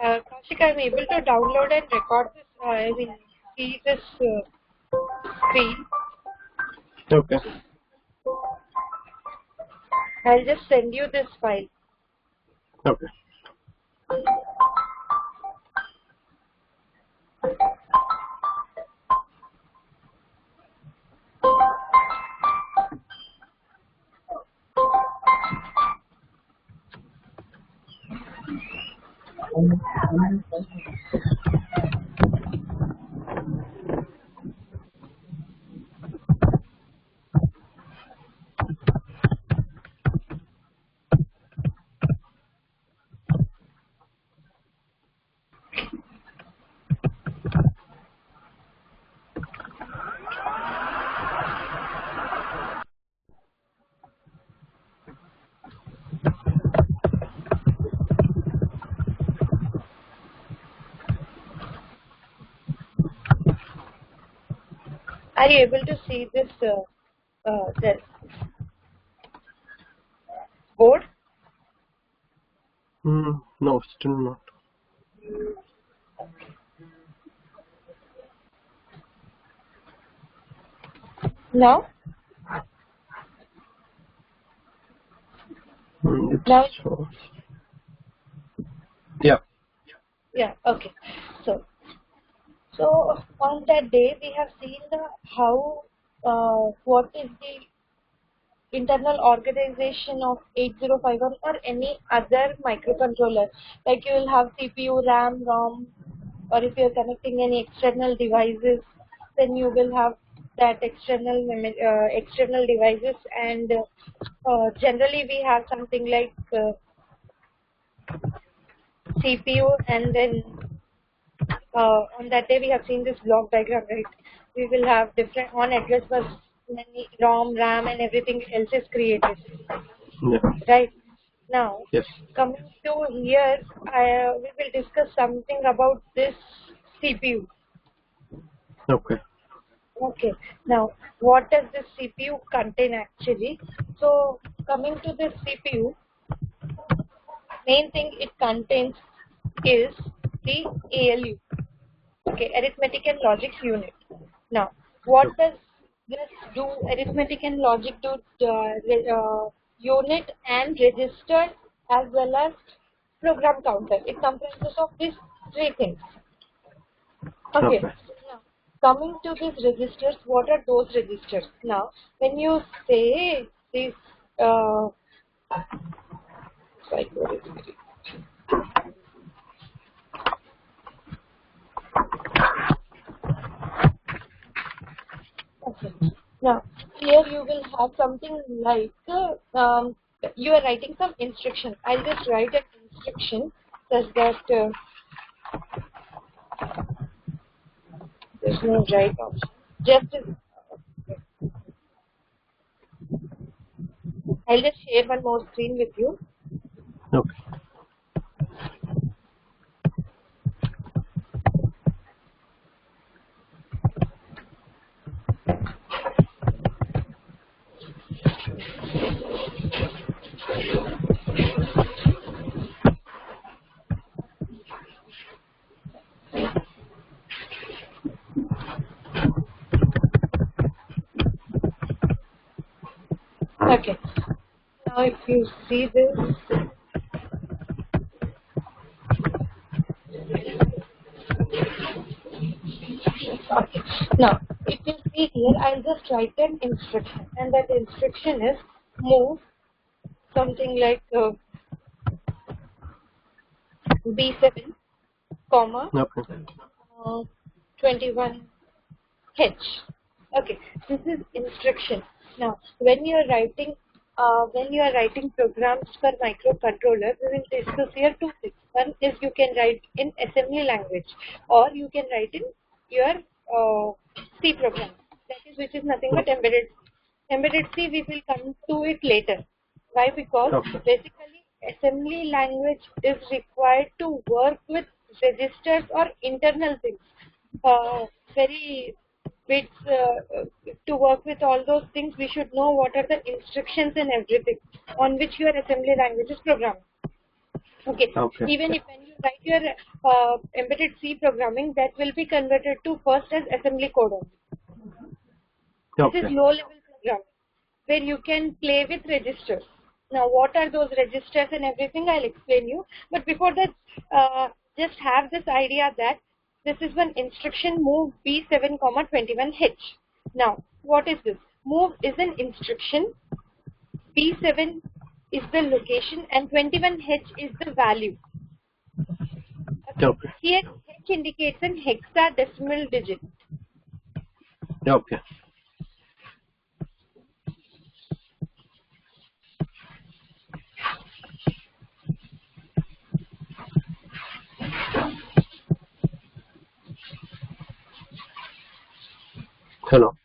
Kaushik, I'm able to download and record this, see this screen. Okay. I'll just send you this file. Okay. Are you able to see this this board? No, still not. No? It's Now? Yeah. Yeah, okay. So on that day we have seen how what is the internal organization of 8051 or any other microcontroller. Like you will have CPU, RAM, ROM, or if you are connecting any external devices, then you will have that external devices, and generally we have something like CPU, and then on that day we have seen this block diagram, right? We will have different on address bus, many ROM, RAM, and everything else is created. Yeah. Right. Now, Yes. coming to here, we will discuss something about this CPU. Okay. Okay. Now, what does this CPU contain actually? So, coming to this CPU, main thing it contains is the ALU. Okay, arithmetic and logic unit. Now, what does this do? Arithmetic and logic do unit and register as well as program counter. It comprises of these three things. Okay. Now, coming to these registers, what are those registers? Now, when you say this, okay. Now, here you will have something like you are writing some instruction. I'll just write an instruction such that there's no right option. Just I'll just share one more screen with you. Okay. Okay. Now, if you see this, okay. Now, if you see here, I'll just write an instruction, and that instruction is move something like B7, comma, Okay. 21H. Okay, this is instruction. Now, when you are writing programs for microcontroller, we will discuss here two things. One is you can write in assembly language, or you can write in your C program. That is, which is nothing but embedded. Embedded C, we will come to it later. Why? Because basically assembly language is required to work with registers or internal things. To work with all those things, we should know what are the instructions and everything on which your assembly language is programmed. Okay. Okay. Even if when you write your embedded C programming, that will be converted to first as assembly code only. This is Okay. low-level programming where you can play with registers. Now, what are those registers and everything? I'll explain you. But before that, just have this idea that this is one instruction move B7, 21H. Now, what is this? Move is an instruction, B7 is the location, and 21H is the value. Okay. Here, H indicates an hexadecimal digit. Okay. Hello.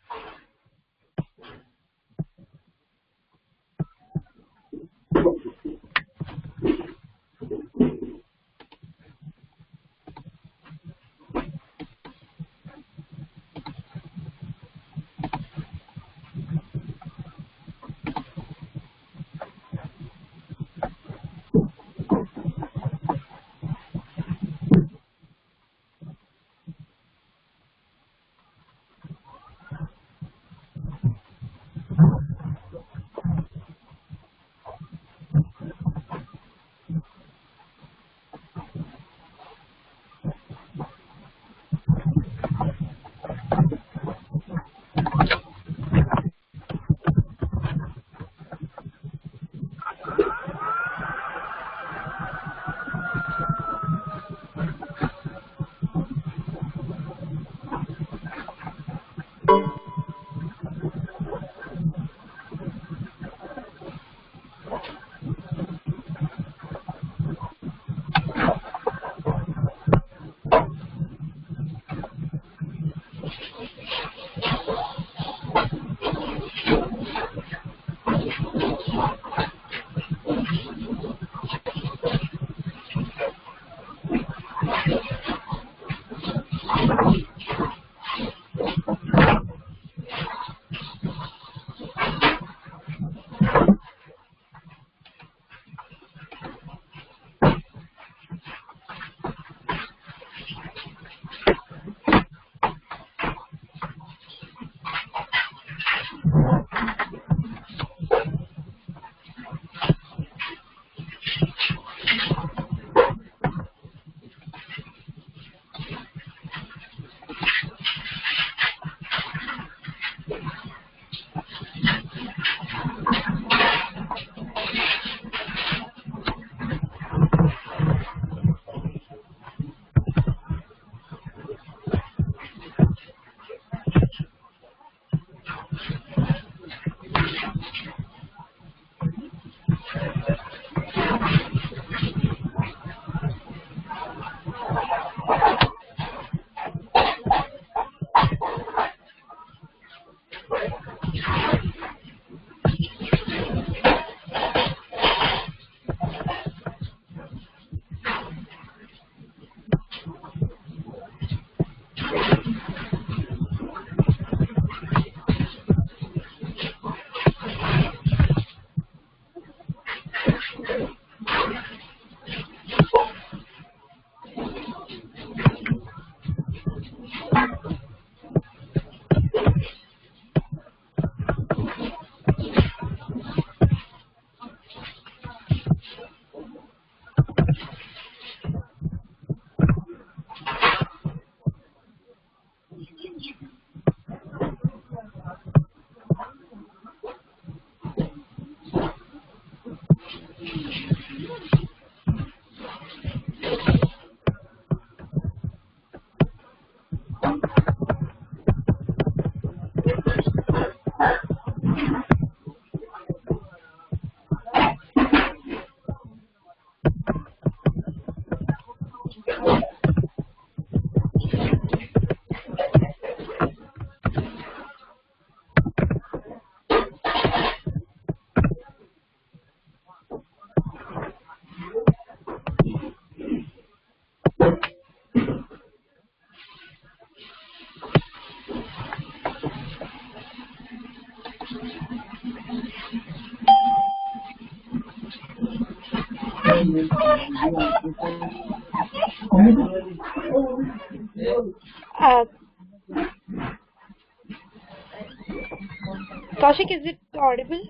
Kaushik, is it audible?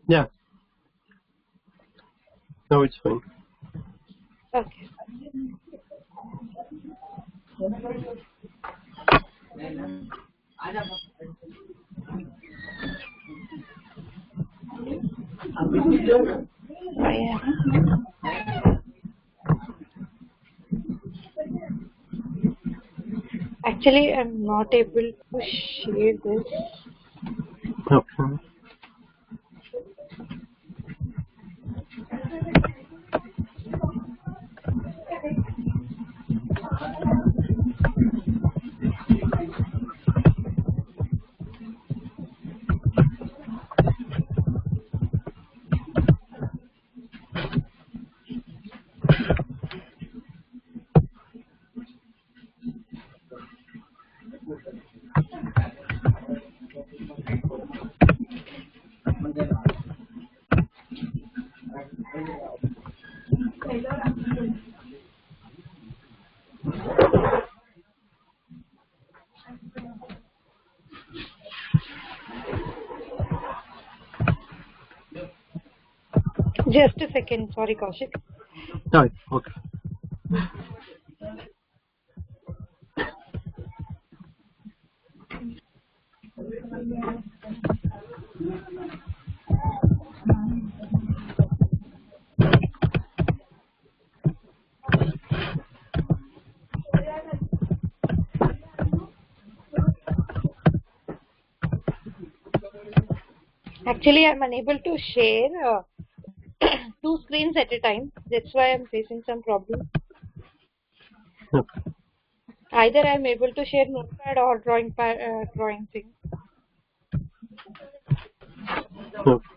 Yeah. No, it's fine. Okay. Oh, yeah. Actually, I'm not able to share this. Okay. Just a second. Sorry, Kaushik. No, okay. Actually, I'm unable to share two screens at a time. That's why I'm facing some problem. Okay. Either I'm able to share notepad or drawing thing. Okay.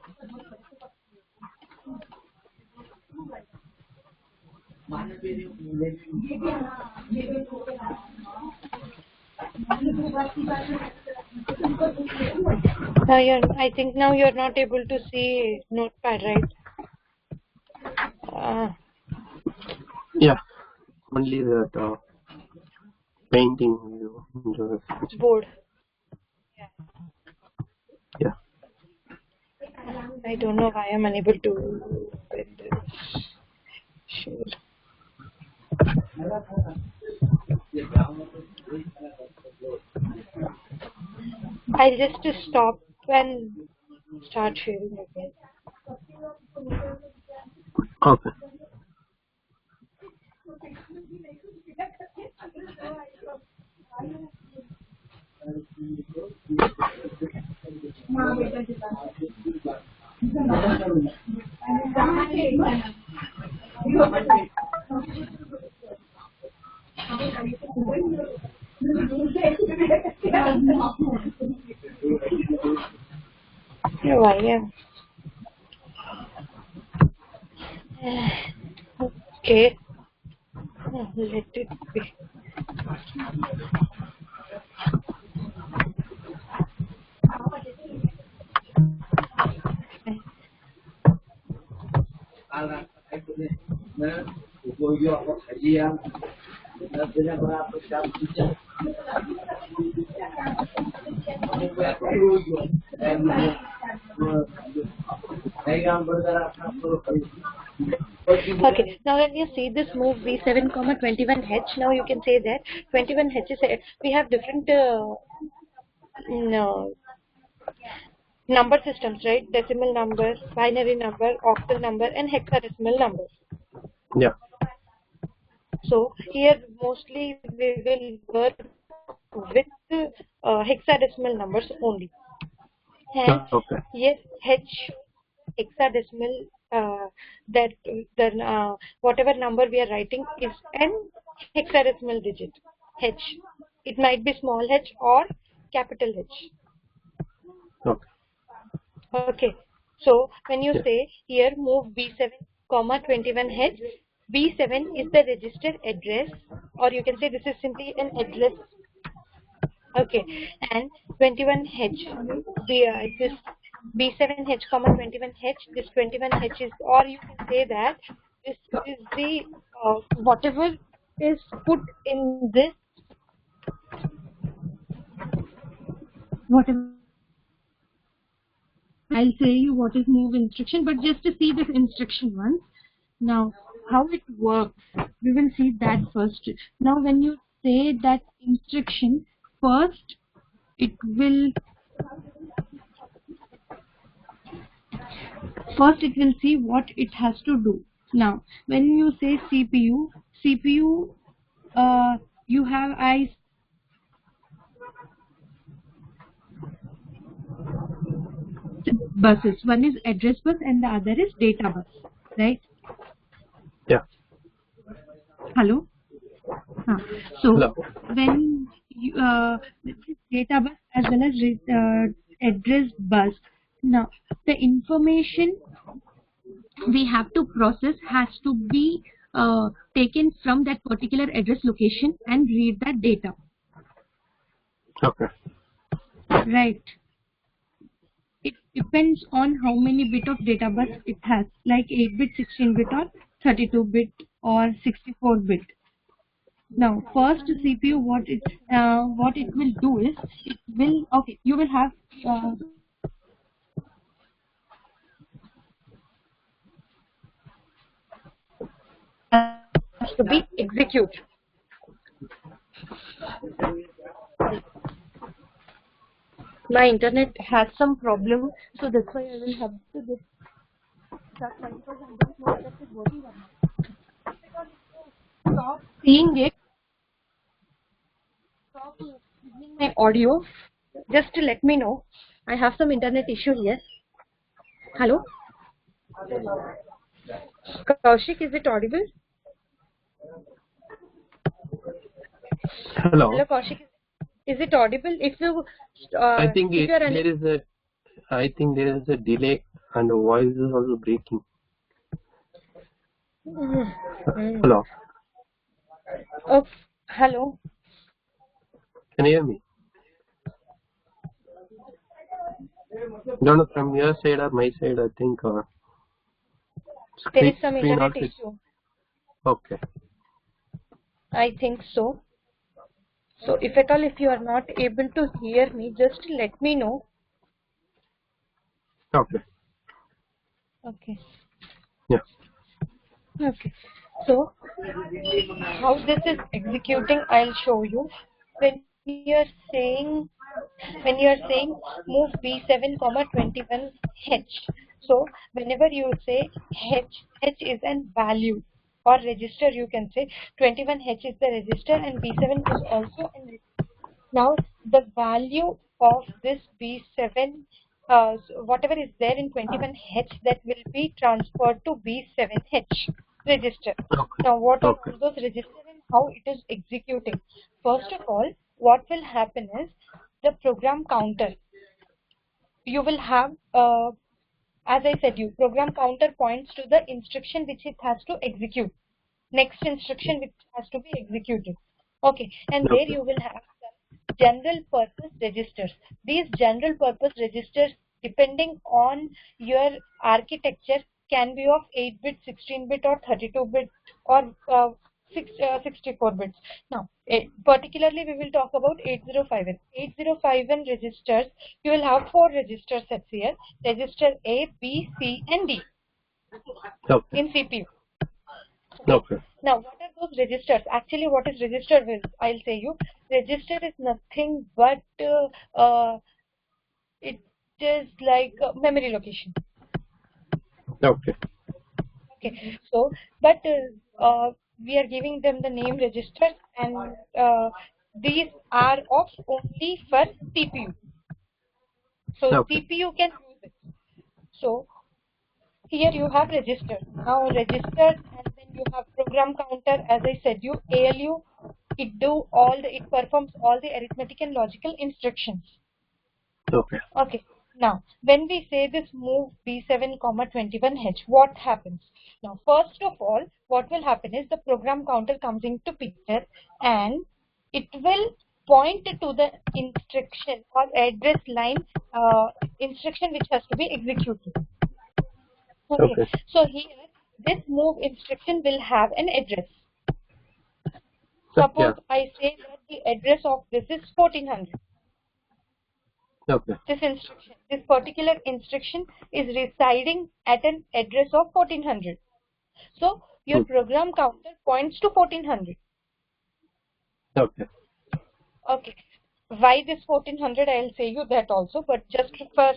I think now you're not able to see notepad, right? Yeah. Only that painting view. Board. Yeah. I don't know why I'm unable to share. I'll just stop and start sharing again. Okay. Why? Yeah. Okay. Let it be. Okay, now when you see this move V7, 21H, now you can say that 21H is we have different number systems, right? Decimal number, binary number, octal number, and hexadecimal numbers. Yeah. So here mostly we will work with hexadecimal numbers only. And Okay. yes, H hexadecimal, that then whatever number we are writing is an hexadecimal digit, H. It might be small h or capital H. Okay. Okay. So when you Yeah. say here move B7, 21H, B7 is the register address, or you can say this is simply an address. Okay, and 21H, this B7H, 21H, this 21H is, or you can say that this is the whatever is put in this, whatever I'll say you what is move instruction, but just to see this instruction once. Now, how it works, we will see that first. Now, when you say that instruction, first it will see what it has to do. Now, when you say CPU, you have buses. One is address bus and the other is data bus, right? Yeah. Hello. So Hello. when you, data bus as well as address bus. Now the information we have to process has to be taken from that particular address location and read that data. Okay. Right. It depends on how many bit of data bus it has, like 8-bit, 16-bit, or 32-bit, or 64-bit. Now, first CPU, what it will do is, it will, okay, you will have has to be executed. My internet has some problem, so that's why I will have to get stuck because I don't know whether it is working or not. Stop seeing it, stop listening my audio, just to let me know. I have some internet issue here. Hello? Kaushik, is it audible? Hello. Hello, Kaushik. Is it audible? If you, I think there is a delay and the voice is also breaking. Hello. Oh, hello. Can you hear me? No, no, from your side or my side, I think. There is some internet issue. Okay. I think so. So if at all, if you are not able to hear me, just let me know. Okay. Okay. Yeah. Okay. So how this is executing, I'll show you. When you are saying move B7,21H. So whenever you say H is an value or register, you can say 21H is the register and B7 is also an register. Now the value of this B7, whatever is there in 21H, that will be transferred to B7H register. Okay. Now what are Okay. all those registers and how it is executing? First of all, what will happen is the program counter. You will have, as I said, program counter points to the instruction which it has to execute. Next instruction which has to be executed. Okay, and there you will have some general purpose registers. These general purpose registers, depending on your architecture, can be of 8-bit, 16-bit, or 32-bit, or 64 bits. Now, particularly we will talk about 8051. 8051 registers, you will have 4 register sets here. Register A, B, C, and D in CPU. Okay. Now, what are those registers? Actually, what is register? I'll say you. Register is nothing but it is like memory location. Okay. Okay. So, but we are giving them the name registers, and these are of only for CPU. So Okay. CPU can use it. So here you have register. Now register, and then you have program counter. As I said, ALU, it performs all the arithmetic and logical instructions. Okay. Okay. Now, when we say this move B7,21H, what happens? Now, first of all, what will happen is the program counter comes into picture, and it will point to the instruction or address line instruction which has to be executed. Okay. So here this move instruction will have an address. Suppose I say that the address of this is 1400. Okay. This particular instruction is residing at an address of 1400. So your program counter points to 1400. Okay. Okay. Why this 1400? I'll say you that also, but just for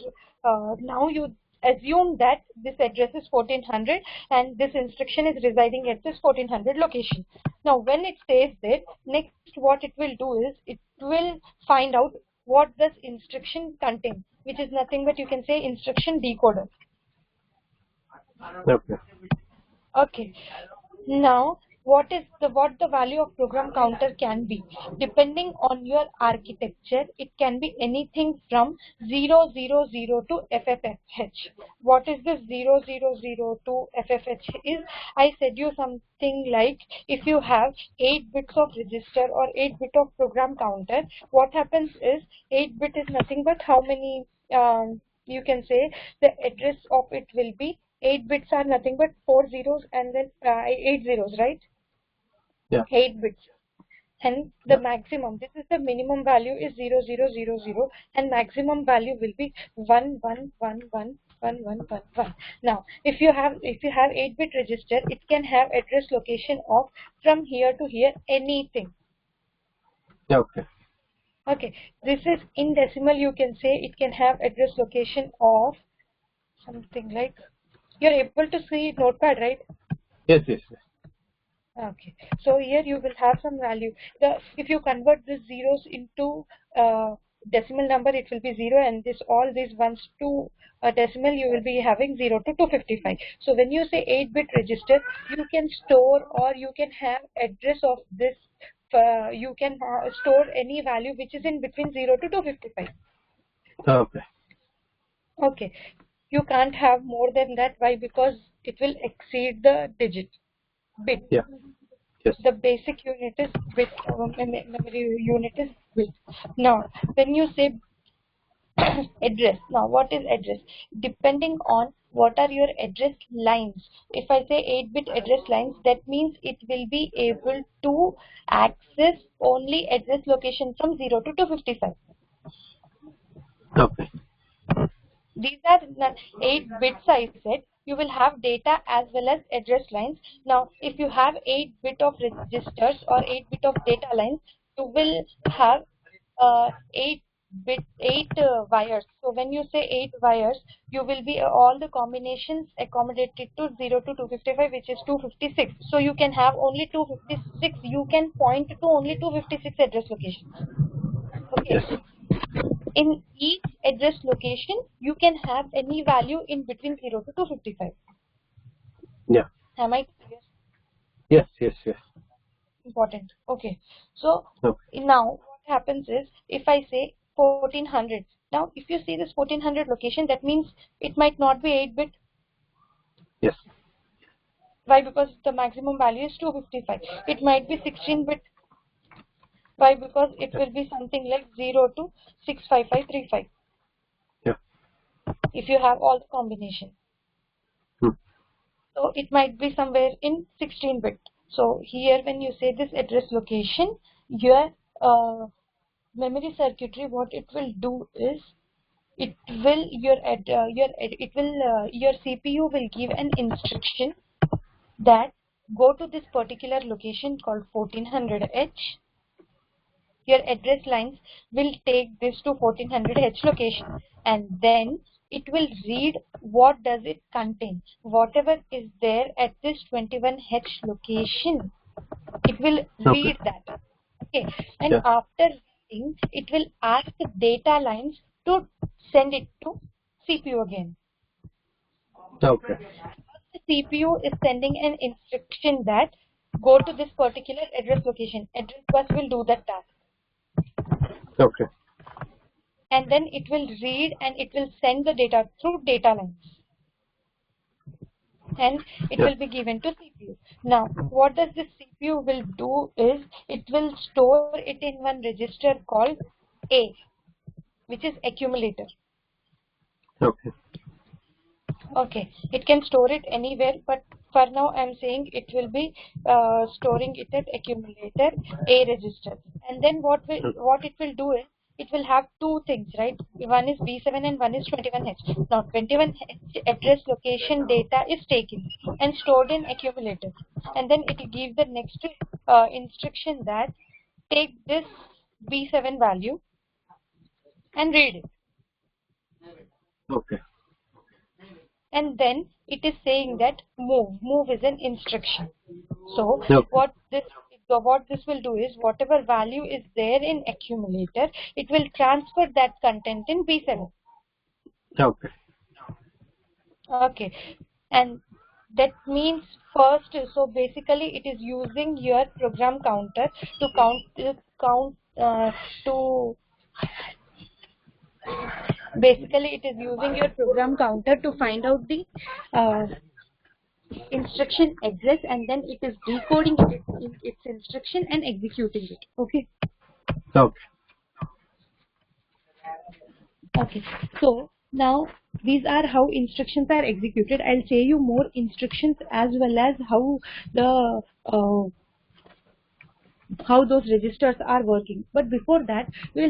now you assume that this address is 1400 and this instruction is residing at this 1400 location. Now when it says that, next what it will do is it will find out what this instruction contains, which is nothing but you can say instruction decoder. Okay. Okay. Now what the value of program counter can be? Depending on your architecture, it can be anything from 000 to FFFH. What is this 000 to FFH is? I said you something like if you have 8 bits of register or 8 bit of program counter, what happens is 8 bit is nothing but how many you can say the address of it will be 8 bits are nothing but 4 zeros and then 8 zeros, right? Yeah. 8 bits. And the maximum, this is the minimum value is 0000 and maximum value will be 11111111. Now, if you have 8-bit register, it can have address location of from here to here anything. Okay. Okay. This is in decimal. You can say it can have address location of something like. You're able to see notepad, right? Yes, yes, yes. Okay, so here you will have some value. If you convert these zeros into decimal number, it will be 0, and all these ones to decimal, you will be having 0 to 255. So when you say 8-bit register, you can store or you can have address of this. You can store any value which is in between 0 to 255. Okay. Okay, you can't have more than that. Why? Because it will exceed the digit. Bit. Yeah. Yes. The basic unit is bit. Memory unit is bit. Now, when you say address, now what is address? Depending on what are your address lines. If I say 8-bit address lines, that means it will be able to access only address location from 0 to 255. Okay. These are 8 bits I said. You will have data as well as address lines. Now, if you have 8 bit of registers or 8 bit of data lines, you will have 8 wires. So when you say 8 wires, you will be all the combinations accommodated to 0 to 255, which is 256. So you can have only 256. You can point to only 256 address locations. Okay. Yes. In each address location, you can have any value in between 0 to 255. Yeah. Am I clear? Yes, yes, yes. Important. Okay. So Okay. now what happens is if I say 1400. Now if you see this 1400 location, that means it might not be 8-bit. Yes. Why? Because the maximum value is 255. It might be 16-bit. Why? Because it will be something like 0 to 65535. Yeah. If you have all the combination. So it might be somewhere in 16-bit. So here when you say this address location, your memory circuitry, what it will do is it will your CPU will give an instruction that go to this particular location called 1400H. Your address lines will take this to 1400H location, and then it will read what does it contain. Whatever is there at this 21H location, it will read that. Okay, and after reading, it will ask the data lines to send it to CPU again. Okay. The CPU is sending an instruction that go to this particular address location. Address bus will do that task. Okay. And then it will read and it will send the data through data lines. And it will be given to CPU. Now, what does this CPU will do is it will store it in one register called A, which is accumulator. Okay. Okay, it can store it anywhere, but for now I'm saying it will be storing it at accumulator A register. And then what it will do is it will have two things, right? One is B7 and one is 21H. Now 21H address location data is taken and stored in accumulator, and then it will give the next instruction that take this B7 value and read it. Okay. And then it is saying that move is an instruction. So Okay. what this will do is whatever value is there in accumulator, it will transfer that content in B7. Okay. Okay, and that means first, so basically it is using your program counter to basically it is using your program counter to find out the instruction address, and then it is decoding it in its instruction and executing it. Okay. Okay. Okay. So now these are how instructions are executed. I'll say you more instructions as well as how the how those registers are working. But before that, we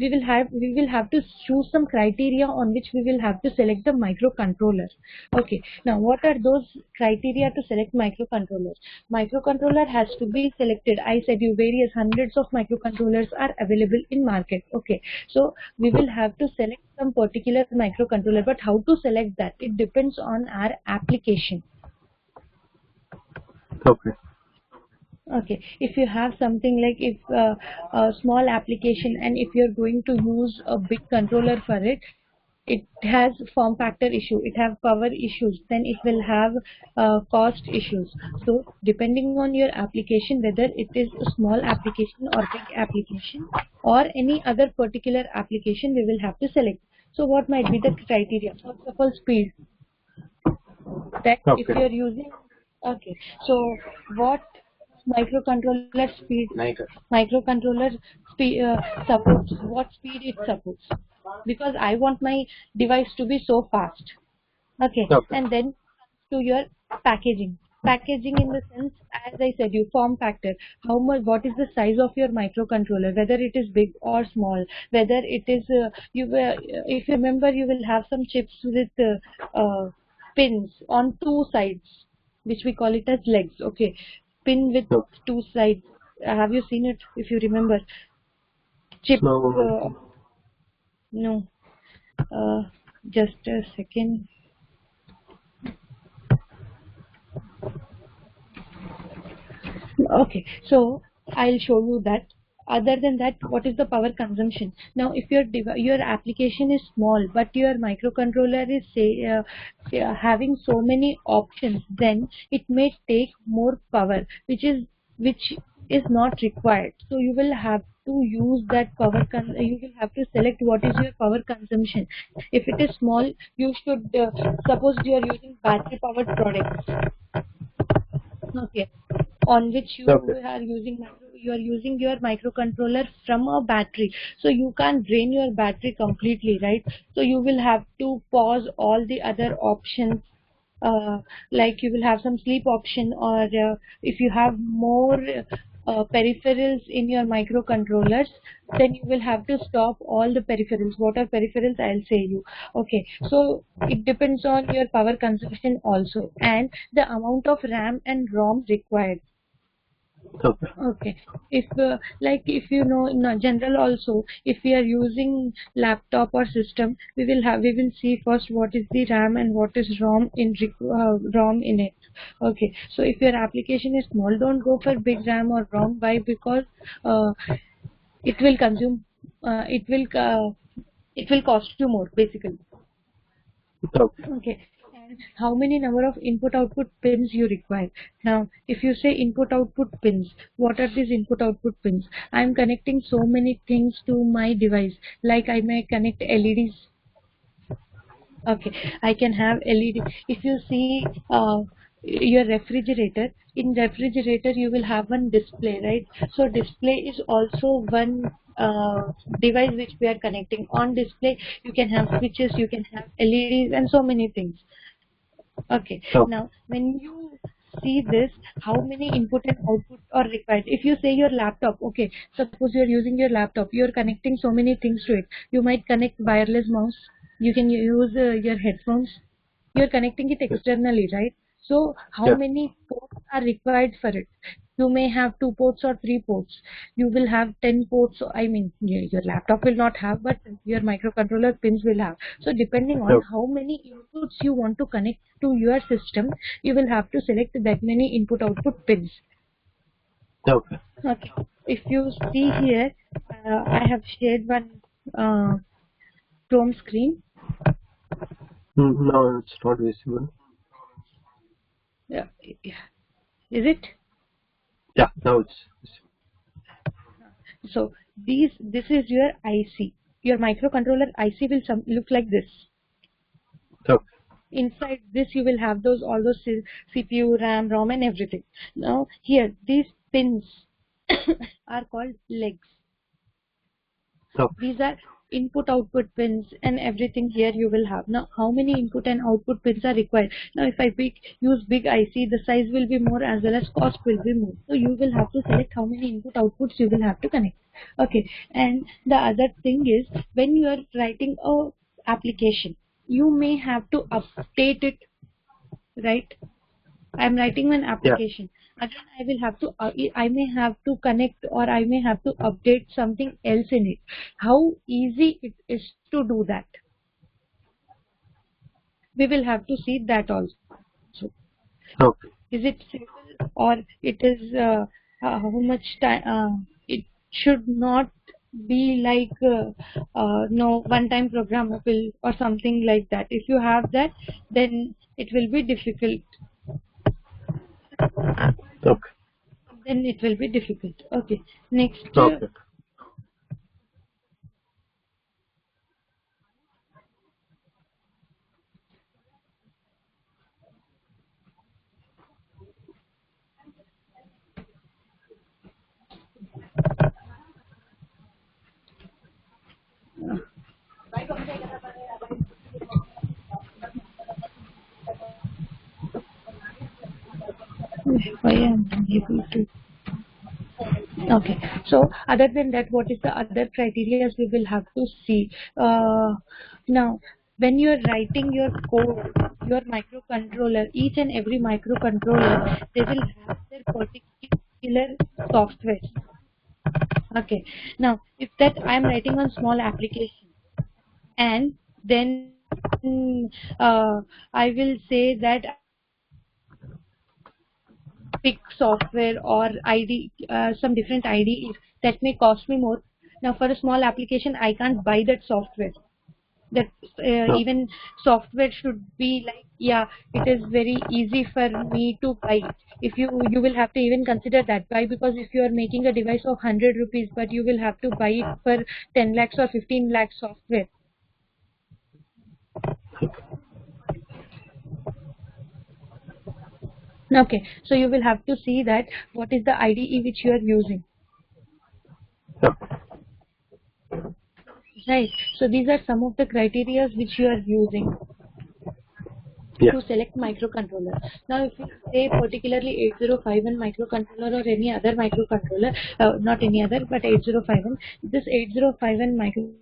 will have to choose some criteria on which we will have to select the microcontroller. Okay, now what are those criteria to select microcontroller? Microcontroller has to be selected. I said you various hundreds of microcontrollers are available in market. Okay, so we will have to select some particular microcontroller, but how to select that? It depends on our application. Okay. Okay, if you have something like if a small application and if you're going to use a big controller for it, it has form factor issue, it have power issues, then it will have cost issues. So depending on your application, whether it is a small application or big application or any other particular application, we will have to select. So what might be the criteria? First of all, speed. That if you are using, okay, so what microcontroller speed supports, what speed it supports, because I want my device to be so fast. Okay. And then to your packaging in the sense, as I said, you form factor, how much, what is the size of your microcontroller, whether it is big or small, whether it is if you remember, you will have some chips with pins on two sides, which we call it as legs. Okay, pin with two sides. Have you seen it? If you remember, chip. No. Just a second. Okay, so I'll show you that. Other than that, what is the power consumption? Now, if your application is small, but your microcontroller is having so many options, then it may take more power, which is not required. So you will have to use that power. You will have to select what is your power consumption. If it is small, you should suppose you are using battery powered products. Okay, on which you are using your microcontroller from a battery, so you can't drain your battery completely, right? So you will have to pause all the other options, like you will have some sleep option, or if you have more peripherals in your microcontrollers, then you will have to stop all the peripherals. What are peripherals? I'll say you. Okay, so it depends on your power consumption also, and the amount of RAM and ROM required. Okay. If if you know in general also, if we are using laptop or system, we will see first what is the RAM and what is ROM in it. Okay. So if your application is small, don't go for big RAM or ROM. Why? Because it will consume. It will cost you more basically. Okay. And how many number of input output pins you require? Now, if you say input output pins, what are these input output pins? I am connecting so many things to my device. Like I may connect LEDs. Okay, I can have LED. If you see your refrigerator. In refrigerator you will have one display, right? So display is also one device which we are connecting. On display you can have switches, you can have LEDs and so many things. Okay. Now when you see this, how many input and output are required? If you say your laptop, okay, suppose you are using your laptop, you are connecting so many things to it. You might connect wireless mouse, you can use your headphones, you are connecting it externally, right? So how many ports are required for it? You may have 2 ports or 3 ports. You will have 10 ports. I mean, your laptop will not have, but your microcontroller pins will have. So depending on how many inputs you want to connect to your system, you will have to select that many input-output pins. Okay. If you see here, I have shared one Chrome screen. No, it's not visible. Yeah. Is it? Yeah, now it's visible. So this is your IC. Your microcontroller IC will look like this. Okay. Inside this you will have all those CPU, RAM, ROM and everything. Now here these pins are called legs. Okay. These are input output pins and everything here you will have. Now how many input and output pins are required? Now if I use big IC, the size will be more as well as cost will be more. So you will have to select how many input outputs you will have to connect. Okay. And the other thing is, when you are writing a application, you may have to update it, right? I'm writing one application. Yeah. Again, I will have to, I may have to connect or I may have to update something else in it. How easy it is to do that? We will have to see that also. Okay. Is it simple or it is how much time? It should not be like no one-time programmable or something like that. If you have that, then it will be difficult. Okay. Then it will be difficult. Okay. Next. Okay. Why am I able to? Okay. So other than that, what is the other criteria we will have to see? Now, when you are writing your code, your microcontroller, each and every microcontroller, they will have their particular software. Okay. Now, if that I am writing one small application, and then I will say that big software or ID, some different IDEs that may cost me more. Now, for a small application, I can't buy that software. That even software should be like, yeah, it is very easy for me to buy. If you will have to even consider that. Why? Because if you are making a device of 100 rupees, but you will have to buy it for 10 lakhs or 15 lakhs software. Okay, so you will have to see that what is the IDE which you are using. Right. So these are some of the criteria which you are using to select microcontroller. Now, if you say particularly 8051 microcontroller or any other microcontroller, not any other, but 8051, this 8051 microcontroller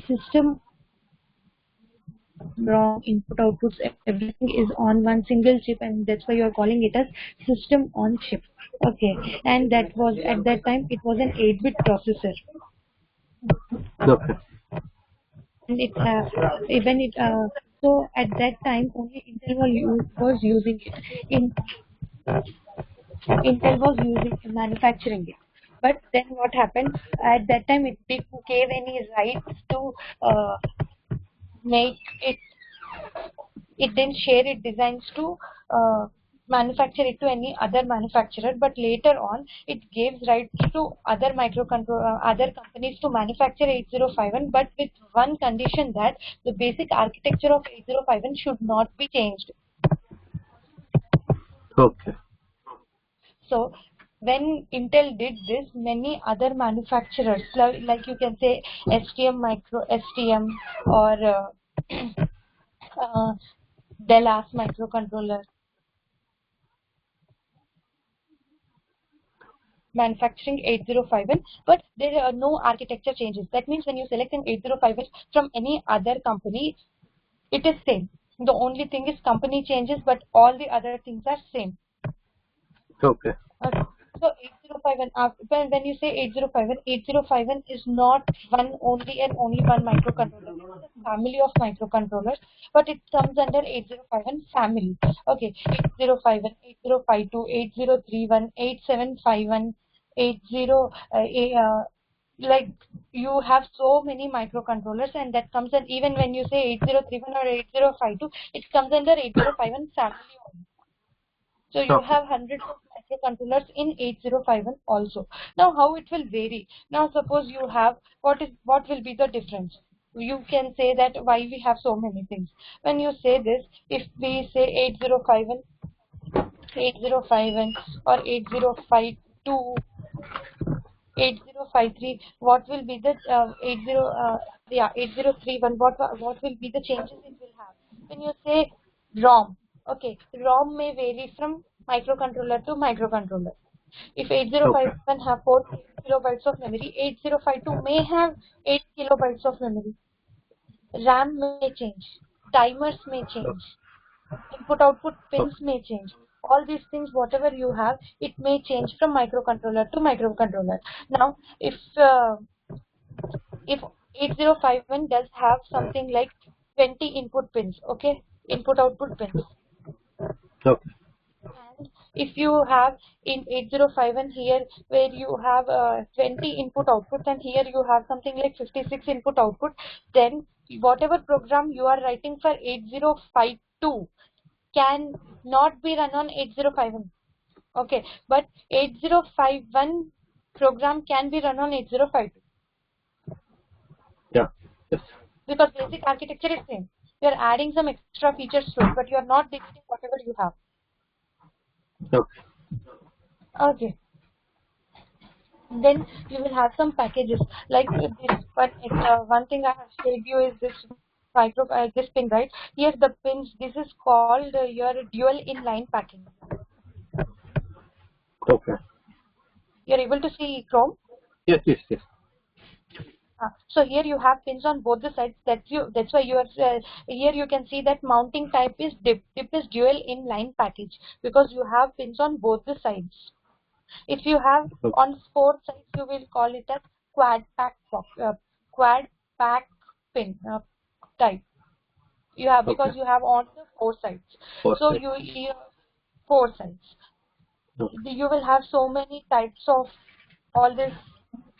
system wrong input outputs, everything is on one single chip, and that's why you are calling it as system on chip. Okay, and that was at that time it was an 8-bit processor. Okay. And it even it so at that time only Intel was using it. Intel was manufacturing it. But then what happened at that time, it gave any rights to make it. It didn't share its designs to manufacture it to any other manufacturer, but later on it gives rights to other other companies to manufacture 8051, but with one condition, that the basic architecture of 8051 should not be changed. Okay. So when Intel did this, many other manufacturers, like you can say STM or Delas microcontroller, manufacturing 8051, but there are no architecture changes. That means when you select an 8051 from any other company, it is same. The only thing is company changes, but all the other things are same. Okay. So 8051, when you say 8051, 8051 is not one only and only one microcontroller. It is a family of microcontrollers, but it comes under 8051 family. Okay, 8051, 8052, 8031, 8751, 80, like you have so many microcontrollers, and that comes in, even when you say 8031 or 8052, it comes under 8051 family only. So you have hundreds of microcontrollers in 8051 also. Now how it will vary? Now suppose you have, what will be the difference? You can say that why we have so many things. When you say this, if we say 8051, 8051 or 8052, 8053, what will be the 8031, what will be the changes it will have? When you say ROM, okay, ROM may vary from microcontroller to microcontroller. If 8051 have 4 kilobytes of memory, 8052 may have 8 kilobytes of memory. RAM may change, timers may change, input output pins may change. All these things, whatever you have, it may change from microcontroller to microcontroller. Now if 8051 does have something like 20 input pins, okay, input output pins. Okay. And if you have in 8051 here where you have 20 input outputs, and here you have something like 56 input output, then whatever program you are writing for 8052 can not be run on 8051. Okay, but 8051 program can be run on 8052. Yeah. Yes. Because basic architecture is same. You are adding some extra features to it, but you are not deleting whatever you have. Okay. Okay. Then you will have some packages like this. But one thing I have showed you is this this pin, right? Here the pins. This is called your dual inline packing. Okay. You are able to see Chrome. Yes. Yes. Yes. So here you have pins on both the sides. That's why you are here. You can see that mounting type is DIP. DIP is dual inline package because you have pins on both the sides. If you have on 4 sides, you will call it as quad pack pin type. You have because you have on the 4 sides. So you 4 sides. You will have so many types of all these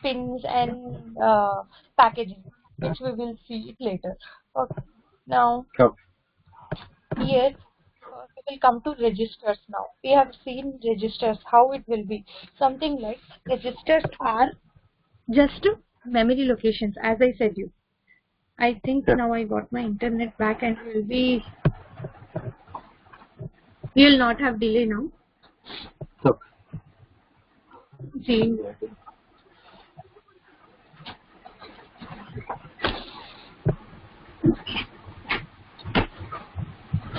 pins and packaging, which we will see it later. Okay. Now here we will come to registers. Now we have seen registers, how it will be. Something like registers are just memory locations, as I said you. I think now I got my internet back and we will not have delay now. See.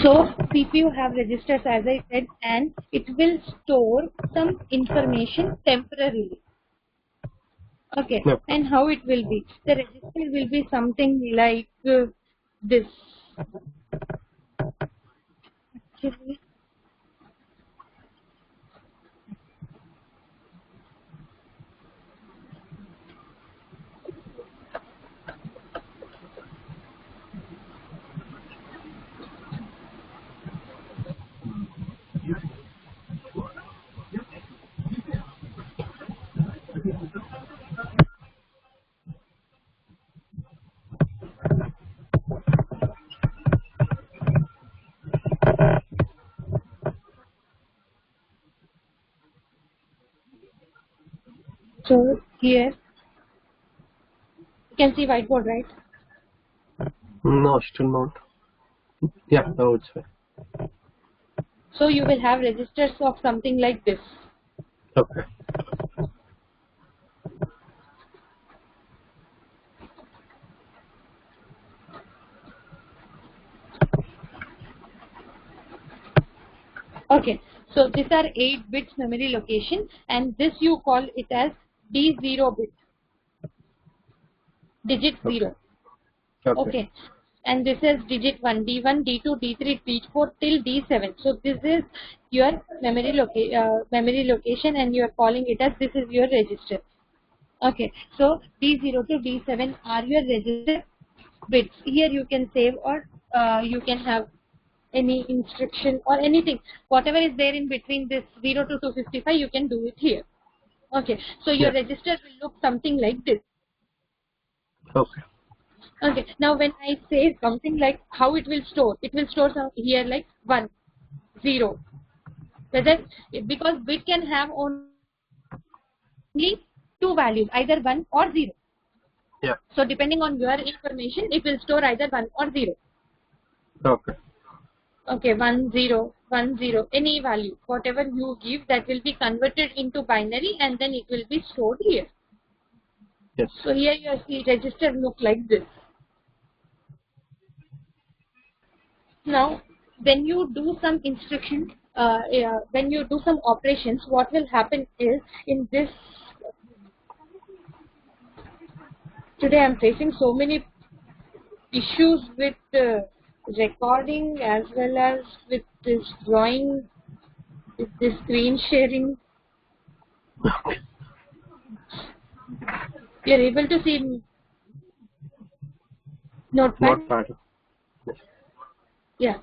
So CPU have registers, as I said, and it will store some information temporarily. Okay, and how it will be? The register will be something like this. Actually, So here you can see whiteboard, right? No, still not. Yeah, now it's fine. So you will have registers of something like this. Okay. Okay, so these are 8 bits memory location, and this you call it as D0 bit, digit 0. Okay, and this is digit 1, D1, D2, D3, D4 till D7. So this is your memory location, and you are calling it as this is your register. Okay, so D0 to D7 are your register bits. Here you can save, or you can have any instruction or anything, whatever is there in between this 0 to 255, you can do it here. Okay, so your register will look something like this. Okay. Okay, now when I say something like how it will store here like 1, 0. Whether, because bit can have only 2 values, either 1 or 0. Yeah. So depending on your information, it will store either 1 or 0. Okay. Okay, 1, 0, 1, 0, any value, whatever you give, that will be converted into binary, and then it will be stored here. Yes. So here your register look like this. Now, when you do some instruction, when you do some operations, what will happen is in this. Today I am facing so many issues with recording as well as with this drawing, with this screen sharing. You are able to see Notepad? Notepad. Yes. Yeah.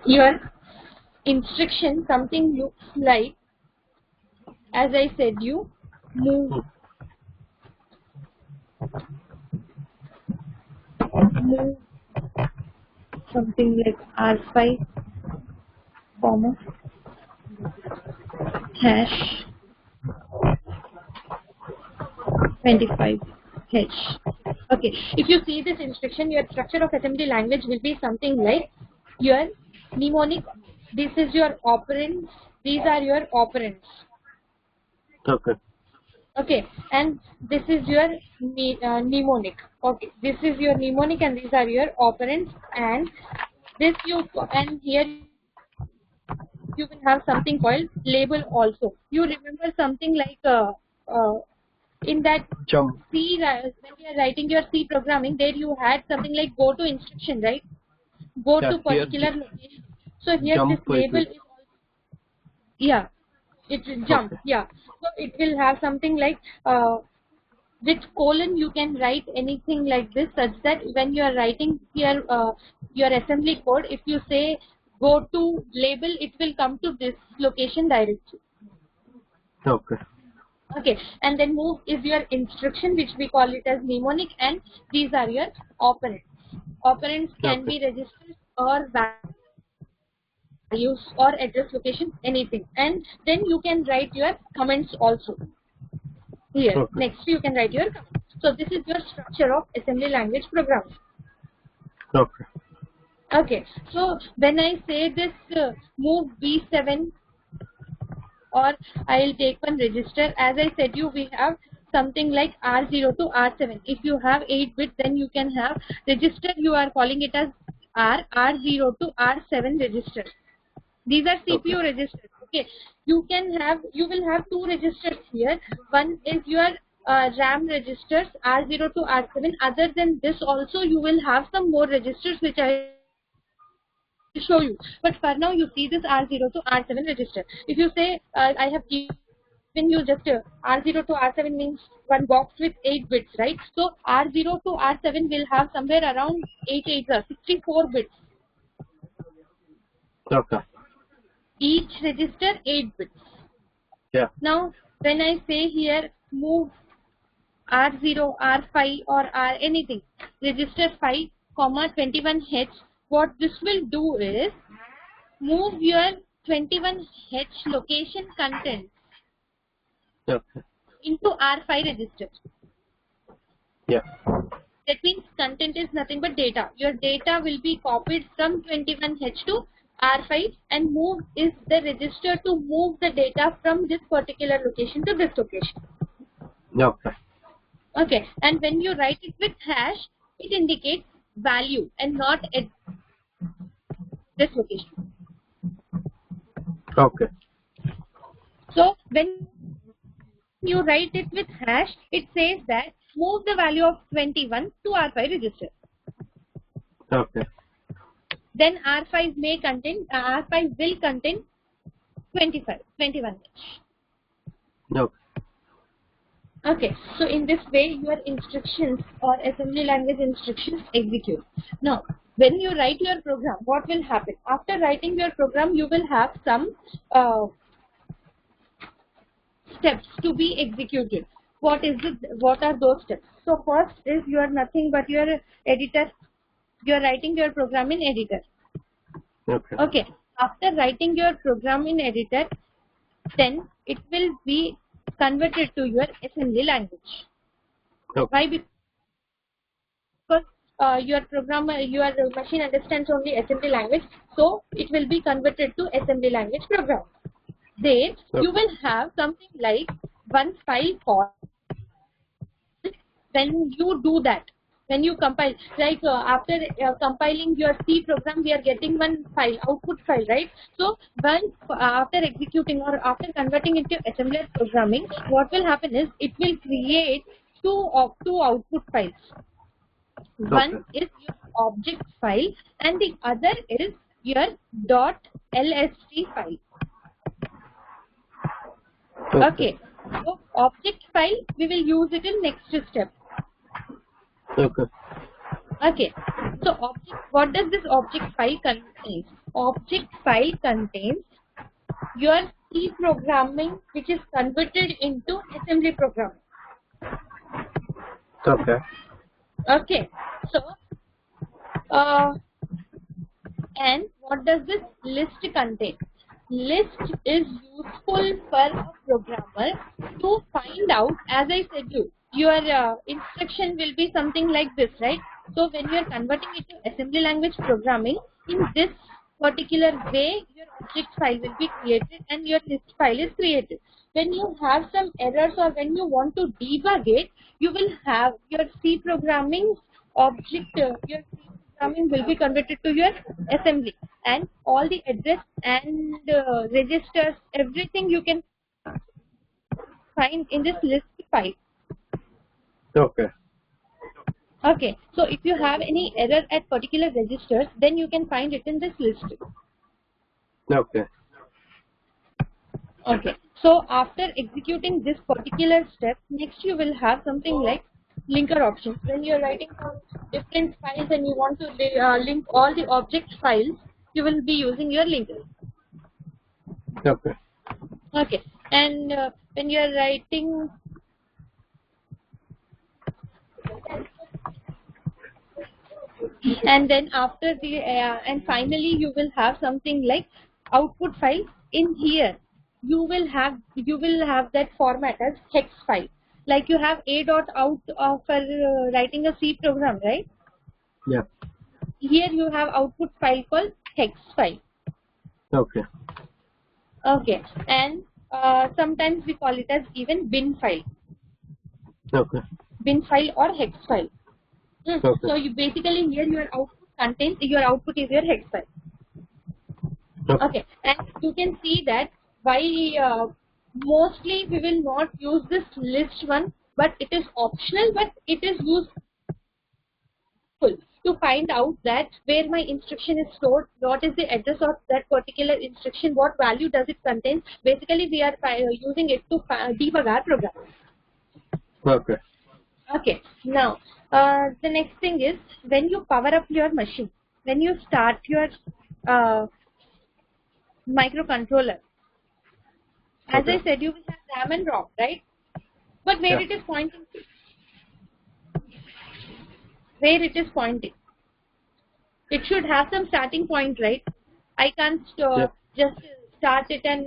Your instruction something looks like, as I said, you move something like R5, comma, hash 25 H. Okay, if you see this instruction, your structure of assembly language will be something like your mnemonic. This is your operands. These are your operands. Okay. Okay, and this is your mnemonic. Okay, this is your mnemonic, and these are your operands. And this and here you will have something called label also. You remember something like in that Jump. C, when you are writing your C programming, there you had something like go to instruction, right? Go to particular location. So here this label is also, yeah, it will jump. Okay. Yeah, so it will have something like with colon you can write anything like this, such that when you are writing here your assembly code, if you say go to label, it will come to this location directly. Okay. Okay, and then move is your instruction, which we call it as mnemonic, and these are your operands. Operands can be registers or values or address location, anything. And then you can write your comments also. Here, next you can write your comments. So this is your structure of assembly language programming. Okay. Okay, so when I say this move B7, or I'll take one register, as I said you, we have something like R0 to R7. If you have 8 bits, then you can have register, you are calling it as R0 to R7 register. These are CPU registers. Okay, you will have 2 registers here. One is your RAM registers R0 to R7. Other than this also you will have some more registers which I will show you. But for now you see this R0 to R7 register. If you say I have given you just R0 to R7 means one box with 8 bits, right? So R0 to R7 will have somewhere around 64 bits. Okay. Each register 8 bits. Yeah. Now when I say here move R0, R5 or R anything, register 5, 21H, what this will do is move your 21H location content Okay. into R5 register. Yeah. That means content is nothing but data. Your data will be copied from 21H to R5 and move is the register to move the data from this particular location to this location. Okay. Okay, and when you write it with hash, it indicates value and not at this location. Okay. So when you write it with hash, it says that move the value of 21 to R5 register. Okay. Then R5 will contain 21. Okay. Okay, so in this way your instructions or assembly language instructions execute. Now, when you write your program, what will happen? After writing your program, you will have some steps to be executed. What are those steps? So first is you are nothing but your editor. You are writing your program in editor. Okay. Okay. After writing your program in editor, then it will be converted to your assembly language. Okay. Why? Because your machine understands only assembly language, so it will be converted to assembly language program. Then you will have something like one file called. When you do that, when you compile, like after compiling your C program, we are getting one file, output file, right? So once after executing or after converting into assembler programming, what will happen is it will create two output files. One is your object file and the other is your .lst file. Okay. So object file, we will use it in next step. Okay. Okay. So what does this object file contain? Object file contains your C programming which is converted into assembly programming. Okay. Okay. So and what does this list contain? List is useful for a programmer to find out, as I said your instruction will be something like this, right? So when you are converting it to assembly language programming, in this particular way, your object file will be created and your list file is created. When you have some errors or when you want to debug it, you will have your C programming object, your C programming will be converted to your assembly, and all the address and registers, everything you can find in this list file. Okay. Okay, so if you have any error at particular registers, then you can find it in this list. Okay. Okay, so after executing this particular step, next you will have something like linker options. When you are writing some different files and you want to link all the object files, you will be using your linker. Okay. Okay, and when you are writing and then after the and finally you will have something like output file. In here you will have that format as hex file, like you have a.out for writing a C program, right? Yeah. Here you have output file called hex file. Okay. Okay, and sometimes we call it as even bin file. Okay. Bin file or hex file. Okay. So you basically here your output is your hex file. Okay, and you can see that why mostly we will not use this list one, but it is optional, but it is useful to find out that where my instruction is stored, what is the address of that particular instruction, what value does it contain. Basically we are using it to debug our program. Okay. Okay, now the next thing is when you power up your machine, when you start your microcontroller, as I said, you will have RAM and ROM, right? But where it is pointing to? Where it is pointing? It should have some starting point, right? I can't just start it and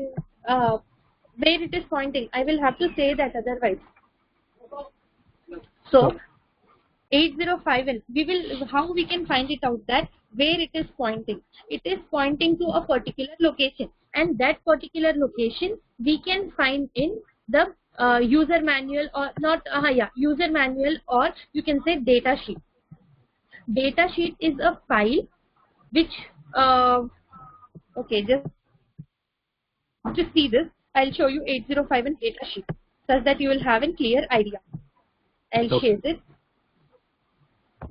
where it is pointing. I will have to say that otherwise. So 8051, we will, how we can find it out that where it is pointing. It is pointing to a particular location, and that particular location we can find in the user manual, or not, user manual, or you can say data sheet. Data sheet is a file which okay, just to see this, I'll show you 8051 data sheet such that you will have a clear idea. I'll share this.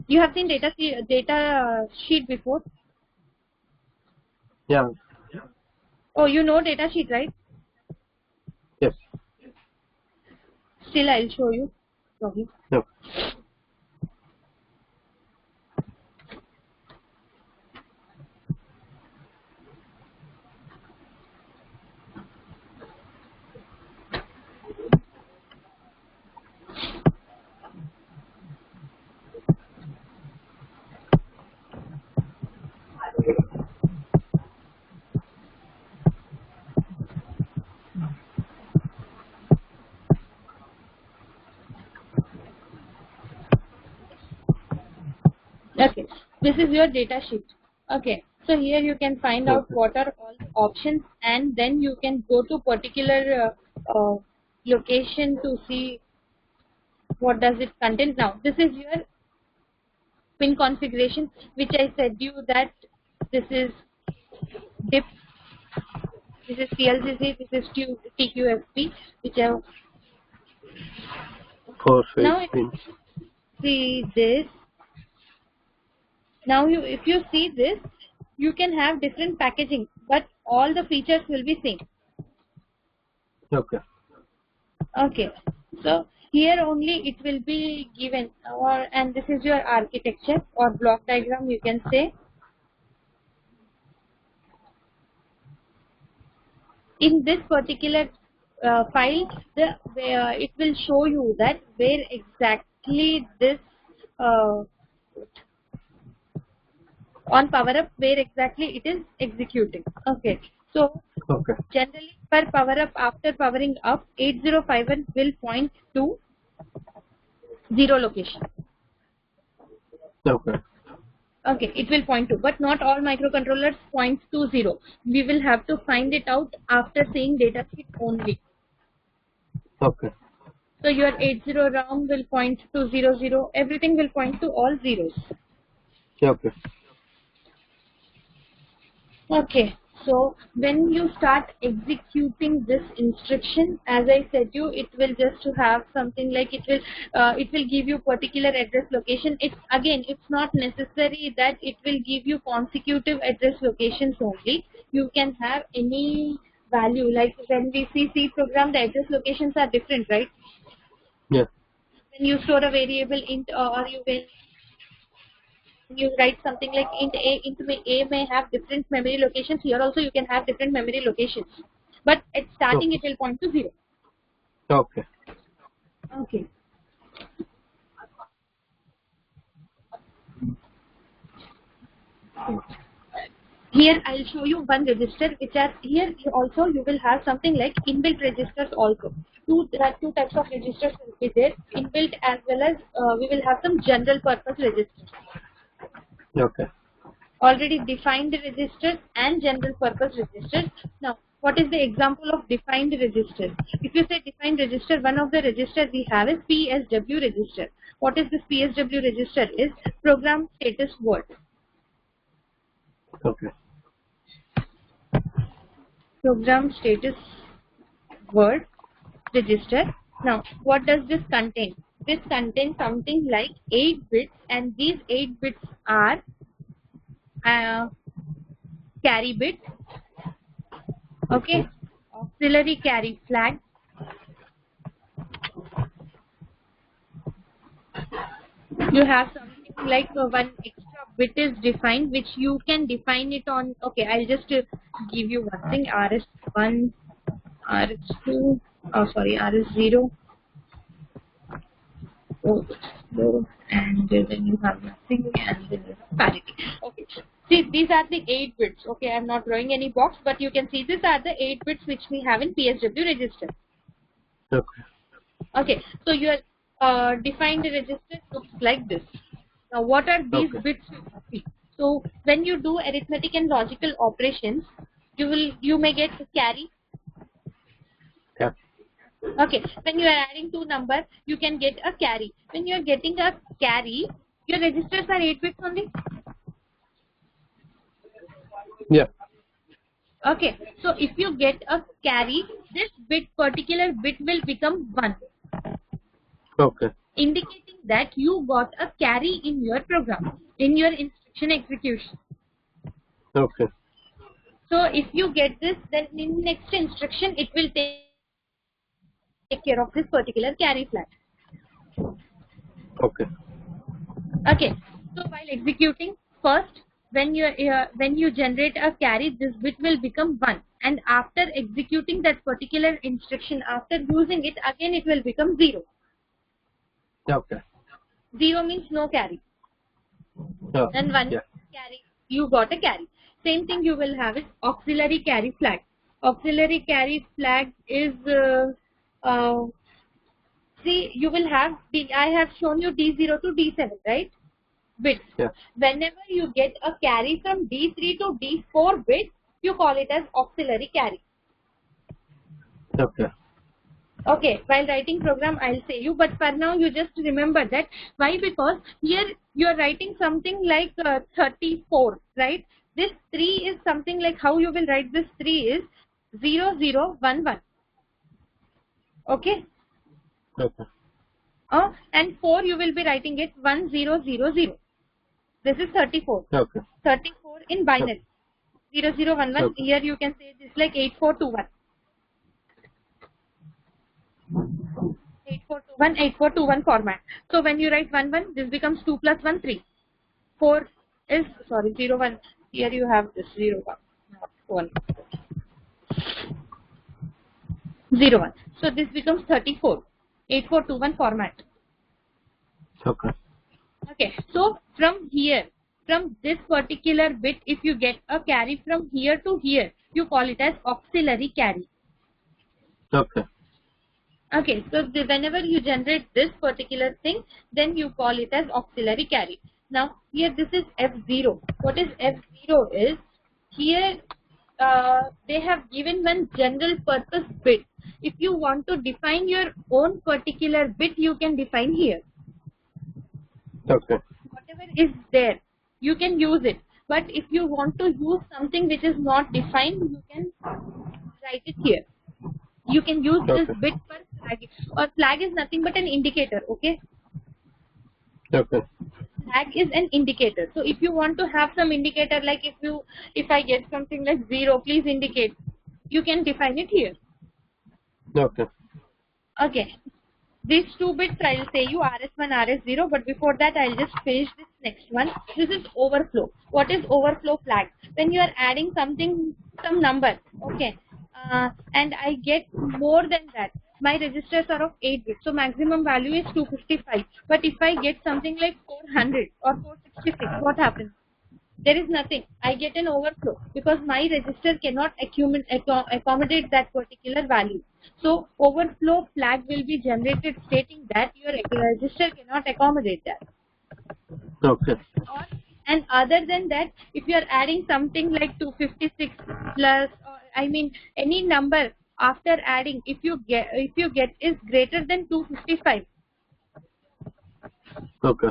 You have seen data sheet before? Yeah. Oh, you know data sheet, right? Yes. Still, I'll show you. Sorry. No. Okay, this is your data sheet. Okay, so here you can find out what are all the options, and then you can go to particular location to see what does it contain. Now, this is your pin configuration, which I said you that this is DIP, this is CLCC, this is TQFP, which are now see this. Now if you see this, you can have different packaging, but all the features will be same. Okay. Okay. So here only it will be given, and this is your architecture or block diagram, you can say. In this particular file, it will show you that where exactly this on power up, where exactly it is executing. Okay, so generally per power up, after powering up, 8051 will point to 0 location. Okay, it will point to, but not all microcontrollers point to 0. We will have to find it out after seeing data sheet only. Okay. So your 80 round will point to 00. Everything will point to all zeros. Okay. Okay. So when you start executing this instruction, as I said you, it will just have something like it will give you particular address location. It's not necessary that it will give you consecutive address locations only. You can have any value, like when we see C program, the address locations are different, right? Yeah. When you store a variable int, or you write something like int A may have different memory locations. Here also you can have different memory locations, but at starting it will point to 0. Okay. Okay. Here I'll show you one register, which are here also you will have something like inbuilt registers also. There are two types of registers will be there, inbuilt as well as we will have some general purpose registers. Okay. Already defined registers and general purpose registers. Now, what is the example of defined register? If you say defined register, one of the registers we have is PSW register. What is this PSW register? Is program status word. Okay. Program status word register. Now, what does this contain? This contains something like 8 bits, and these 8 bits are carry bit, okay, auxiliary carry flag, you have something like one extra bit is defined, which you can define it on. Okay, I'll just give you one thing: RS1, RS2, RS0, and then you have nothing, and then you have parity. Okay, See, these are the 8 bits. Okay, I'm not drawing any box, but you can see these are the 8 bits which we have in PSW register. Okay. Okay, so your defined register looks like this. Now, what are these bits? So, when you do arithmetic and logical operations, you may get carry. Yeah. Okay, when you are adding two numbers, you can get a carry. When you are getting a carry, your registers are 8 bits only. Yeah. Okay, so if you get a carry, this particular bit will become 1. Okay. Indicating that you got a carry in your program, in your instruction execution. Okay. So if you get this, then in next instruction it will take care of this particular carry flag. Okay. Okay. So while executing, first when you generate a carry, this bit will become 1, and after executing that particular instruction, after using it again, it will become 0. Okay. 0 means no carry. Oh, And 1 yeah. carry, you got a carry. Same thing you will have is auxiliary carry flag. Auxiliary carry flag is see, you will have I have shown you D0 to D7, right? Bits. Yeah. Whenever you get a carry from D3 to D4 bits, you call it as auxiliary carry. Okay. Okay, while writing program, I'll say you, but for now you just remember that. Why? Because here you are writing something like 34, right? This 3 is something like, how you will write this 3 is 0, 0, 1, 1. Okay? Okay. And 4 you will be writing it 1, 0, 0, 0. This is 34. Okay. 34 in binary. 0, 0, 1, 1. Okay. Here you can say this like 8421. 8421, 8421 format. So when you write 1, 1, this becomes 2 plus 1, 3. 4 is, sorry, 0, 1. Here you have this 0, 1. Not 1. 0, 1. So this becomes 34. 8421 format. Okay. Okay. So from here, from this particular bit, if you get a carry from here to here, you call it as auxiliary carry. Okay. Okay, so whenever you generate this particular thing, then you call it as auxiliary carry. Now, here this is F0. What is F0 is, here they have given one general purpose bit. If you want to define your own particular bit, you can define here. Okay. Whatever is there, you can use it. But if you want to use something which is not defined, you can write it here. You can use this bit for flag, or flag is nothing but an indicator. Okay. Okay. Flag is an indicator. So if you want to have some indicator, like if I get something like 0, please indicate. You can define it here. Okay. Okay. These 2 bits I'll say you RS1, RS0, but before that I'll just finish this next one. This is overflow. What is overflow flag? When you are adding something, some number, okay, and I get more than that. My registers are of 8 bits, so maximum value is 255. But if I get something like 400 or 466, what happens? There is nothing. I get an overflow because my register cannot accommodate that particular value. So overflow flag will be generated stating that your register cannot accommodate that. Okay. And other than that, if you are adding something like 256 plus, or I mean any number after adding, if you get is greater than 255, Okay.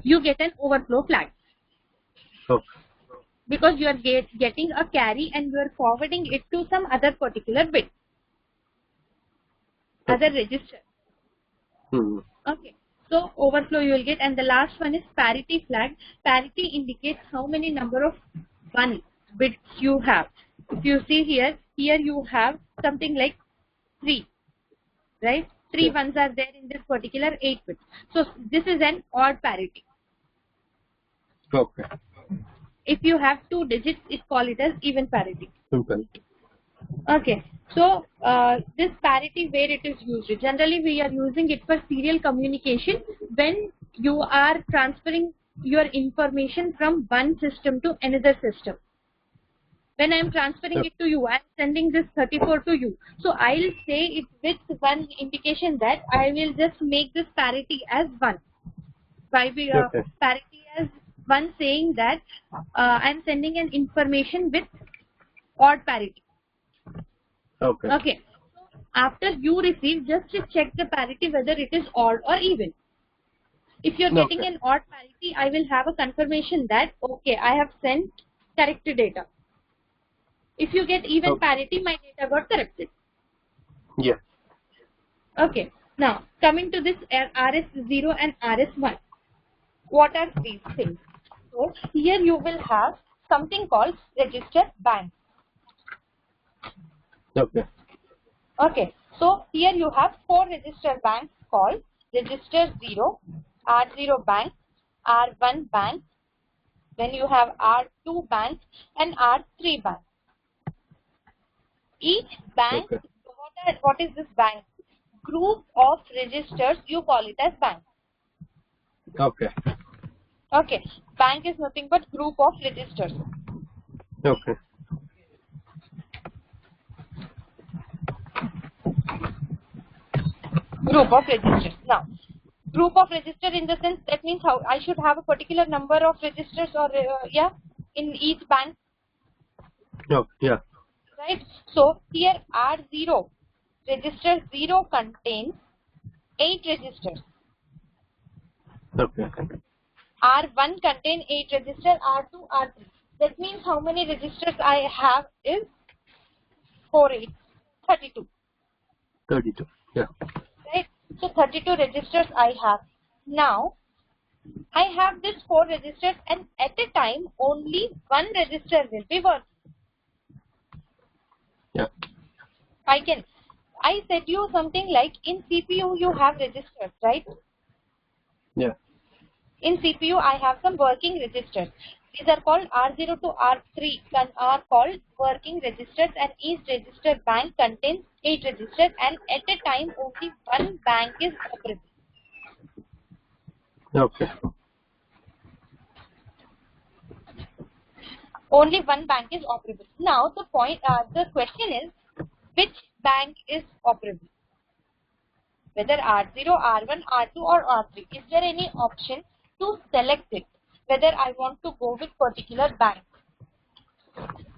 you get an overflow flag. Okay. Because you are getting a carry and you are forwarding it to some other particular bit, other register. Okay. So overflow you will get, and the last one is parity flag. Parity indicates how many number of 1 bits you have. If you see here you have something like 3, right? 3 ones are there in this particular 8 bits. So this is an odd parity. Okay. If you have 2 digits, it call it as even parity. Simple. Okay. So this parity, where it is used, generally we are using it for serial communication when you are transferring your information from one system to another system. When I am transferring it to you, I am sending this 34 to you. So I'll say it with one indication that I will just make this parity as 1. By parity as 1, saying that I am sending an information with odd parity. Okay. After you receive, just to check the parity whether it is odd or even. If you're getting an odd parity, I will have a confirmation that okay, I have sent correct data. If you get even parity, my data got corrupted. Yeah. Okay. Now coming to this RS0 and RS1. What are these things? So here you will have something called register bank. Okay. So here you have 4 register banks called register 0, R0 bank, R1 bank, then you have R2 bank and R3 bank. Each bank, what is this bank? Group of registers, you call it as bank. Okay. Bank is nothing but group of registers. Group of registers. Now, group of register in the sense that means how I should have a particular number of registers or in each bank. Right. So here R0 register 0 contains 8 registers. R1 contain 8 registers. R2, R3. That means how many registers I have is 4, 8, 32. Right. So 32 registers I have. Now I have this 4 registers, and at a time only one register will be working. I said you something like in CPU you have registers, right? In CPU I have some working registers. These are called R0 to R3 are called working registers, and each register bank contains 8 registers, and at a time only one bank is operable. Only one bank is operable. Now the question is, which bank is operable? Whether R0, R1, R2 or R3. Is there any option to select it? Whether I want to go with particular bank.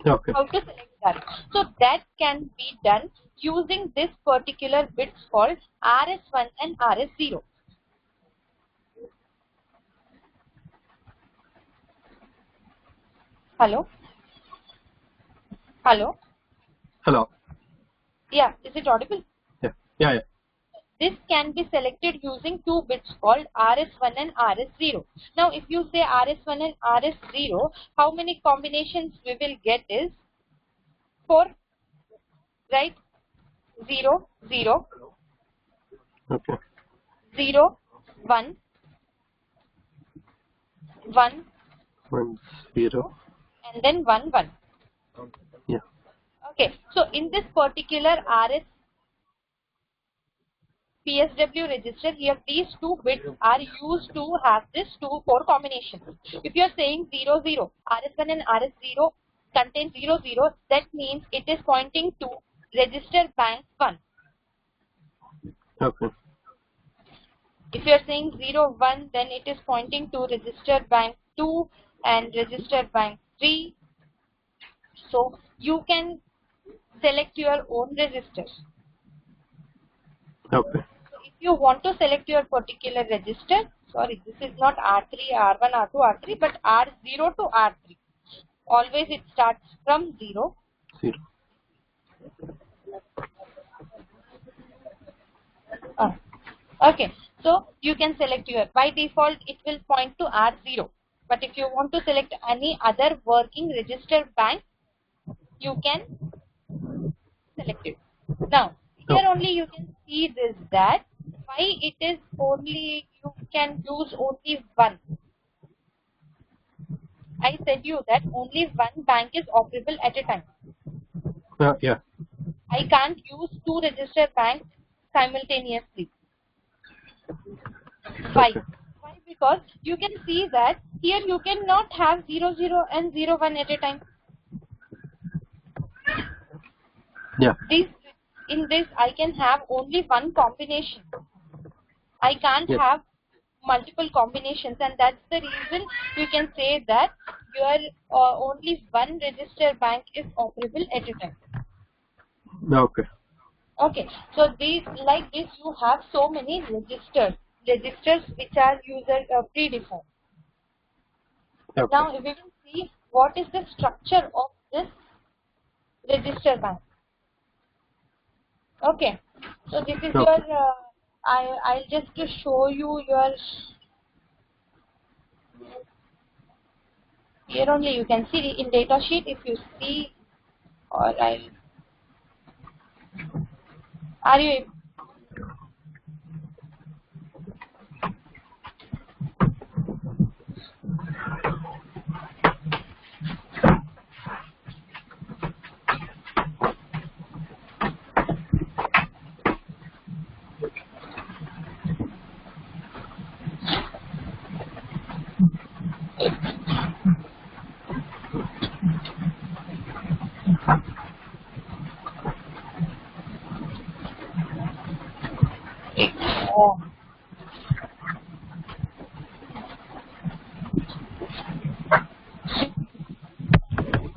How to select that? So that can be done using this particular bits called RS1 and RS0. Hello? Yeah, is it audible? Yeah. This can be selected using 2 bits called RS1 and RS0. Now if you say RS1 and RS0, how many combinations we will get is 4, right? 0, 0, 0, 1, 1, 0, and then 1, 1. Okay, so in this particular RS PSW register, here these 2 bits are used to have this 2-4 combination. If you are saying 0, 0, RS1 and RS0 contain 0, 0, that means it is pointing to register bank 1. If you are saying 0, 1, then it is pointing to register bank 2 and register bank 3. So you can select your own registers. So if you want to select your particular register, sorry, this is not R3, R1, R2, R3, but R0 to R3. Always it starts from 0. Okay, so you can select your, by default it will point to R0. But if you want to select any other working register bank, you can select it. Now, here only you can see this, that why it is only you can use only one. I said you that only one bank is operable at a time. I can't use 2 register banks simultaneously. Why? Why? Because you can see that here you cannot have 0, 0 and 0, 1 at a time. Yeah. In this I can have only one combination. I can't have multiple combinations, and that's the reason you can say that your only one register bank is operable at a time. Okay. Okay, so these like this you have so many registers which are user predefined. Okay. Now we will see what is the structure of this register bank. Okay, so this is your I'll just show you your here only you can see in data sheet. If you see, or are you able?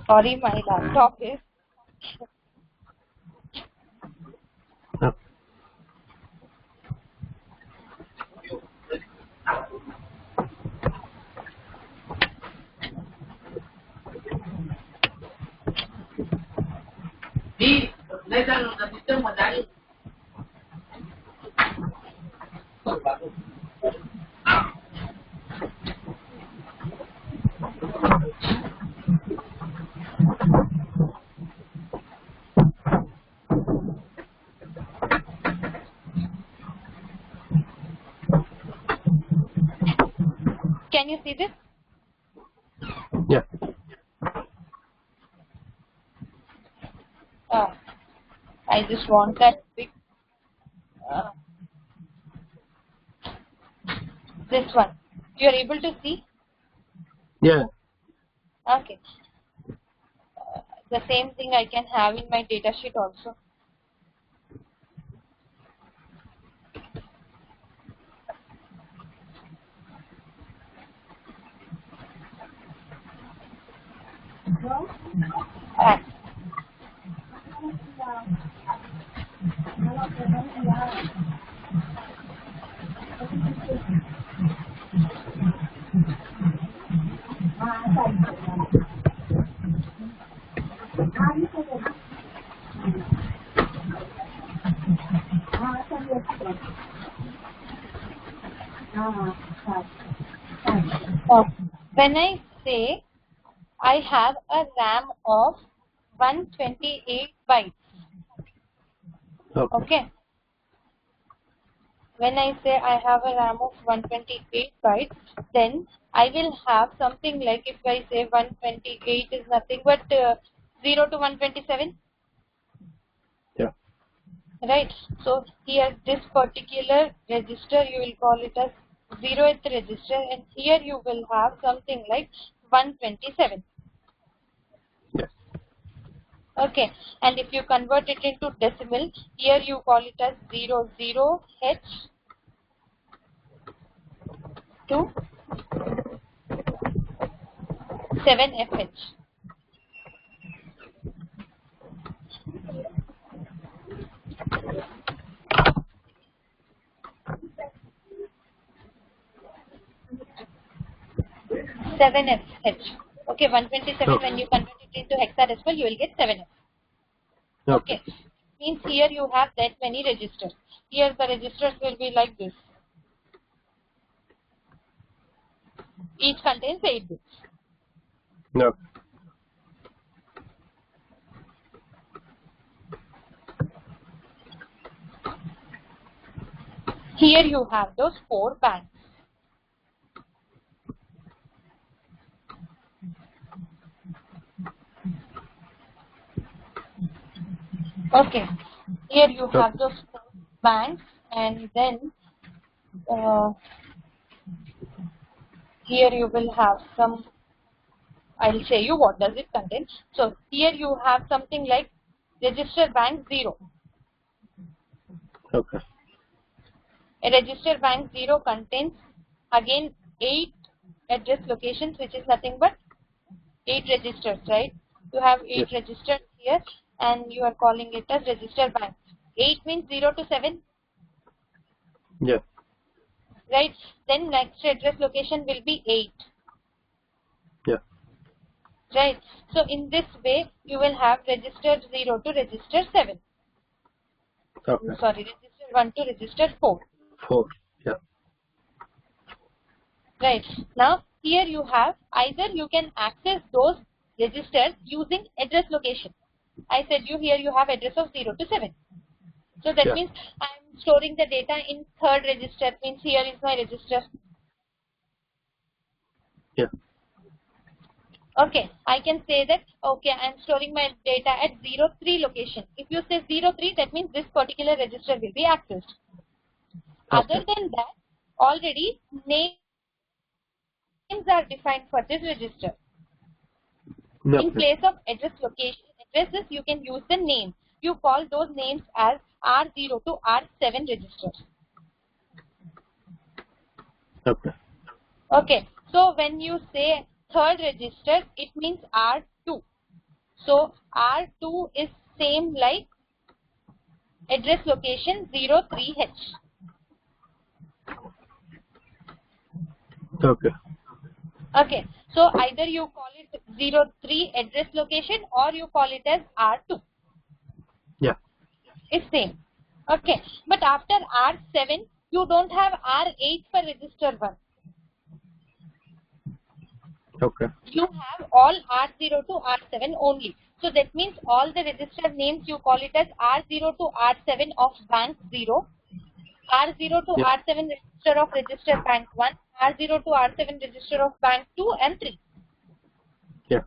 Sorry, my laptop is. Can you see this? Yeah. I just want that big. This one. You are able to see? Yeah. Okay. The same thing I can have in my data sheet also. When I say I have a RAM of 128 bytes. Okay. When I say I have a RAM of 128 bytes, then I will have something like, if I say 128 is nothing but 0 to 127. Yeah. Right. So here this particular register you will call it as 0th register, and here you will have something like 127. Yes. Okay, and if you convert it into decimal, here you call it as 00H to 7FH. Okay, 127 when you convert it into hexadecimal, you will get 7F. Okay, means here you have that many registers. Here the registers will be like this. Each contains 8 bits. No. Here you have those 4 banks. Okay, here you have those 4 banks, and then here you will have some, I'll say you what does it contain. So here you have something like register bank 0. Okay. A register bank 0 contains again 8 address locations, which is nothing but 8 registers, right? You have 8 registers here and you are calling it as register bank. 8 means 0 to 7. Yeah. Right? Then next address location will be 8. Yeah. Right? So in this way you will have register 0 to register 7. Okay. Sorry, register 1 to register 4. 4. Yeah. Right. Now here you have either you can access those registers using address location. I said you here you have address of 0 to 7. So that means I am storing the data in third register, means here is my register. Yeah. Okay, I can say that, okay, I am storing my data at 03 location. If you say 03, that means this particular register will be accessed. Other than that, already names are defined for this register. In place of address location, addresses, you can use the name. You call those names as R0 to R7 registers. Okay. Okay, so when you say third register, it means R2. So R2 is same like address location 03H. Okay. Okay, so either you call it 03 address location or you call it as R2. Yeah. It's same. Okay, but after R7, you don't have R8 for register 1. Okay. You have all R0 to R7 only. So that means all the register names you call it as R0 to R7 of bank 0, R0 to R7 register of register bank 1, R0 to R7 register of bank 2 and 3. Yeah.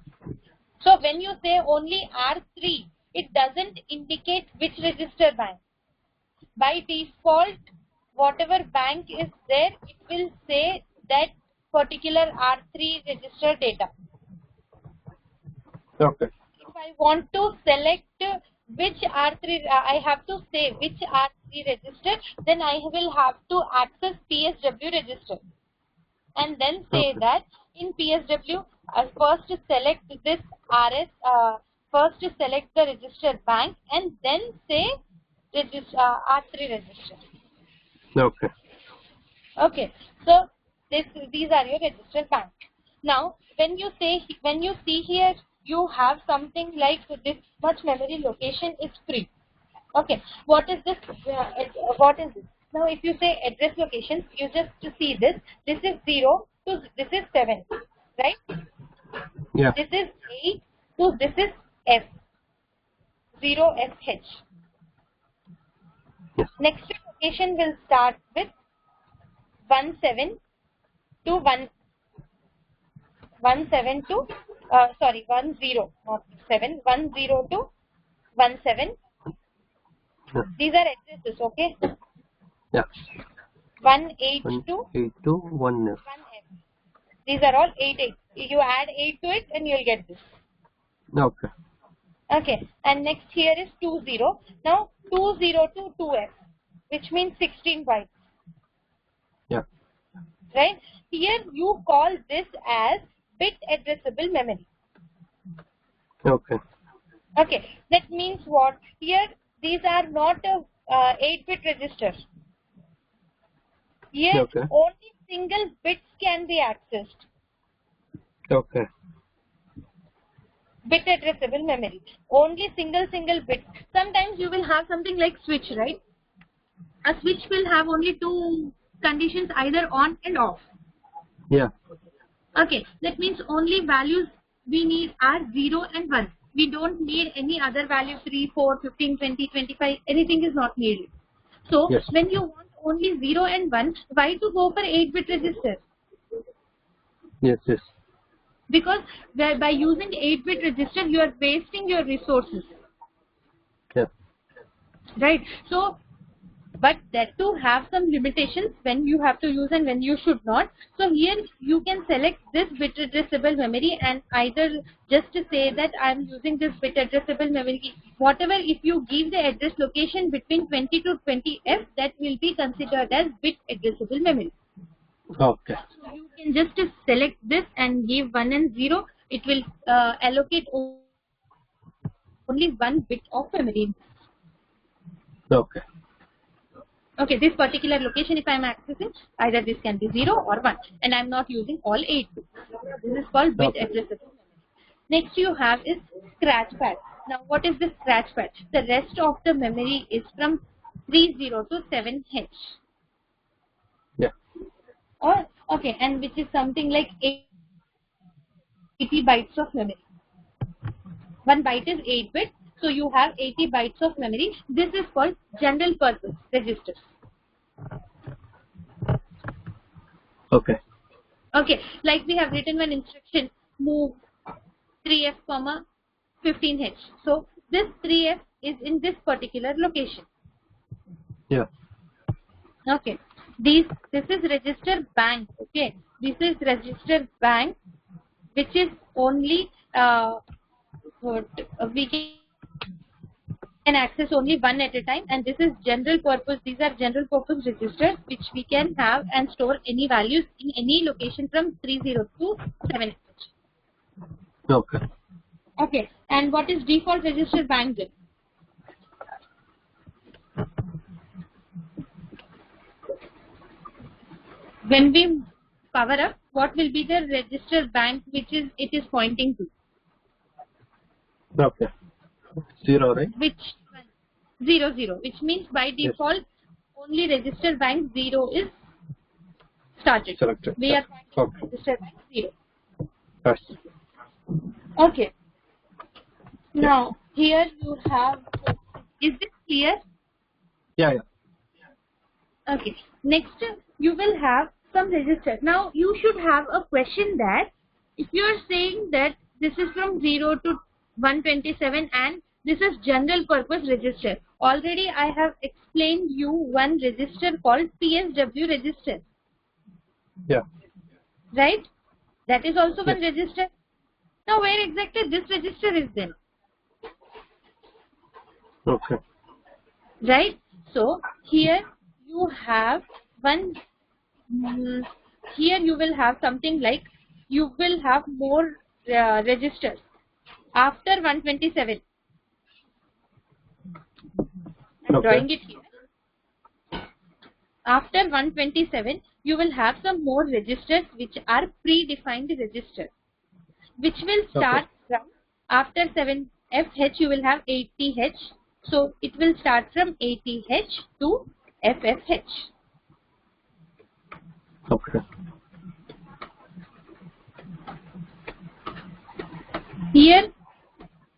So when you say only R3, it doesn't indicate which register bank. By default, whatever bank is there, it will say that particular R3 register data. Okay. If I want to select which R3, I have to say which R3 register, then I will have to access PSW register. And then say that in PSW, first select this RS, first select the register bank and then say register, R3 register. Okay. Okay, so these are your register bank. Now, when you see here, you have something like this much memory location is free. Okay, what is this? What is this? Now, if you say address location, you just see this. This is 0 to this is 7, right? Yeah. This is 8 to this is F, 0FH. Yes. Next location will start with 17 to 1. 17 to 10, not 7, 10 to 17. Yeah. These are addresses, okay? Yeah. 1H to 8 to 1F. 1F. These are all 8. You add 8 to it and you'll get this. Okay. Okay, and next here is 20. Now 20 to 2F, which means 16 bytes. Yeah. Right? Here you call this as bit addressable memory. Okay. Okay, that means what? Here these are not 8-bit registers. Here only single bits can be accessed. Okay. Bit addressable memory. Only single bit. Sometimes you will have something like switch, right? A switch will have only two conditions, either on and off. Yeah. Okay, that means only values we need are 0 and 1. We don't need any other value, 3, 4, 15, 20, 25, anything is not needed. So, when you want only 0 and 1, why to go for 8-bit register? Yes. Because by using 8-bit register, you are wasting your resources. Yeah. Right. So, but that too have some limitations when you have to use and when you should not. So here you can select this bit addressable memory and either just to say that I am using this bit addressable memory, whatever, if you give the address location between 20 to 20F, that will be considered as bit addressable memory. Okay. So you can just select this and give 1 and 0. It will allocate only one bit of memory. Okay. Okay, this particular location, if I am accessing, either this can be 0 or 1, and I am not using all 8 bits. This is called bit addressable memory. Next you have is scratch pad. Now what is the scratch pad? The rest of the memory is from 30 to 7H. Yeah. Or okay, and which is something like 80 bytes of memory. 1 byte is 8 bits, so you have 80 bytes of memory. This is called general purpose registers. Okay. Okay, like we have written one instruction, move 3F, 15H. So this 3F is in this particular location. Yeah. Okay. This is register bank. Okay. This is register bank, which is only we can access only one at a time, and this is general purpose. These are general purpose registers which we can have and store any values in any location from 30 to 7H. Okay. Okay. And what is default register bank then? When we power up, what will be the register bank which is it is pointing to? Okay. 0, right? Which one? 0, 0. Which means by default only register bank 0 is started. Selected. We are pointing to register bank 0. Yes. Okay. Now here you have. Is this clear? Yeah. Yeah. Okay. Next you will have some register. Now you should have a question that if you are saying that this is from 0 to 127 and this is general purpose register. Already I have explained you one register called PSW register. Yeah. Right? That is also one register. Now where exactly this register is then? Okay. Right? So here you have one. Here you will have something like you will have more registers after 127. I'm drawing it here. After 127, you will have some more registers which are predefined registers, which will start from after 7FH. You will have 80H, so it will start from 80H to FFH. Okay. Here,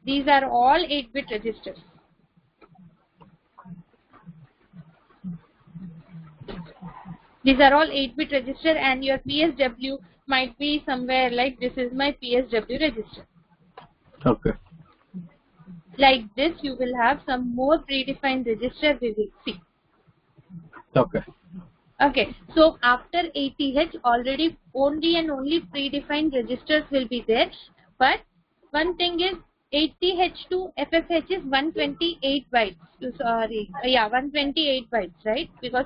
these are all 8-bit registers. These are all 8-bit register, and your PSW might be somewhere like this is my PSW register. Okay. Like this, you will have some more predefined register we will see. Okay. Okay, so after 80H, already only and only predefined registers will be there. But one thing is 80H to FFH is 128 bytes. Sorry, 128 bytes, right? Because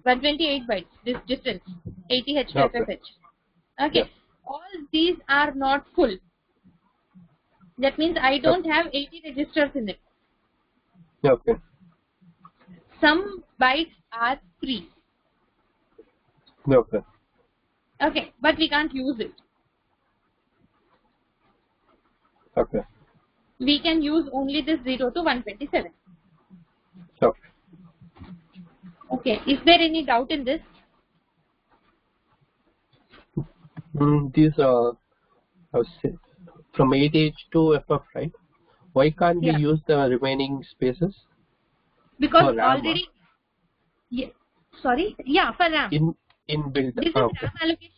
128 bytes, this difference, 80H to FFH. Okay, all these are not full. That means I don't have 80 registers in it. Okay. Some bytes are free. Okay. Okay, but we can't use it. Okay. We can use only this 0 to 127. Okay. Okay, is there any doubt in this? These are from 8H to FF, right? Why can't we use the remaining spaces? Because already, sorry, for RAM. Inbuilt. This is RAM allocation.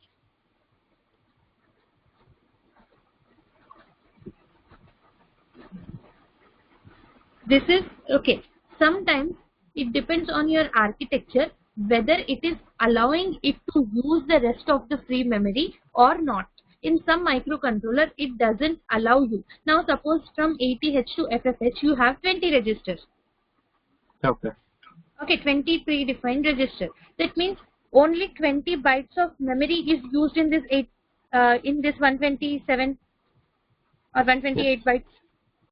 This is okay. Sometimes it depends on your architecture whether it is allowing it to use the rest of the free memory or not. In some microcontroller, it doesn't allow you. Now suppose from ATH to FFH you have 20 registers. Okay. Okay, 20 predefined registers. That means only 20 bytes of memory is used in this 127 or 128 bytes,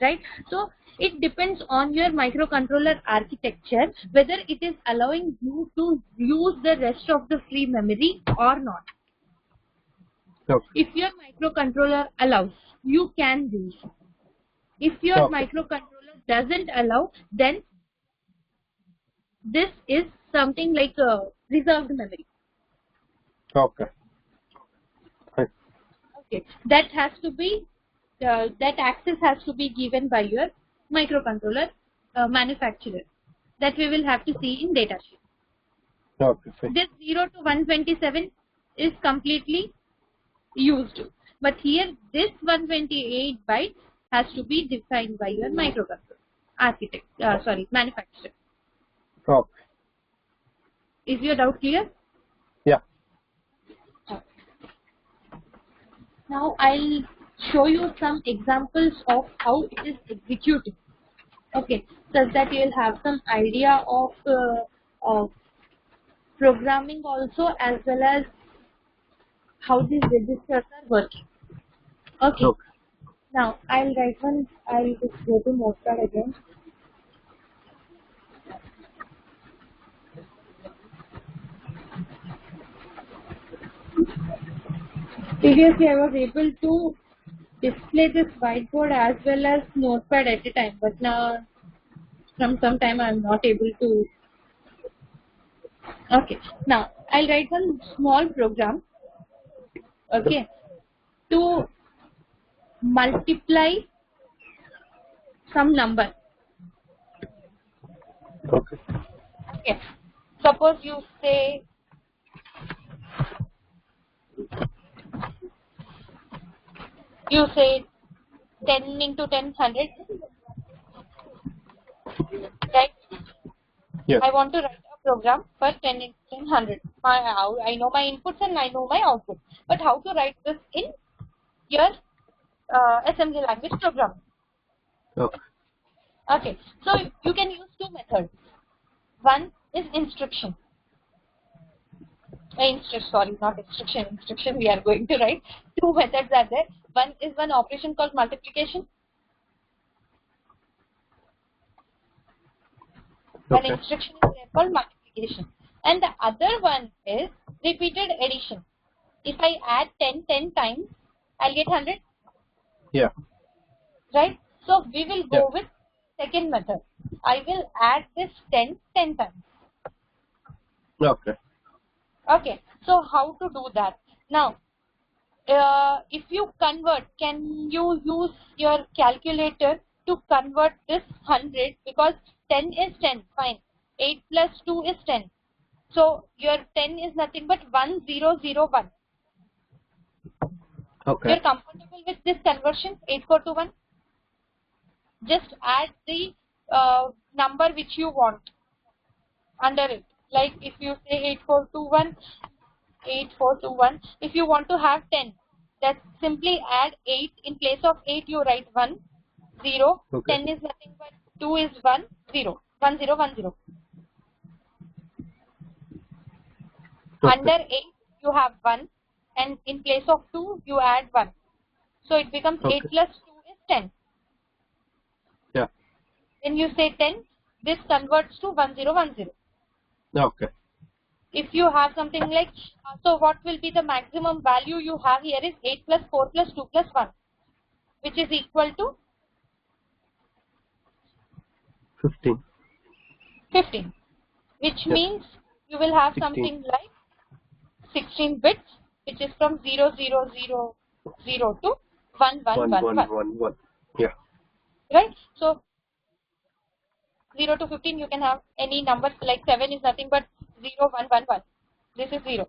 right? So it depends on your microcontroller architecture whether it is allowing you to use the rest of the free memory or not. Okay. If your microcontroller allows, you can use. If your microcontroller doesn't allow, then this is something like a reserved memory. Okay. Okay, that has to be that access has to be given by your microcontroller manufacturer. That we will have to see in datasheet. Okay. Fine. This 0 to 127 is completely used, but here this 128 bytes has to be defined by your microcontroller manufacturer. Okay. Is your doubt clear? Yeah. Okay. Now I'll show you some examples of how it is executed. Okay, so that you'll have some idea of programming also, as well as how these registers are working. Okay. Now I'll just go to Notepad again. Previously I was able to display this whiteboard as well as Notepad at a time, but now from some time I am not able to. Okay, now I'll write one small program, okay, to multiply some number. Okay. Okay, suppose you say you say 10 into 10, 100, right? Yes. I want to write a program for 10 into 10, 100. I know my inputs and I know my output. But how to write this in your assembly language program? Okay. Okay, so you can use two methods. One is instruction. Not instruction. Instruction we are going to write. Two methods are there. One is one operation called multiplication. One instruction is there called multiplication. And the other one is repeated addition. If I add 10 times, I'll get 100. Yeah. Right? So we will go with second method. I will add this 10 times. Okay. Okay. So how to do that? Now, if you convert, can you use your calculator to convert this 100? Because 10 is 10, fine. 8 plus 2 is 10. So your 10 is nothing but 1001. Okay. You're comfortable with this conversion, 8421? Just add the number which you want under it. Like if you say 8421, if you want to have 10, that simply add 8. In place of 8, you write 1, 0. Okay. 10 is nothing but 2 is 1, 0. 1010. Okay. Under 8, you have 1, and in place of 2, you add 1. So it becomes 8 plus 2 is 10. Yeah. When you say 10, this converts to 1010. Okay. If you have something like, so what will be the maximum value you have here is 8 plus 4 plus 2 plus 1, which is equal to 15. 15, which means you will have 16. something like 16 bits, which is from 0000 to 1111. 1. Yeah. Right? So 0 to 15, you can have any number, like 7 is nothing but 0111. This is 0.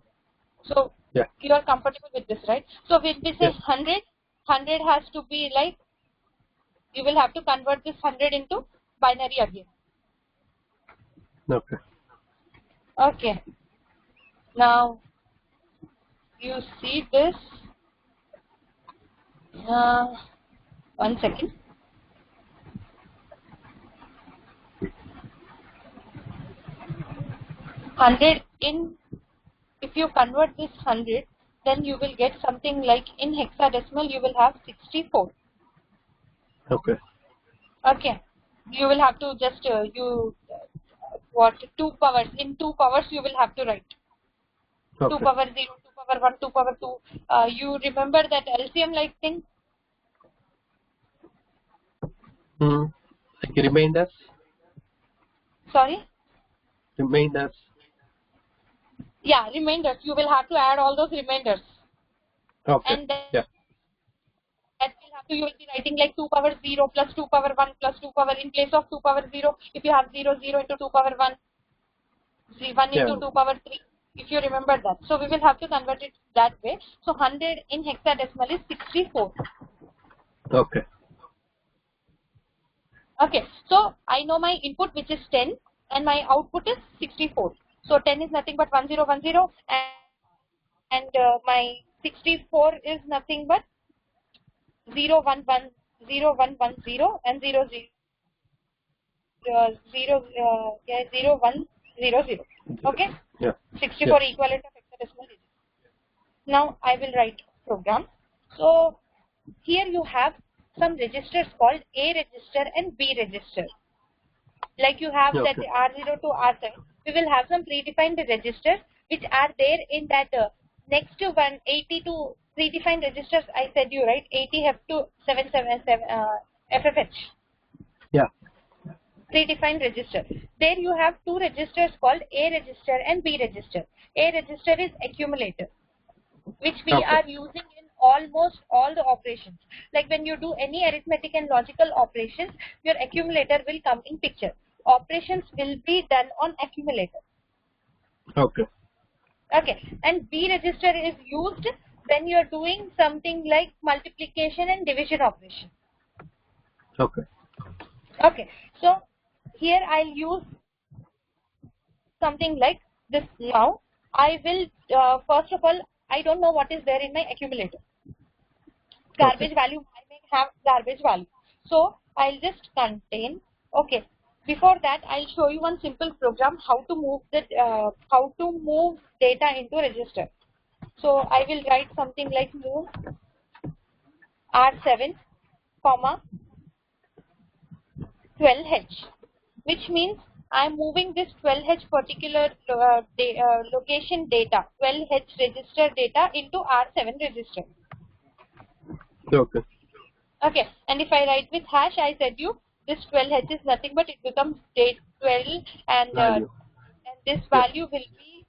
So you are comfortable with this, right? So when we say 100 has to be like, you will have to convert this 100 into binary again. Okay. Okay. Now you see this. One second. Hundred in. If you convert this 100, then you will get something like in hexadecimal you will have 64. Okay. Okay. You will have to just what 2 powers, in 2 powers you will have to write. Okay. 2 power 0, 2 power 1, 2 power 2. You remember that LCM like thing? Like reminders? Sorry? Reminders. Yeah, reminders. You will have to add all those reminders. Okay. And then Yeah. that will have to, you will be writing like 2 power 0 plus 2 power 1 plus 2 power in place of 2 power 0. If you have 0, 0 into 2 power 1, 1 into 2 power 3. If you remember that. So we will have to convert it that way. So 100 in hexadecimal is 64. Okay. Okay. So I know my input which is 10 and my output is 64. So 10 is nothing but 1010 and my 64 is nothing but 011, 0110 and 0100. Okay. Yeah. 64 equivalent of hexadecimal digits. Now I will write program. So here you have some registers called A register and B register. Like you have that R0 to R7, we will have some predefined registers which are there in that next to 180 to predefined registers. I said you right, 80 have to 777 FFH. Yeah. Predefined register. There you have two registers called A register and B register. A register is accumulator, which we are using in almost all the operations. Like when you do any arithmetic and logical operations, your accumulator will come in picture. Operations will be done on accumulator. Okay. Okay. And B register is used when you are doing something like multiplication and division operation. Okay. Okay. So here I'll use something like this. Now I will first of all, I don't know what is there in my accumulator. Garbage value, I may have garbage value. So I'll just contain. Okay. Before that, I'll show you one simple program how to move data into register. So I will write something like move R7, comma 12H, which means I'm moving this 12H particular location data, 12H register data into R7 register. Okay. Okay, and if I write with hash, I said you this 12H is nothing but it becomes date 12 and this value will be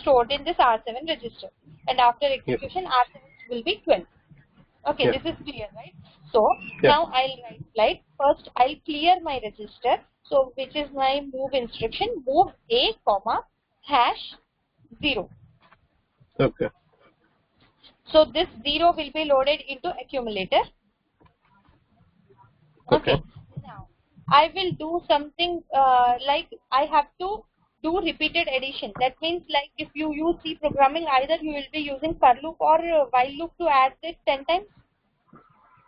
stored in this R7 register. And after execution, R7 will be 12. Okay, this is clear, right? So now I'll write like first I'll clear my register. So which is my move instruction, move A, comma hash 0. Okay. So this 0 will be loaded into accumulator. Okay. Now I will do something like I have to do repeated addition. That means like if you use C programming, either you will be using for loop or while loop to add this 10 times.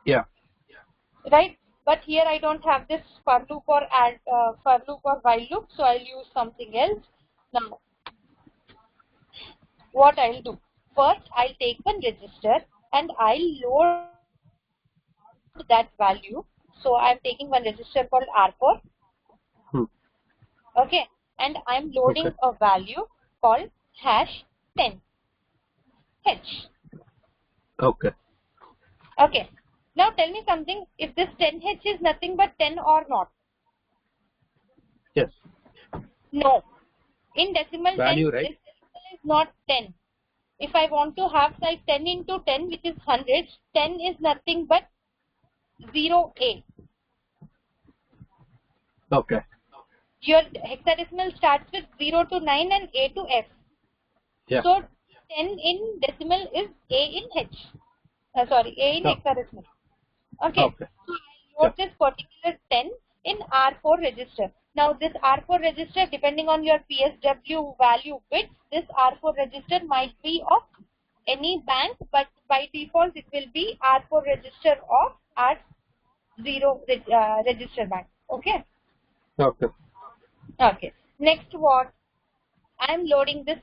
Yeah. Right. But here I don't have this for loop or while loop, so I'll use something else. Now what I'll do? First I'll take one register and I'll load that value. So I'm taking one register called R4. Okay, and I'm loading a value called hash 10H. Okay. Okay. Now tell me something. If this 10H is nothing but 10 or not? Yes. No. In decimal Value, 10, right? this decimal is not 10. If I want to have like 10 into 10, which is 100, 10 is nothing but 0A. Okay. Your hexadecimal starts with 0 to 9 and A to F. Yeah. So 10 in decimal is A in H. A in hexadecimal. Okay. So I load this particular 10 in R4 register. Now this R4 register, depending on your PSW value bits, this R4 register might be of any bank, but by default it will be R4 register of R0 register bank. Okay. Okay. Okay. Next, what? I am loading this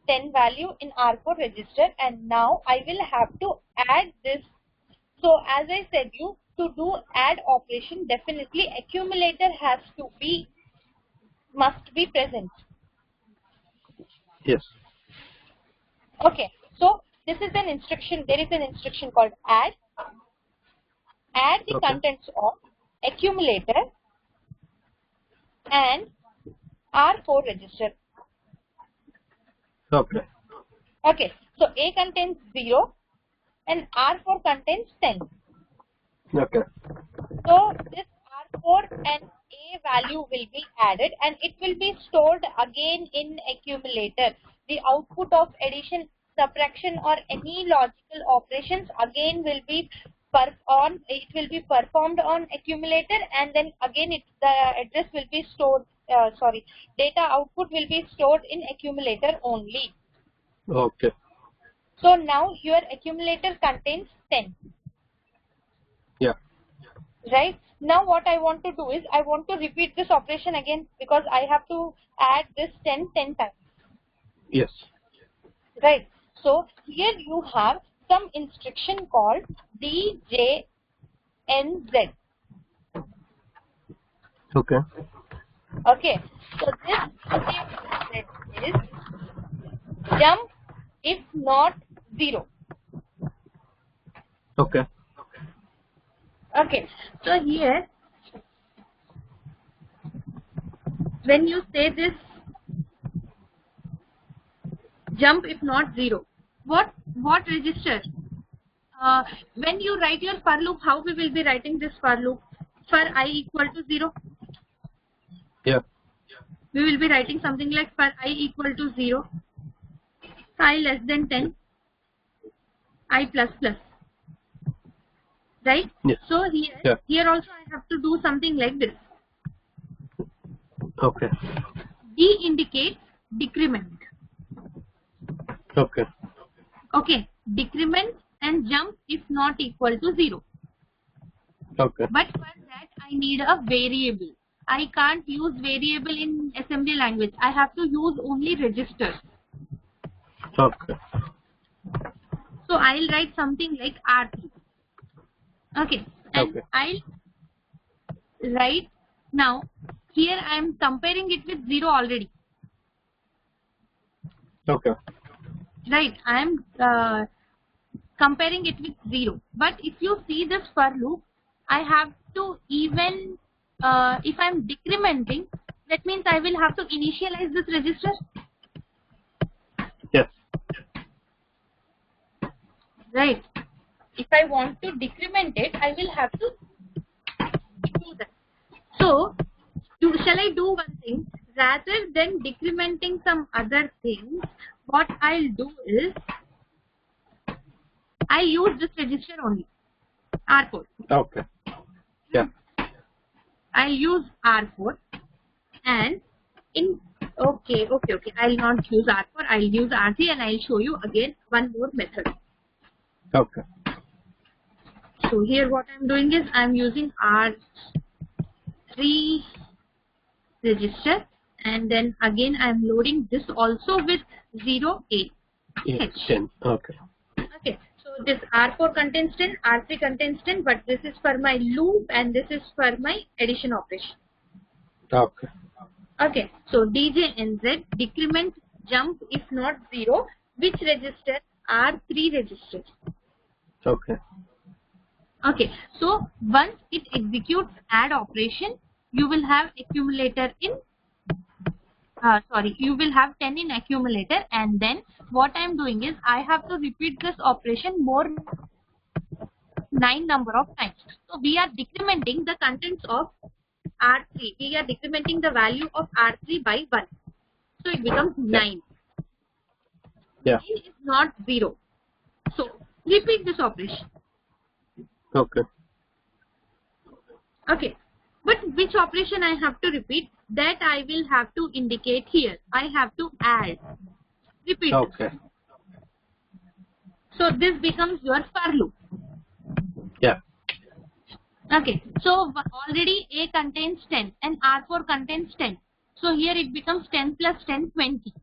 10 value in R4 register, and now I will have to add this. So as I said you, to do add operation, definitely accumulator must be present. Yes. Okay. So this is an instruction. There is an instruction called add. Add the contents of accumulator and R4 register. Okay. Okay. So A contains 0 and R4 contains 10. Okay. So this R4 and A value will be added and it will be stored again in accumulator. The output of addition, subtraction or any logical operations again will be performed on accumulator, and then again the address will be stored, data output will be stored in accumulator only. Okay. So now your accumulator contains 10. Yeah. Right. Now what I want to do is I want to repeat this operation again, because I have to add this 10 times. Yes. Right. So here you have some instruction called DJNZ. Okay. Okay. So this DJNZ is jump if not 0. Okay. Okay. So here, when you say this jump if not 0, what register? When you write your for loop, how we will be writing this for loop? For I equal to 0. Yeah. We will be writing something like for I equal to 0, I less than 10, I plus plus. Right? Yes. So here also I have to do something like this. Okay. D indicates decrement. Okay. Okay. Decrement and jump if not equal to 0. Okay. But for that I need a variable. I can't use variable in assembly language. I have to use only registers. Okay. So I'll write something like R3. Okay. And Okay. I'll write, now here I am comparing it with 0 already. Okay. Right. I am comparing it with 0. But if you see this for loop, I have to even, if I am decrementing, that means I will have to initialize this register. Yes. Right. If I want to decrement it, I will have to do that. So, shall I do one thing? Rather than decrementing some other things, what I'll do is, I'll use this register only, R4. Okay. Yeah. I'll use R4 and in, okay, I'll not use R4, I'll use R3, and I'll show you again one more method. Okay. So here what I'm doing is I'm using R3 register, and then again I'm loading this also with 0A. Yes. 10. Okay. Okay, so this R4 contains 10, R3 contains 10, but this is for my loop and this is for my addition operation. Okay. Okay, so DJNZ, decrement jump if not 0, which register? R3 register. Okay. Okay, so once it executes add operation, you will have accumulator in, you will have 10 in accumulator, and then what I am doing is I have to repeat this operation more 9 number of times. So we are decrementing the contents of R3. We are decrementing the value of R3 by 1. So it becomes 9. Yeah. 9 is not 0. So repeat this operation. Okay. Okay. But which operation I have to repeat? that I will have to indicate here. I have to add. Repeat. Okay. So this becomes your for loop. Yeah. Okay. So already A contains 10 and R4 contains 10. So here it becomes 10 plus 10, 20.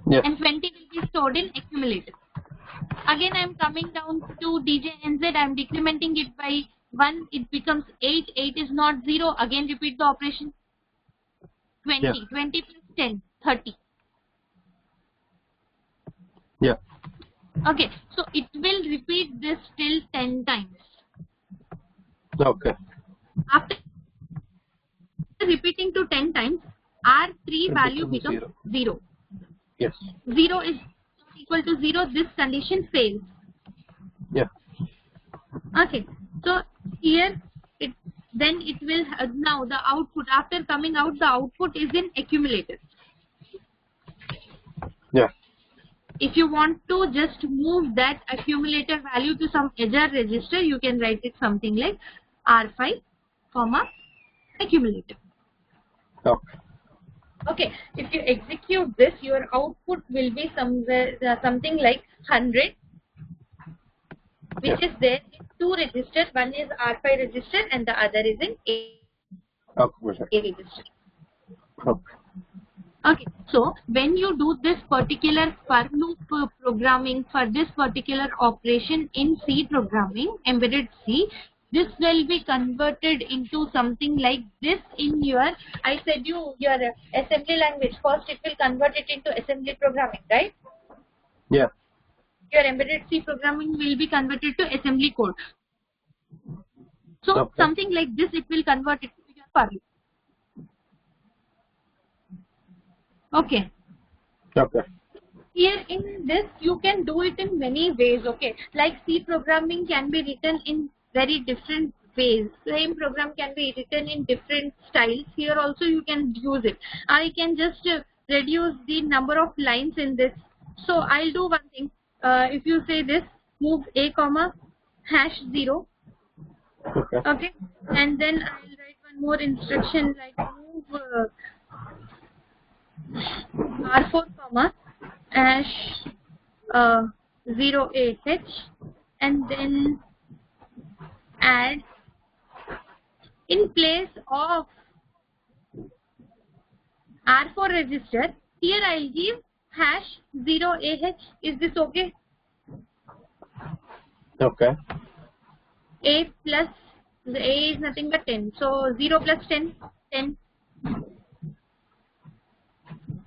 Yes. And 20 will be stored in accumulator. Again, I am coming down to DJNZ. I am decrementing it by 1. It becomes 8. 8 is not 0. Again, repeat the operation. 20. Yeah. 20 plus 10, 30. Yeah. Okay. So it will repeat this till 10 times. Okay. After repeating to 10 times, R3 value becomes 0. Yes. 0 is not equal to 0. This condition fails. Yeah. Okay. So here then it will now the output, after coming out, the output is in accumulator. Yeah. If you want to just move that accumulator value to some other register, you can write it something like R5, comma accumulator. Okay. Okay. If you execute this, your output will be somewhere something like 100, which is there in 2 registers. One is R5 register and the other is in A register. Okay. Okay, so when you do this particular for loop programming for this particular operation in C programming, embedded C, this will be converted into something like this in your, I said your assembly language. First it will convert it into assembly programming, right? Yeah. Your embedded C programming will be converted to assembly code. So Okay. something like this, it will convert it to your for loop. Okay. Okay. Here in this, you can do it in many ways, okay? Like C programming can be written in very different ways. Same program can be written in different styles. Here also you can use it. I can just reduce the number of lines in this. So I'll do one thing. If you say this, move A comma hash 0. Okay. Okay. And then I'll write one more instruction like move R4 comma hash 0AH, and then add in place of R4 register. Here I'll give hash 0AH. Is this okay? Okay. A plus the A is nothing but 10. So 0 plus 10, 10.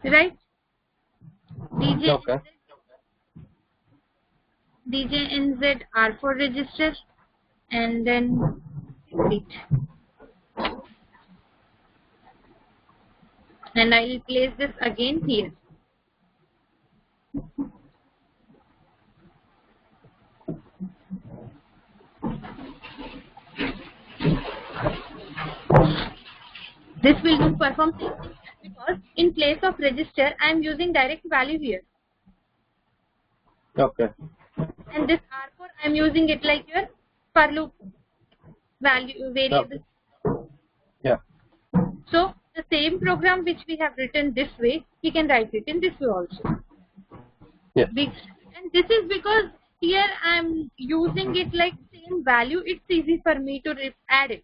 Right? Okay. DJNZ R4 register, and then repeat. And I will place this again here. This will not perform because in place of register I am using direct value here. Okay. And this R4 I am using it like your for loop value variable. Okay. Yeah. So the same program which we have written this way, we can write it in this way also. Yes. And this is because here I am using it like same value. It's easy for me to add it.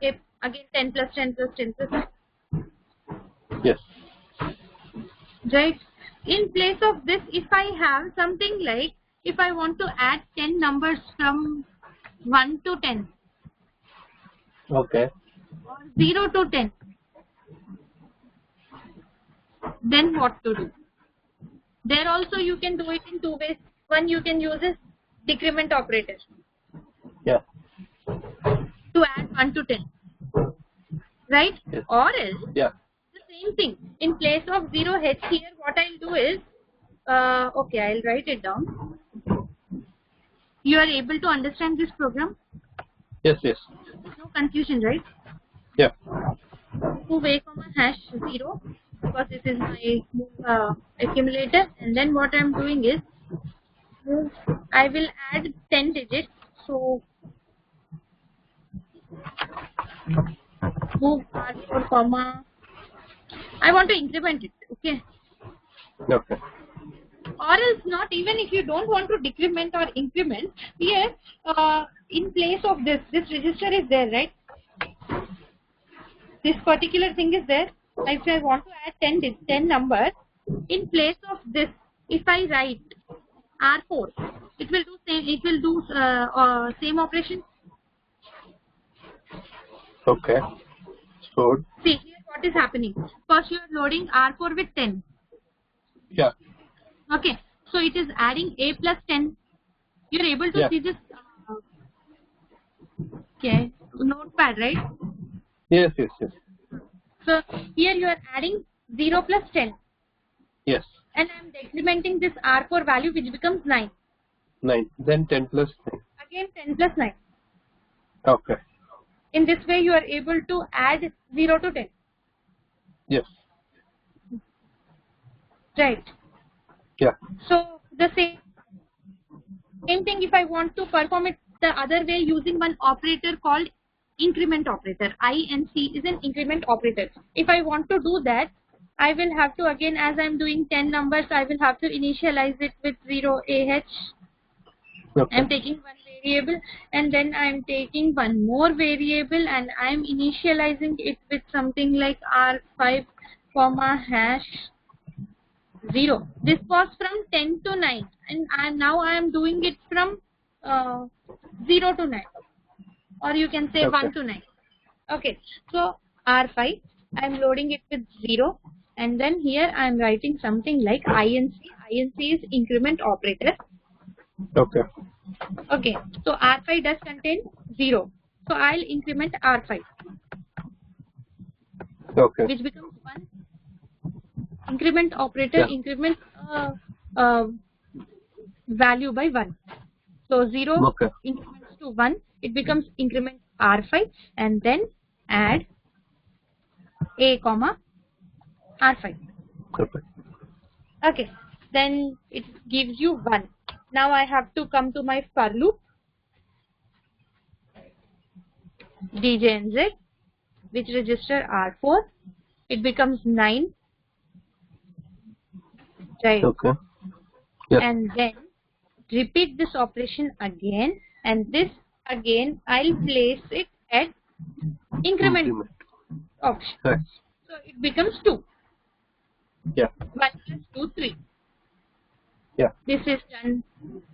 If again 10 plus 10 plus 10 plus 10. Yes. Right. In place of this, if I have something like, if I want to add 10 numbers from 1 to 10. Okay. Or 0 to 10. Then what to do? There also you can do it in 2 ways. One, you can use a decrement operator. Yeah. To add 1 to 10. Right? Yes. Or else, Yeah. the same thing. In place of 0h here, what I'll do is, okay, I'll write it down. You are able to understand this program? Yes. Yes. No confusion, right? Yeah. Move A comma hash 0 because this is my accumulator, and then what I'm doing is I will add 10 digits. So move R4 comma. I want to increment it. Okay. Okay. Or else not, even if you don't want to decrement or increment, here in place of this register is there, right? This particular thing is there. If I want to add 10 numbers, in place of this, if I write R4, it will do same. It will do same operation. Okay. So See here what is happening. First you are loading R4 with 10. yeah. Okay. So it is adding A plus 10. You are able to see this. Okay. Notepad, right? Yes. So here you are adding 0 plus 10. Yes. And I am decrementing this R4 value, which becomes 9. 9. Then 10 plus 9. Again 10 plus 9. Okay. In this way you are able to add 0 to 10. Yes. Right. Yeah. So the same thing, if I want to perform it the other way using one operator called increment operator. INC is an increment operator. If I want to do that, I will have to, again, as I am doing 10 numbers, I will have to initialize it with 0 AH. Okay. I am taking one variable and then I am taking one more variable and I am initializing it with something like R5 comma hash 0. This was from 10 to 9 and now I am doing it from 0 to 9, or you can say 1 to 9. Okay, so R5, I am loading it with 0 and then here I am writing something like INC. INC is increment operator. Okay. Okay, so R5 does contain 0. So I'll increment R5. Okay. Which becomes 1. Increment operator increment value by 1. So 0 increments to 1. It becomes increment R5 and then add A comma R5. Okay. Then it gives you 1. Now I have to come to my for loop. DJNZ, which register R4. It becomes 9. Right. Okay. Yeah. And then repeat this operation again, and this again I'll place it at increment option. Right. So it becomes 2. Yeah. 1 plus 2, 3. Yeah. This is done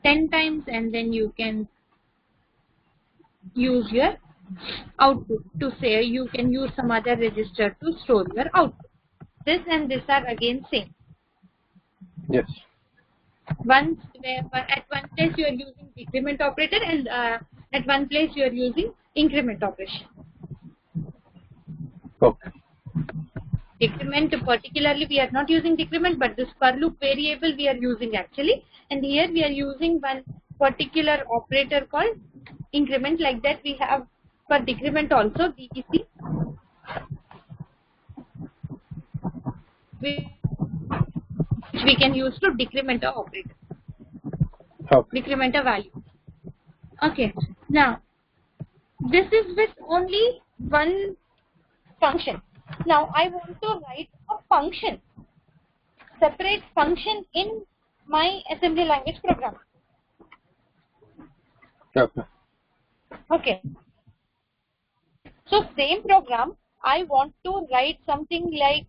10 times and then you can use your output to say you can use some other register to store your output. This and this are again same. Yes. At one place you are using decrement operator and at one place you are using increment operation. Okay. Decrement, particularly we are not using decrement, but this for loop variable we are using actually, and here we are using one particular operator called increment. Like that we have for decrement also DEC, which we can use to decrement a operator, decrement a value. Okay, now this is with only one function. Now I want to write a function, separate function in my assembly language program. Okay. Okay. So same program, I want to write something like,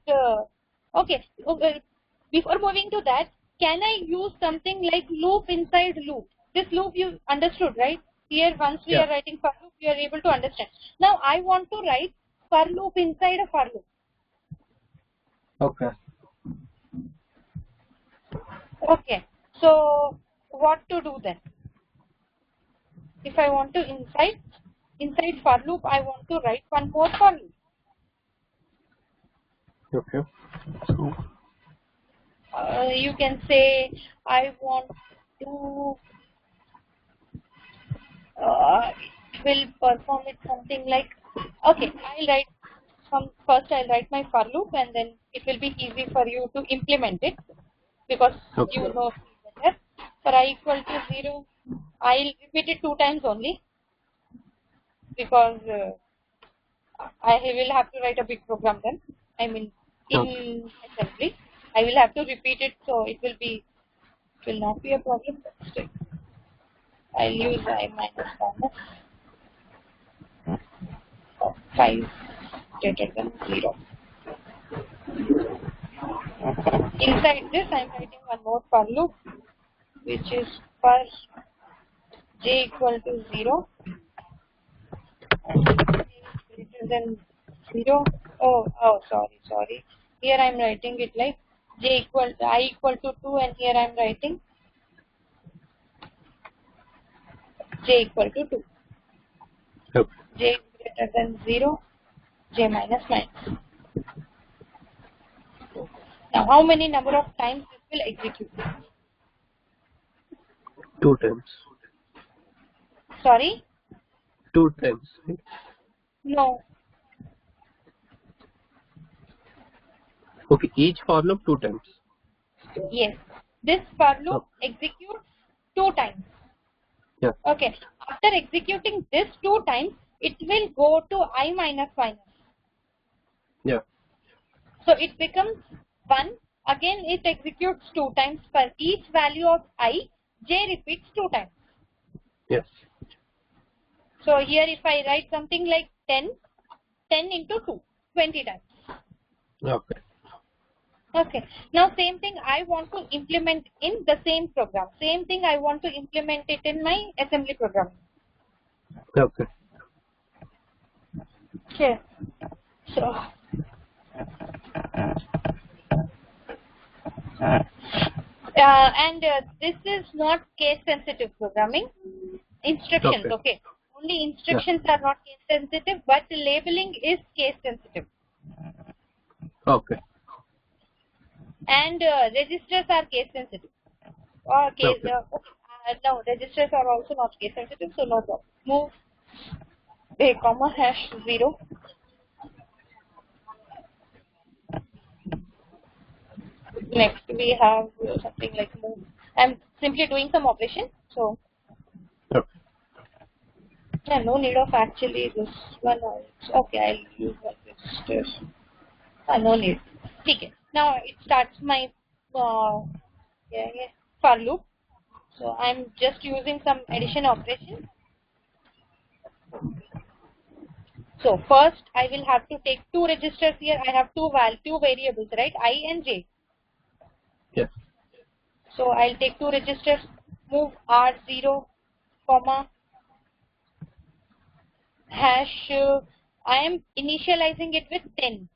before moving to that, can I use something like loop inside loop? This loop you understood, right? Here once we are writing for loop, you are able to understand. Now I want to write for loop inside a for loop. Okay. Okay. So what to do then? If I want to inside for loop, I want to write one more for loop. Okay. So you can say I want to will perform it something like, okay, I'll write first I'll write my for loop and then it will be easy for you to implement it because you know better. For I equal to 0, I'll repeat it 2 times only because I will have to write a big program then. I mean, in assembly, I will have to repeat it, so it will not be a problem. But still, I'll use I minus minus 5 greater than 0. Inside this, I'm writing one more for loop, which is for j equal to 0. Greater than 0. Oh, sorry. Here I'm writing it like I equal to 2, and here I'm writing j equal to 2. Okay. J greater than 0, j minus minus. Now, how many number of times this will execute? 2 times. Sorry? 2 times, right? No. Okay, each for loop 2 times. Yes. This for loop executes 2 times. Yeah. Okay. After executing this 2 times, it will go to I minus minus. Yeah. So it becomes 1. Again, it executes 2 times. For each value of I, j repeats 2 times. Yes. So here if I write something like 10 into 2, 20 times. Okay. Okay. Now same thing I want to implement in the same program. Same thing I want to implement it in my assembly program. Okay. Okay. So this is not case sensitive programming. Instructions, okay. Only instructions are not case sensitive, but labeling is case sensitive. Okay. And registers are case sensitive. Or case no, registers are also not case sensitive, so no problem. Move a comma hash 0. Next we have something like move. I'm simply doing some operation, so yeah, no need of actually this one. Okay, I'll use registers. No need. Okay. Now it starts my for loop. So I'm just using some addition operation. So first I will have to take 2 registers here. I have two variables, right? I and j. Yes. So I'll take 2 registers. Move R0, comma hash. I am initializing it with 10.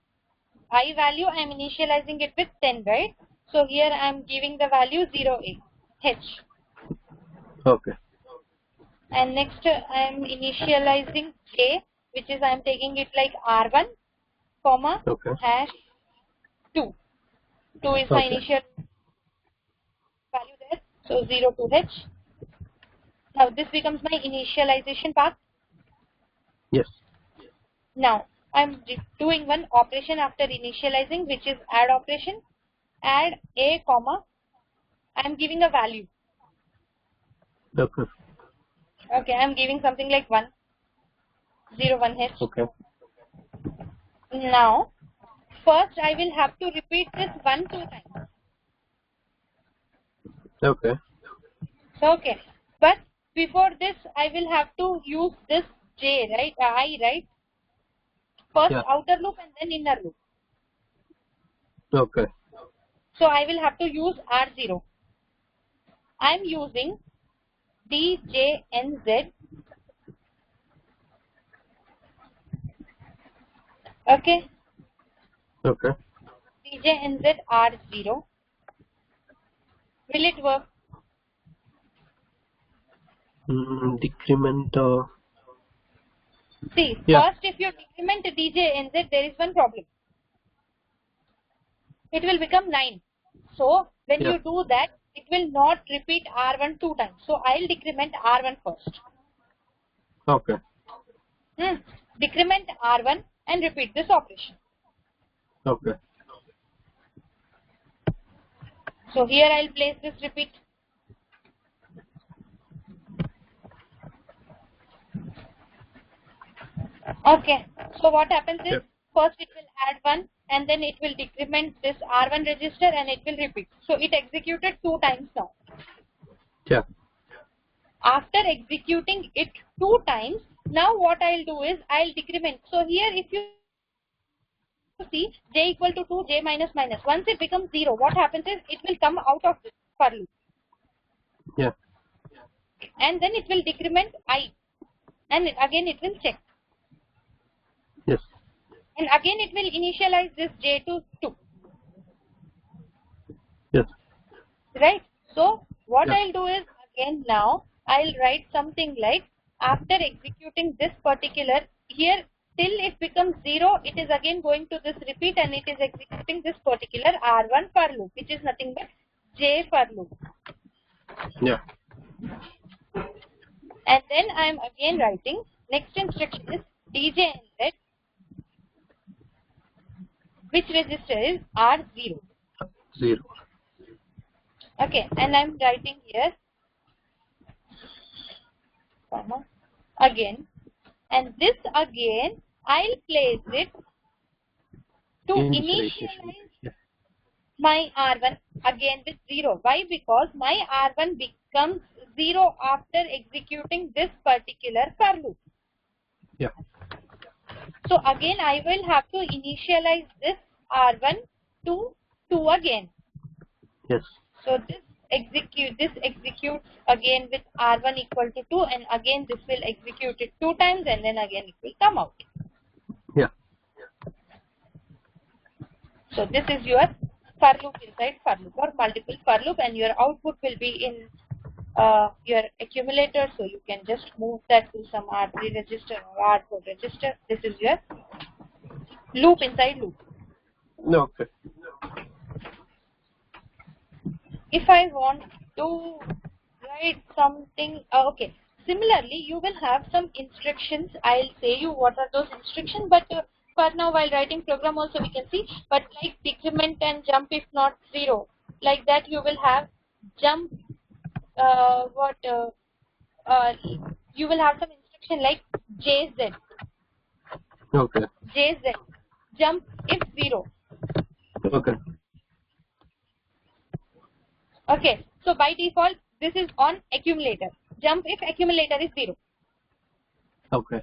I value I am initializing it with 10, right? So here I am giving the value 0a h. Okay. And next I am initializing j, which is I am taking it like R1, comma hash 2. 2 is my initial value there. So 0 to h. Now this becomes my initialization path. Yes. Now I'm doing one operation after initializing, which is add operation. Add a comma. I'm giving a value. Okay. Okay, I'm giving something like 1, 0, 1 h. Okay. Now, first I will have to repeat this 1, 2 times. Okay. Okay, but before this I will have to use this j, right? I, right? First outer loop and then inner loop. Okay. So I will have to use R0. I am using DJNZ. Okay. Okay. DJNZ R0. Will it work? Decrement. See, first if you decrement DJNZ, there is one problem. It will become 9. So when you do that, it will not repeat R1 2 times. So I'll decrement R1 first. Okay. Decrement R1 and repeat this operation. Okay. So here I'll place this repeat. Okay. So what happens is, Yep. first it will add 1 and then it will decrement this R1 register and it will repeat. So it executed 2 times now. Yeah. After executing it 2 times, now what I'll do is I'll decrement. So here if you see j equal to 2, j minus minus. Once it becomes 0, what happens is it will come out of this for loop. Yeah. And then it will decrement I. And again it will check. Yes. And again it will initialize this j to 2. Yes. Right? So what Yeah. I'll do is, again now I'll write something like, after executing this particular, here till it becomes 0, it is again going to this repeat and it is executing this particular R1 for loop, which is nothing but j for loop. Yeah. And then I am again writing, next instruction is djnz, which register is R0. 0. Okay, and I am writing here, again, and this again I'll place it to initialize Yeah. my R1 again with 0. Why? Because my R1 becomes 0 after executing this particular for loop. Yeah. So again I will have to initialize this R1 to 2 again. Yes. So this executes again with R1 equal to 2, and again this will execute it 2 times and then again it will come out. Yeah. So this is your for loop inside for loop, or multiple for loop, and your output will be in your accumulator. So you can just move that to some R3 register or R4 register. This is your loop inside loop. Okay. If I want to write something, okay. Similarly, you will have some instructions. I'll say you what are those instructions, but for now while writing program also we can see, but like decrement and jump if not 0, like that you will have jump, you will have some instruction like jz, Okay. jz, jump if 0. Okay. Okay, so by default this is on accumulator, jump if accumulator is 0. Okay.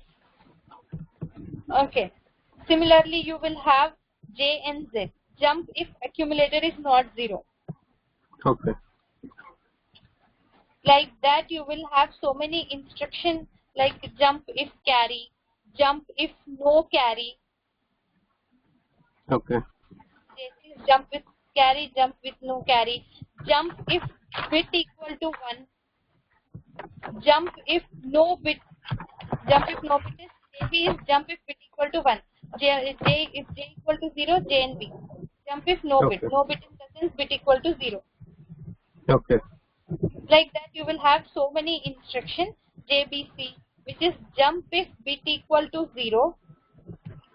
Okay. Similarly, you will have J and Z. Jump if accumulator is not 0. Okay. Like that, you will have so many instructions like jump if carry, jump if no carry. Okay. Jump with carry, jump with no carry. Jump if bit equal to 1. Jump if no bit. Jump if no bit is JB is jump if bit equal to 1. J if J equal to 0, J and B. Jump if no bit. Okay. No bit in the sense bit equal to 0. Okay. Like that you will have so many instructions. JBC, which is jump if bit equal to 0.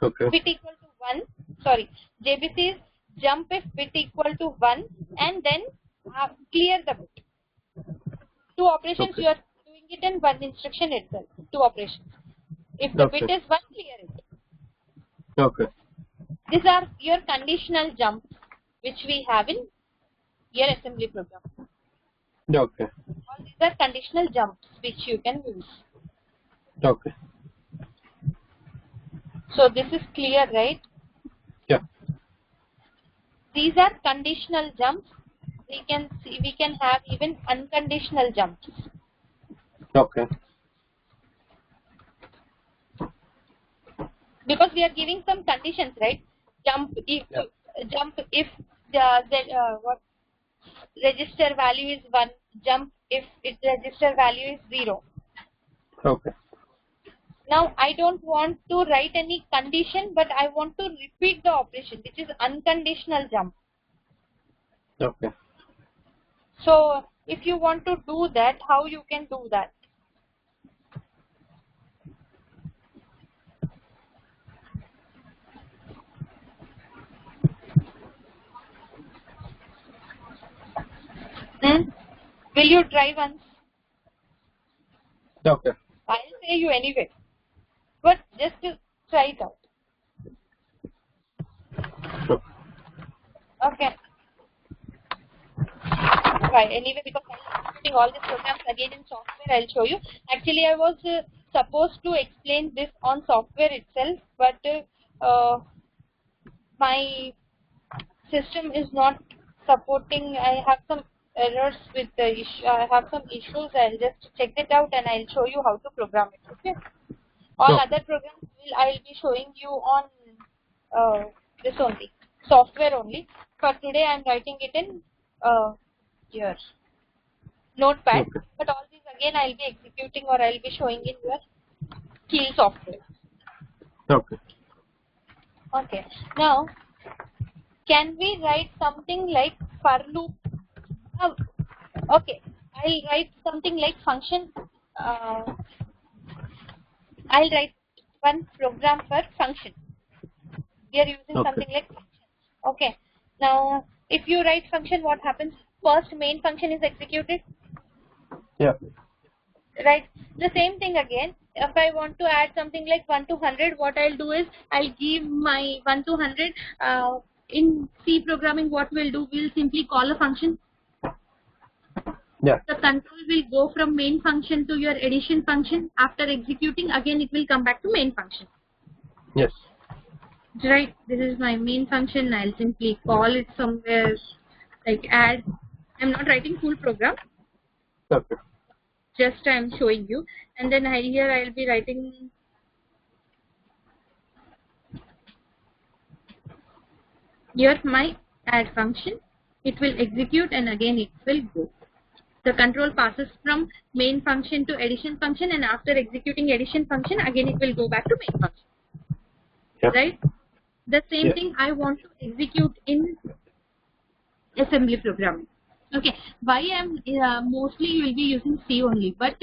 Okay. Bit equal to 1. Sorry. JBC is jump if bit equal to 1 and then clear the bit. 2 operations Okay. you are doing it in one instruction itself. 2 operations. If the bit is 1, clear it. Okay. These are your conditional jumps which we have in your assembly program. Okay. All these are conditional jumps which you can use. Okay. So this is clear, right? Yeah. These are conditional jumps. We can have even unconditional jumps. Okay. Because we are giving some conditions, right? Jump if what register value is 1. Jump if its register value is 0. Okay. Now I don't want to write any condition, but I want to repeat the operation, which is unconditional jump. Okay. So if you want to do that, how you can do that? Will you try once? Okay. I'll say you anyway. But just to try it out. Okay. Right. Anyway, because I'm putting all these programs again in software, I'll show you. Actually, I was supposed to explain this on software itself, but my system is not supporting. I have some errors with the issue. I have some issues. I'll just check it out and I'll show you how to program it. Okay. All other programs I'll be showing you on this only, software only. For today, I'm writing it in your notepad. But all these again I'll be executing or I'll be showing in your key software. Okay. Okay. Now, can we write something like for loop? Okay, I'll write something like function. I'll write one program for function. We are using something like function. Okay. Now, if you write function, what happens? First, main function is executed. Yeah. Right. The same thing again. If I want to add something like 1 to 100, what I'll do is I'll give my 1 to 100. In C programming, what we'll do, we'll simply call a function. Yeah. The control will go from main function to your addition function. After executing, again it will come back to main function. Yes. Right. This is my main function. I'll simply call it somewhere like add. I'm not writing full program. Okay. Just I'm showing you, and then here I'll be writing here my add function. It will execute and again it will go. The control passes from main function to addition function, and after executing addition function, again it will go back to main function. Yep. Right? The same thing I want to execute in assembly programming. Okay, why I'm mostly you will be using C only, but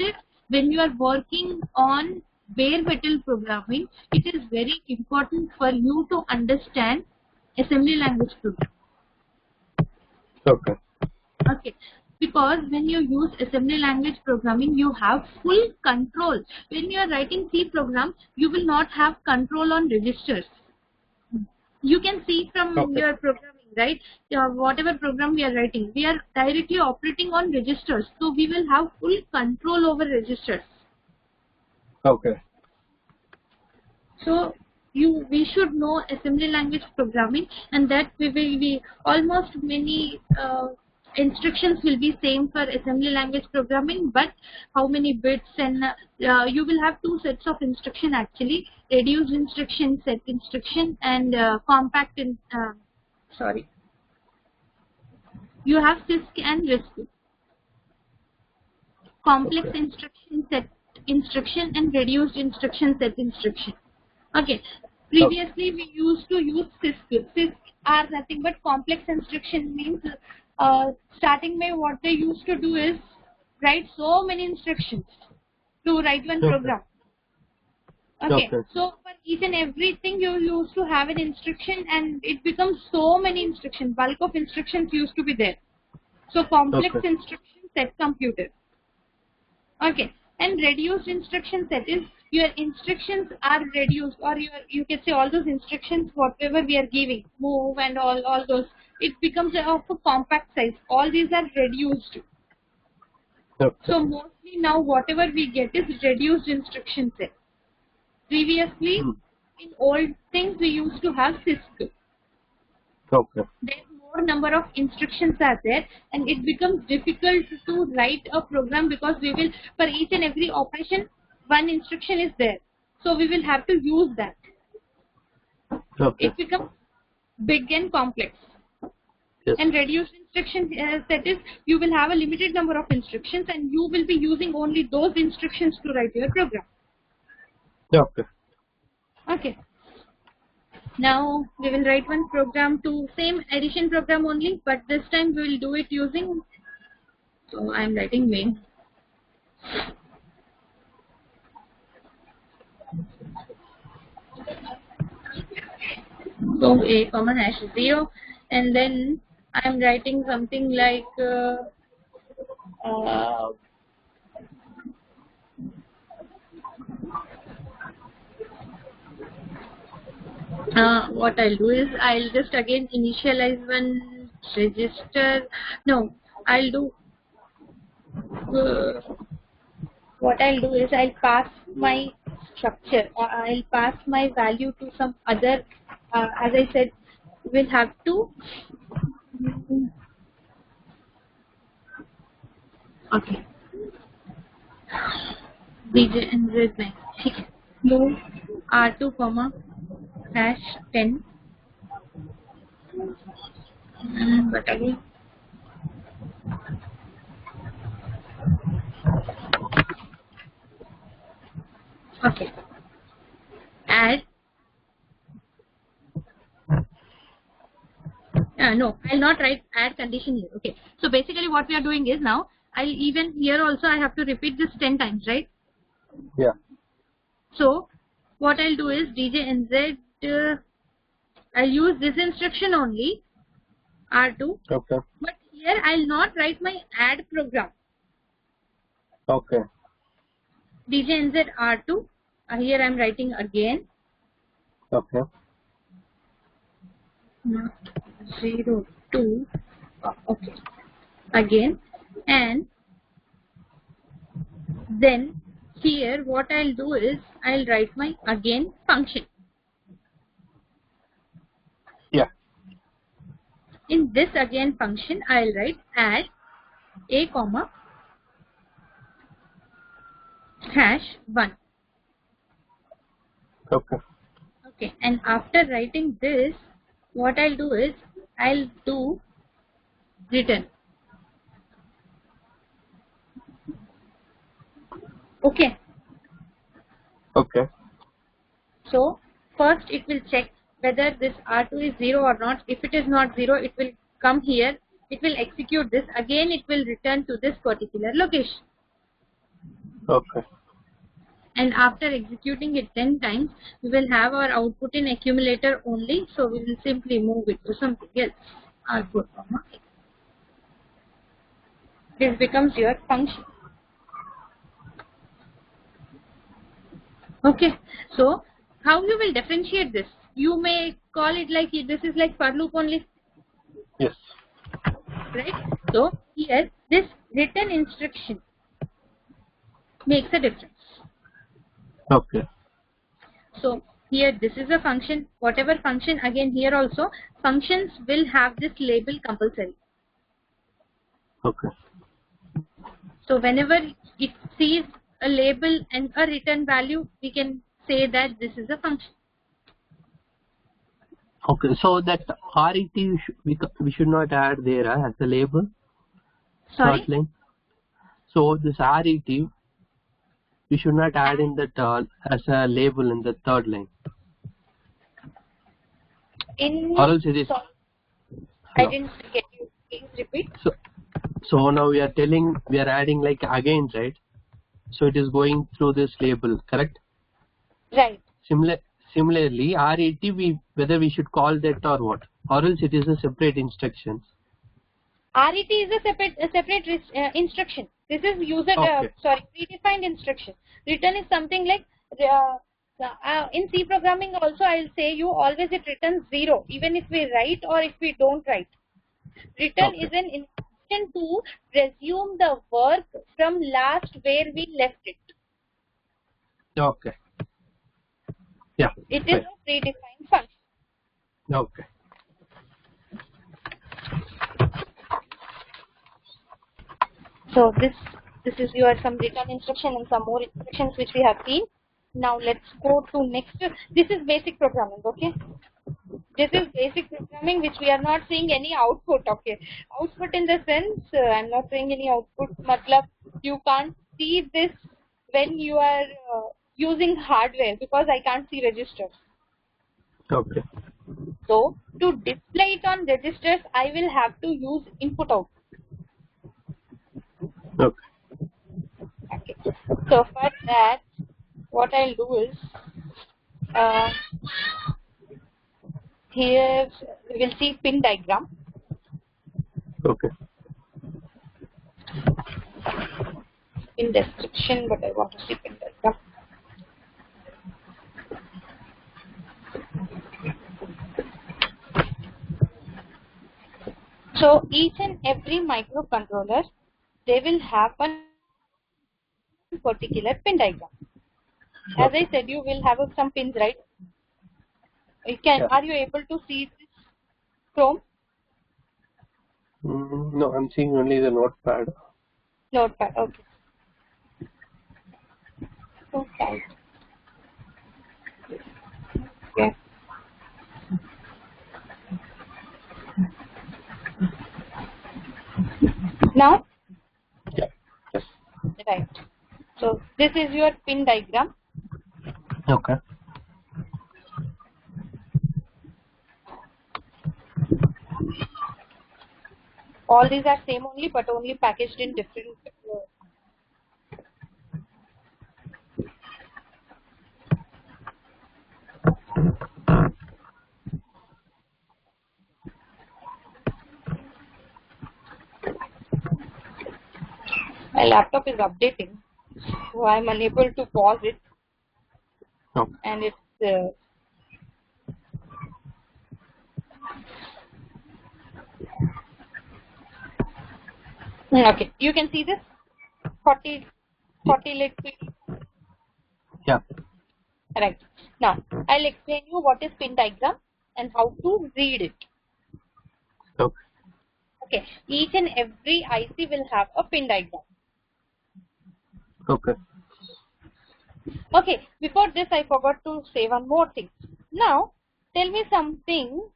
when you are working on bare metal programming, it is very important for you to understand assembly language programming. Okay. Okay, because when you use assembly language programming, you have full control. When you are writing C program, you will not have control on registers. You can see from your programming, right? Whatever program we are writing, we are directly operating on registers. So we will have full control over registers. Okay. So we should know assembly language programming, and that we will be almost many instructions will be same for assembly language programming, but how many bits, and you will have two sets of instruction actually: reduced instruction, set instruction, and compact you have CISC and RISC. Complex instruction, set instruction, and reduced instruction, set instruction. Okay. Previously we used to use CISC. CISC are nothing but complex instruction, means starting में what they used to do is write so many instructions to write one program. Okay. So for each and everything you used to have an instruction, and it becomes so many instructions. Bulk of instructions used to be there. So complex instruction set computer. Okay. And reduced instruction set is your instructions are reduced, or you can say all those instructions whatever we are giving, move and all those, it becomes of a compact size. All these are reduced. So mostly now whatever we get is reduced instruction set. Previously in old things we used to have CISC. There's more number of instructions are there, and it becomes difficult to write a program, because we will, for each and every operation, one instruction is there. So we will have to use that. It becomes big and complex. Yes. And reduced instruction set is you will have a limited number of instructions, and you will be using only those instructions to write your program. Okay. Now we will write one program to same addition program only, but this time we will do it using. So I am writing main. So a common hash 0, and then I am writing something like what I'll do is I'll just again initialize one register. No, I'll do. What I'll do is I'll pass my structure. I'll pass my value to some other. As I said, we'll have to. Okay. DJ and Z bank. Move R2 comma #10. But again. Okay. Add. No, I'll not write add condition here. Okay. So basically what we are doing is now, I'll even here also I have to repeat this 10 times, right? Yeah. So what I'll do is DJ and Z, I'll use this instruction only, R2. Okay. But here I'll not write my add program. Okay. DJ and Z R2. Here I'm writing again. Okay. Not 0, 2. Okay. Again. And then here what I'll do is I'll write my again function. Yeah. In this again function I'll write add a comma #1. Okay. Okay, and after writing this, what I'll do is I'll do return. Okay. Okay. So first it will check whether this R2 is 0 or not. If it is not 0, it will come here. It will execute this. Again, it will return to this particular location. Okay. And after executing it 10 times, we will have our output in accumulator only. So we will simply move it to something else. R4, this becomes your function. Okay. So how you will differentiate this? You may call it like this is like for loop only. Yes. Right. So here this return instruction makes a difference. Okay. So here this is a function, whatever function, again here also functions will have this label compulsory. Okay. So whenever it sees a label and a return value, we can say that this is a function. Okay. So that RET we should not add there as a label. Sorry? Third line. So this RET we should not add in that as a label in the third line. Or else it is. Sorry, No. I didn't get you. Please repeat. So now we are telling, we are adding like again, right? So it is going through this label, correct? Right. Similarly, RET, whether we should call that or what, or else it is a separate instruction. RET is a separate instruction. This is user predefined instruction. Return is something like in C programming also I'll say you always it returns 0 even if we write or if we don't write. Return is an instruction to resume the work from last where we left it. Okay. Yeah. It is a predefined function. Okay. So this is your some return instruction and some more instructions which we have seen. Now let's go to next. This is basic programming, okay? This is basic programming which we are not seeing any output, okay? Output in the sense, I'm not saying any output, matlab you can't see this when you are using hardware because I can't see registers. Okay. So to display it on registers, I will have to use input output. Okay. Okay. So for that, what I'll do is here we will see pin diagram. Okay. In description, but I want to see pin diagram. So each and every microcontroller, they will have one particular pin diagram. As I said, you will have some pins, right? You can. Yeah. Are you able to see this Chrome? No, I'm seeing only the notepad. Notepad. Okay. Okay. Okay. Now, Yeah. Yes. right. So this is your pin diagram. Okay. All these are same only, but only packaged in different. My laptop is updating, so I'm unable to pause it, Okay. and it's. Okay, you can see this 40 lit pin. Yeah. Right. Now I'll explain you what is pin diagram and how to read it. Okay. Okay. Each and every IC will have a pin diagram. Okay. Okay. Before this, I forgot to say one more thing. Now, tell me something.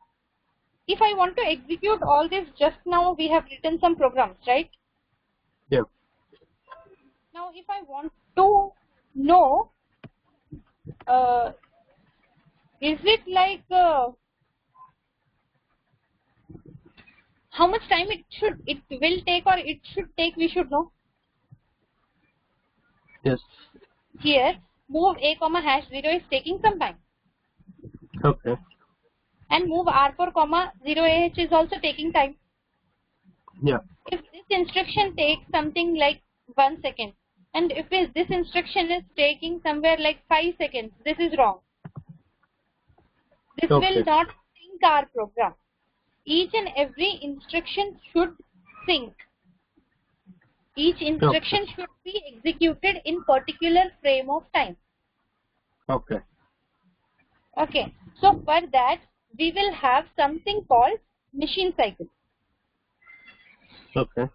If I want to execute all this, just now we have written some programs, right? Yeah. Now, if I want to know, is it like how much time it will take, or it should take? We should know. Yes. Here, move a comma hash 0 is taking some time, Okay. and move r4 comma 0ah is also taking time. Yeah. If this instruction takes something like 1 second, and if this instruction is taking somewhere like 5 seconds, this is wrong. This Okay. will not sync our program. Each and every instruction should sync. Each instruction should be executed in particular frame of time. Okay. Okay. So for that, we will have something called machine cycle. Okay.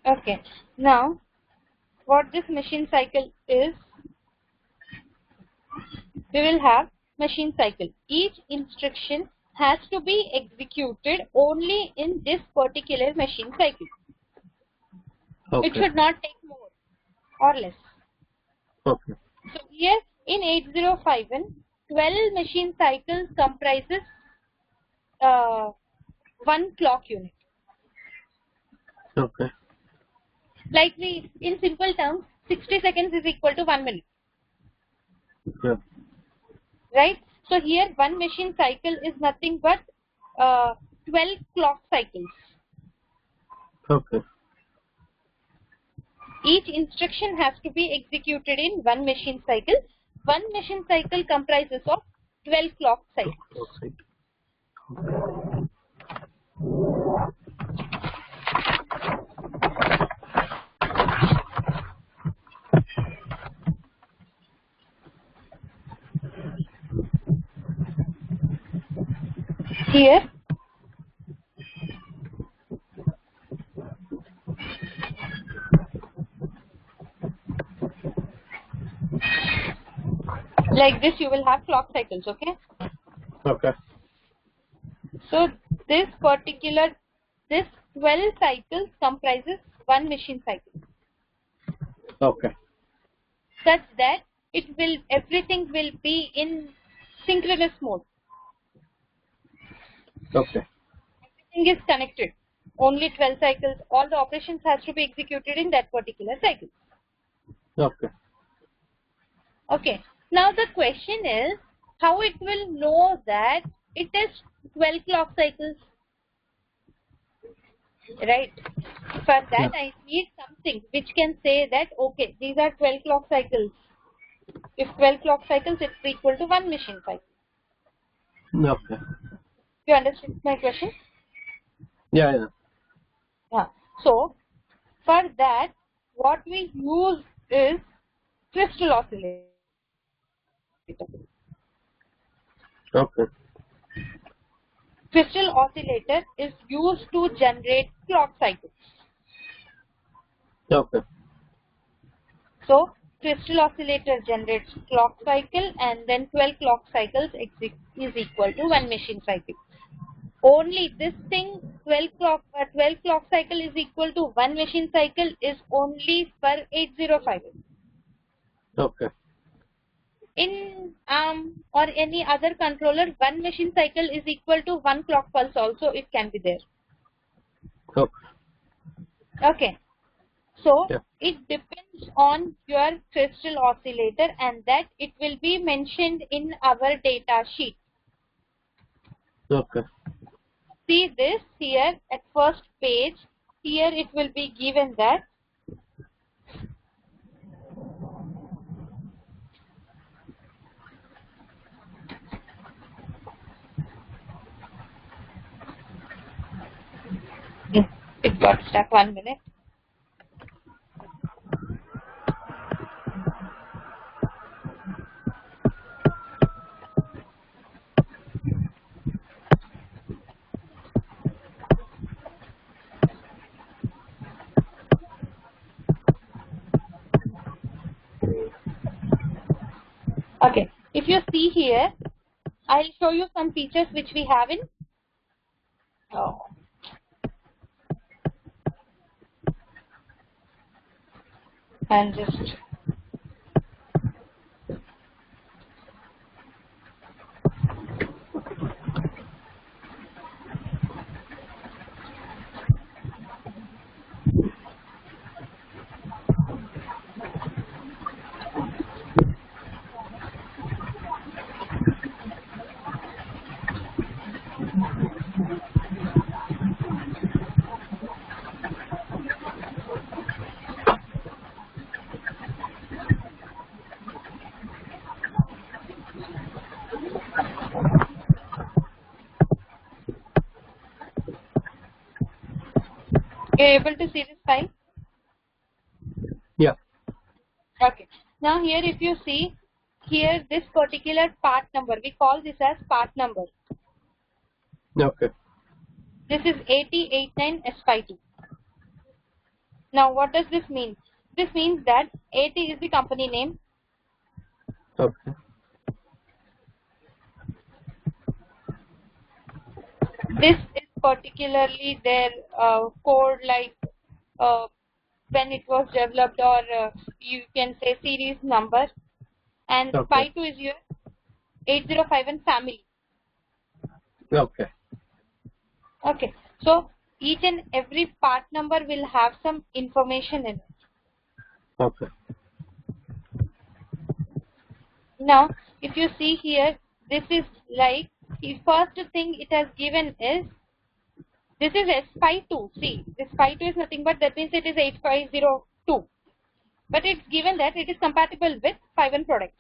Okay. Now, what this machine cycle is, we will have machine cycle. Each instruction has to be executed only in this particular machine cycle. Okay. It should not take more or less. Okay. So here in 8051, 12 machine cycles comprises one clock unit. Okay. Like we, in simple terms, 60 seconds is equal to 1 minute. Yeah. Right? So here one machine cycle is nothing but 12 clock cycles. Okay. Each instruction has to be executed in one machine cycle. One machine cycle comprises of 12 clock cycles. Okay. Here, like this, you will have clock cycles, okay? Okay. So this 12 cycles comprises one machine cycle, Okay. such that everything will be in synchronous mode. Okay. Everything is connected. Only 12 cycles, all the operations has to be executed in that particular cycle. Okay. Okay. Now the question is, how it will know that it is 12 clock cycles? Right. For that, I need something which can say that, okay, these are 12 clock cycles. If 12 clock cycles, it's equal to one machine cycle. Okay. You understand my question? Yeah. Yeah. So for that, what we use is crystal oscillator. Okay. Crystal oscillator is used to generate clock cycles. Okay. So crystal oscillator generates clock cycle, and then 12 clock cycles is equal to 1 machine cycle. Only this thing, 12 clock cycle is equal to 1 machine cycle, is only for 8051. Okay. In or any other controller, 1 machine cycle is equal to 1 clock pulse also, it can be there. Okay. Okay. So Yeah. it depends on your crystal oscillator, and that it will be mentioned in our data sheet. Okay. See this here at first page. Here it will be given that it got stuck. 1 minute. Okay, if you see here, I'll show you some features which we have in. Oh. And just you're able to see this file. Yeah. Okay. Now here, if you see here, this particular part number, we call this as part number. Okay. This is 8089S52. Now what does this mean? This means that 80 is the company name. Okay. This is particularly their code, like when it was developed, or you can say series number. And Okay. 52 is your 8051 family. Okay. Okay. So each and every part number will have some information in it. Okay. Now, if you see here, this is like the first thing it has given is, this is S52. See, this 52 is nothing but, that means it is 8502. But it's given that it is compatible with 51 products.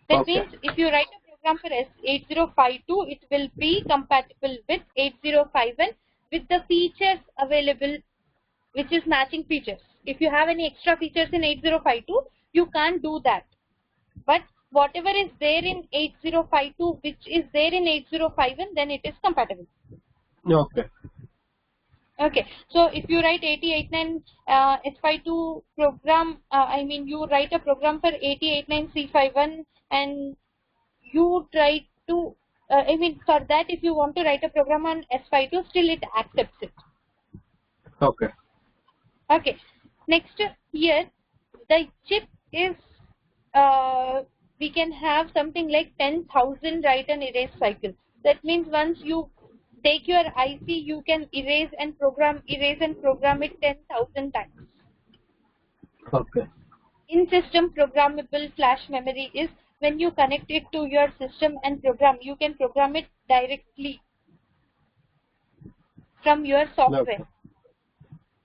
That Okay. means if you write a program for S8052, it will be compatible with 8051 with the features available, which is matching features. If you have any extra features in 8052, you can't do that. But whatever is there in 8052, which is there in 8051, then it is compatible. Okay. Okay, so if you write 8089 S52 program, you write a program for 8089 C51, and you try to, for that, if you want to write a program on S52, still it accepts it. Okay. Okay, next here, the chip is, we can have something like 10,000 write and erase cycles. That means once you take your IC, you can erase and program it 10,000 times. Okay. In system programmable flash memory is when you connect it to your system and program, you can program it directly from your software.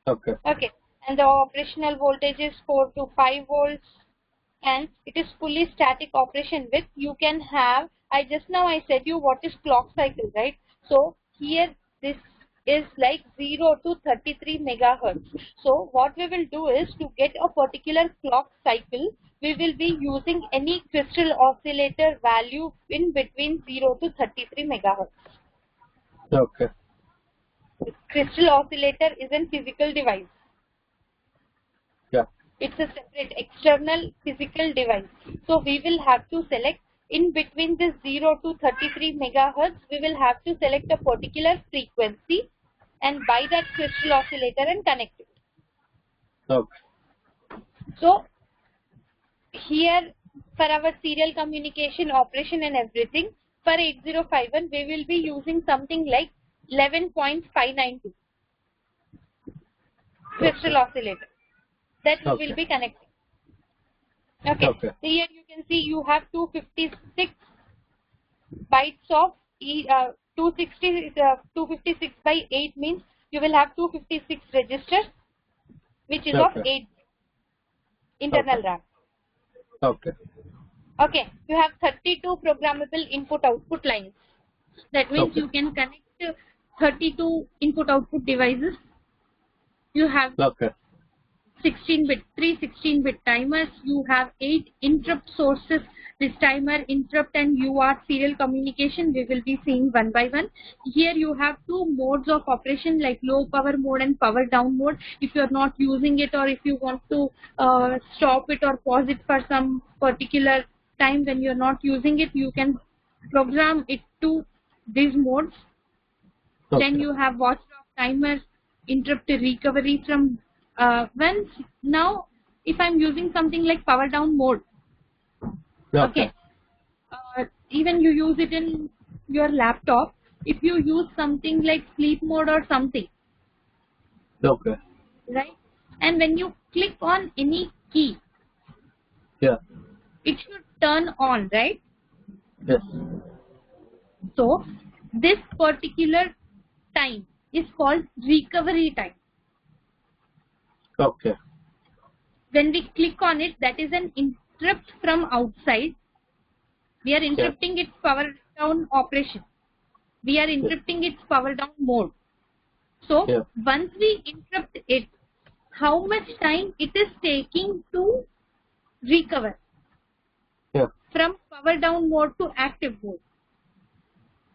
Okay. Okay, and the operational voltage is 4 to 5 volts, and it is fully static operation with, you can have just now I said you what is clock cycle, right? So here this is like 0 to 33 megahertz. So what we will do is, to get a particular clock cycle, we will be using any crystal oscillator value in between 0 to 33 megahertz. Okay. Crystal oscillator is a physical device. Yeah. It's a separate external physical device. So we will have to select in between this 0 to 33 megahertz, we will have to select a particular frequency and buy that crystal oscillator and connect it. Okay. So here for our serial communication operation and everything, for 8051 we will be using something like 11.592 crystal oscillator that we will be connecting. Okay. So here you can see you have 256 bytes of 256 by 8 means you will have 256 registers, which is of 8 internal RAM. Okay. Okay. You have 32 programmable input-output lines. That means you can connect 32 input-output devices. You have 16-bit, 3 16-bit timers. You have 8 interrupt sources. This timer, interrupt and UART serial communication we will be seeing one by one. Here you have 2 modes of operation like low power mode and power down mode. If you are not using it, or if you want to stop it or pause it for some particular time when you are not using it, you can program it to these modes. Then you have watchdog timer, interrupt recovery from now if I'm using something like power down mode, even you use it in your laptop, if you use something like sleep mode or something, right, and when you click on any key, it should turn on, right? Yes. So this particular time is called recovery time. Okay. When we click on it, that is an interrupt from outside. We are interrupting its power down operation. We are interrupting its power down mode. So once we interrupt it, how much time it is taking to recover from power down mode to active mode?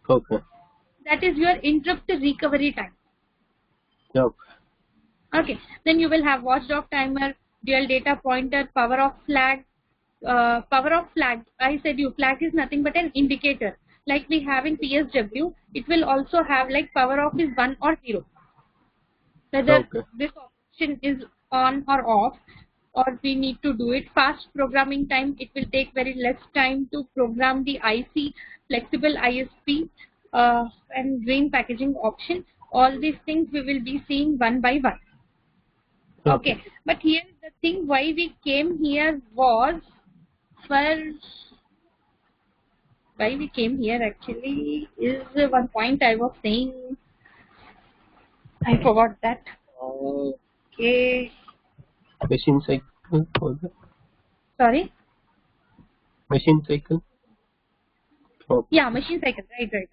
Okay. That is your interrupt recovery time. Okay. Okay. Then you will have watchdog timer, dual data pointer, power off flag. Power off flag, I said you, flag is nothing but an indicator. Like we have in PSW, it will also have like power off is 1 or 0. Whether this option is on or off, or we need to do it. Fast programming time, it will take very less time to program the IC, flexible ISP, and green packaging option. All these things we will be seeing one by one. Okay, but here the thing why we came here was why we came here actually is one point I was saying. I forgot that. Okay. Machine cycle. Sorry? Machine cycle. Okay. Yeah, machine cycle.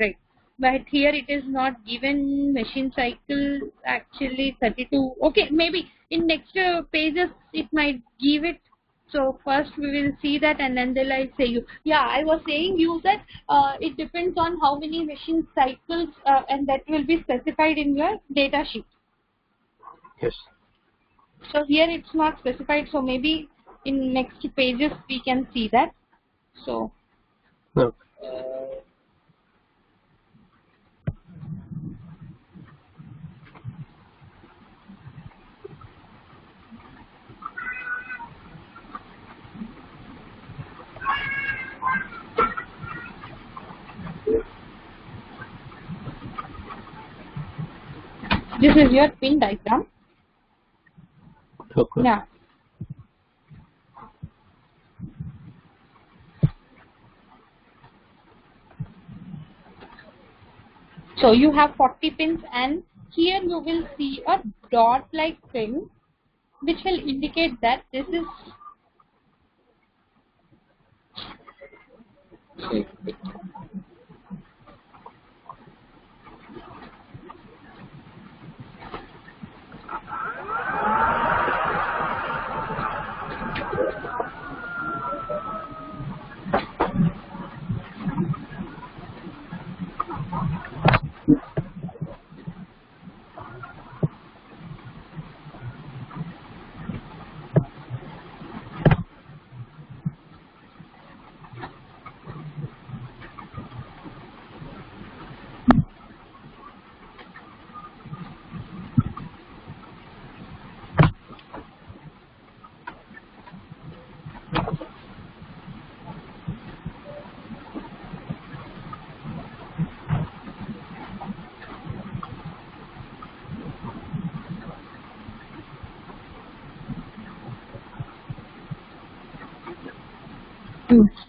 Right. But here it is not given machine cycle actually 32. Okay, maybe in next pages it might give it. So first we will see that and then they'll say you. Yeah, I was saying you that it depends on how many machine cycles and that will be specified in your data sheet. Yes. So here it's not specified, so maybe in next pages we can see that. So. No. This is your pin diagram. Okay. Yeah. So you have 40 pins and here you will see a dot like thing which will indicate that this is save it.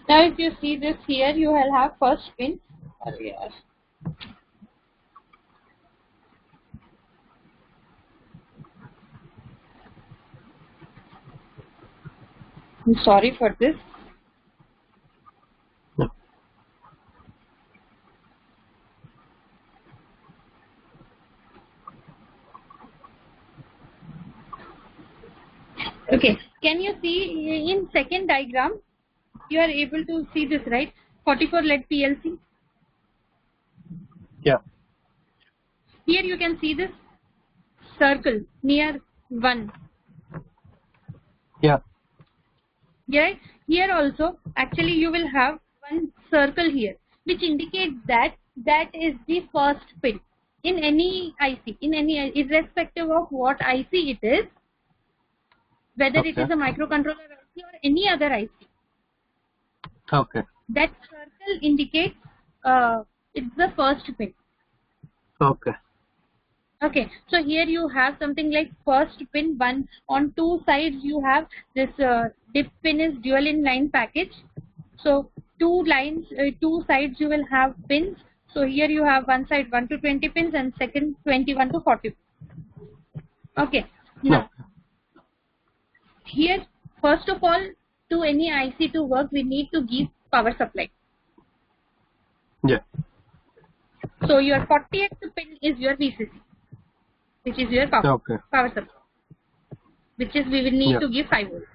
Now if you see this here, you will have first pin. I'm sorry for this. No. Okay, can you see in second diagram? You are able to see this, right? 44 LED PLC. Yeah. Here you can see this circle near 1. Yeah. Right? Here also, actually you will have one circle here, which indicates that that is the first pin in any IC, irrespective of what IC it is, whether it is a microcontroller IC or any other IC. Okay. That circle indicates it's the first pin. Okay. Okay, so here you have something like first pin 1. On two sides you have this dip pin is dual inline package. So two sides you will have pins. So here you have one side 1 to 20 pins and second 21 to 40. Okay, now here first of all, to any IC to work, we need to give power supply. Yeah. So your 40th pin is your VCC, which is your power supply, which is we will need to give 5 volts.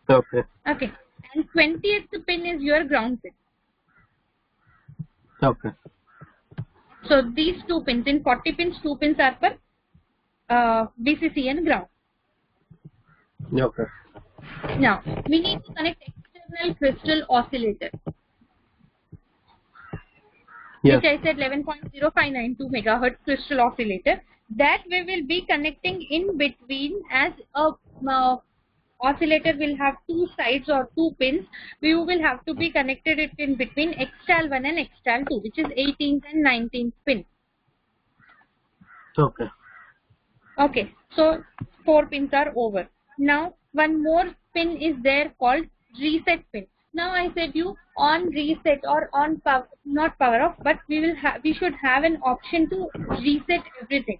Okay. Okay, and 20th pin is your ground pin. Okay. So these 2 pins, in 40 pins, 2 pins are for VCC and ground. Okay. Now we need to connect external crystal oscillator. Yes. Which I said 11.0592 megahertz crystal oscillator. That we will be connecting in between, as a oscillator will have 2 sides or 2 pins. We will have to be connected it in between Xtal 1 and Xtal 2, which is 18th and 19th pin. Okay. Okay, so 4 pins are over. Now one more pin is there called reset pin. Now I said you on reset or on power, not power off, but we should have an option to reset everything.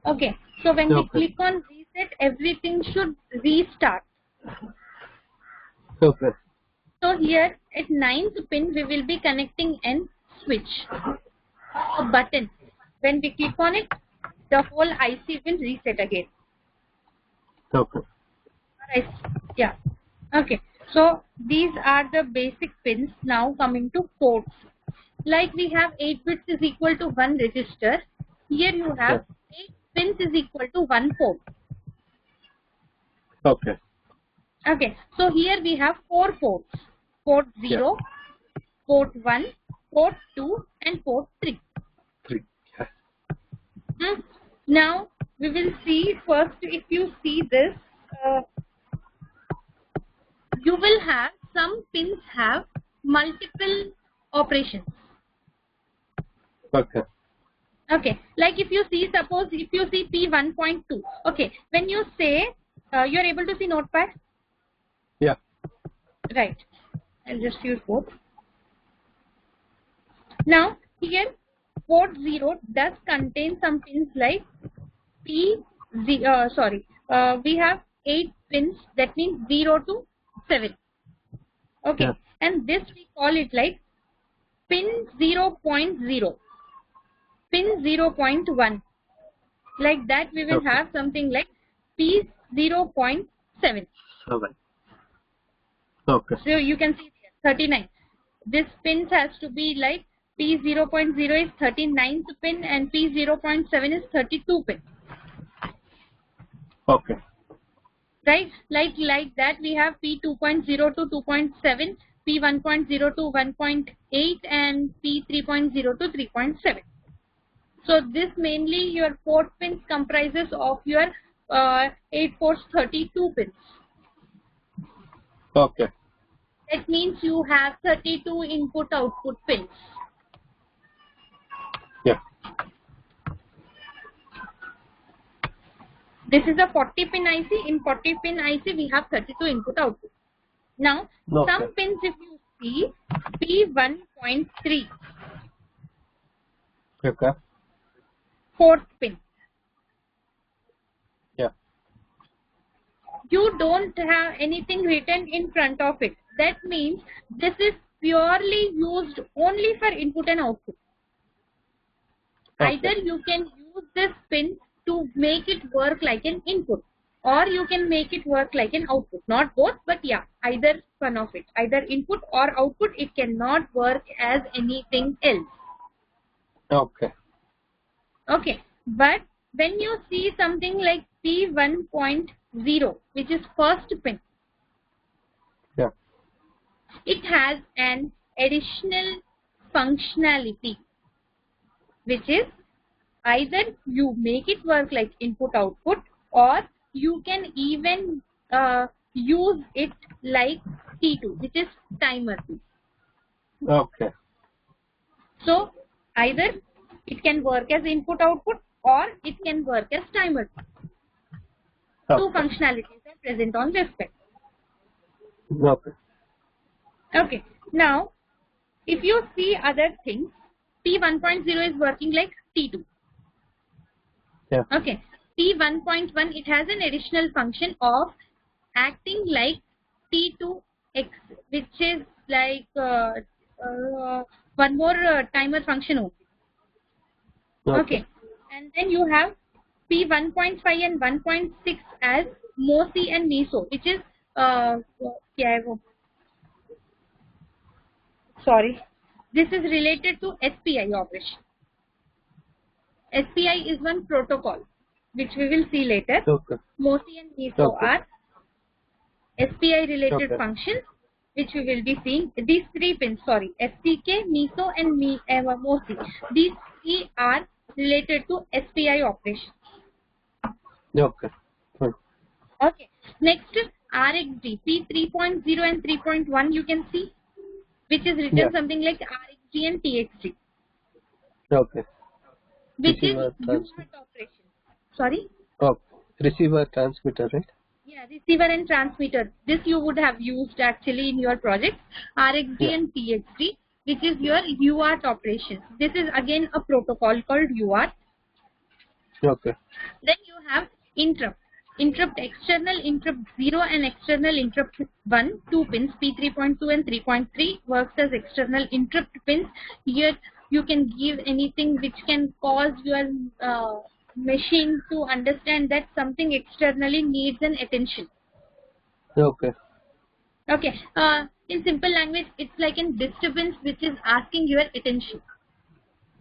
Okay, so when we click on reset, everything should restart. Okay. So here at 9th pin we will be connecting an switch, a button. When we click on it, the whole IC will reset again. Okay. Right. Yeah. Okay. So these are the basic pins. Now coming to ports. Like we have 8 bits is equal to 1 register. Here you have 8 pins is equal to 1 port. Okay. Okay. So here we have 4 ports. Port 0, port 1, port 2 and port 3. 3. Yeah. Now we will see first, if you see this, you will have some pins have multiple operations. Okay. Okay, like if you see, suppose if you see P1.2, okay, when you say, you are able to see notepad? Yeah. Right, I'll just use both. Now here port 0 does contain some pins like we have 8 pins, that means 0 to 7. Okay, and this we call it like pin 0.0, pin 0.1. Like that we will have something like P 0.7. 7. Okay. So you can see 39. This pins has to be like P 0.0 is 39th pin and P 0.7 is 32 pin. Okay. Right? Like that we have P 2.0 to 2.7, P 1.0 to 1.8 and P 3.0 to 3.7. So this mainly your port pins comprises of your 8 ports 32 pins. Okay. That means you have 32 input output pins. Yeah. This is a 40 pin IC. In 40 pin IC we have 32 input output. Now some pins if you see P1.3. Okay. Fourth pin. Yeah. You don't have anything written in front of it. That means this is purely used only for input and output. Okay. Either you can use this pin to make it work like an input, or you can make it work like an output. Not both, but yeah, either one of it. Either input or output, it cannot work as anything else. Okay. Okay, but when you see something like P1.0, which is first pin, Yeah. it has an additional functionality, which is either you make it work like input output, or you can even use it like T2, which is timer. Okay. So either it can work as input output or it can work as timer. Two functionalities are present on this pin. Okay. Okay. Now, if you see other things, P1.0 is working like T2. Yeah. Okay. P1.1, it has an additional function of acting like T2X, which is like one more timer function only. Okay. And then you have P1.5 and 1.6 as MOV and MISO, which is this is related to SPI operation. SPI is one protocol which we will see later. Okay. MOV and MISO are SPI related functions which we will be seeing. These three pins, STK, MISO and MOV. These three are related to SPI operations. Okay. Okay. Next is RxD, P3.0 and 3.1 you can see, which is written something like RxD and TXD. Okay. Which is UART operation. Sorry? Oh, receiver transmitter, right? Yeah, receiver and transmitter. This you would have used actually in your project. RxD and TXD, which is your UART operation. This is again a protocol called UART. Okay. Then you have interrupt. Interrupt external, interrupt 0 and external interrupt 1, 2 pins, P3.2 and 3.3 works as external interrupt pins. Here you can give anything which can cause your machine to understand that something externally needs an attention. Okay. Okay. In simple language, it's like a disturbance which is asking your attention.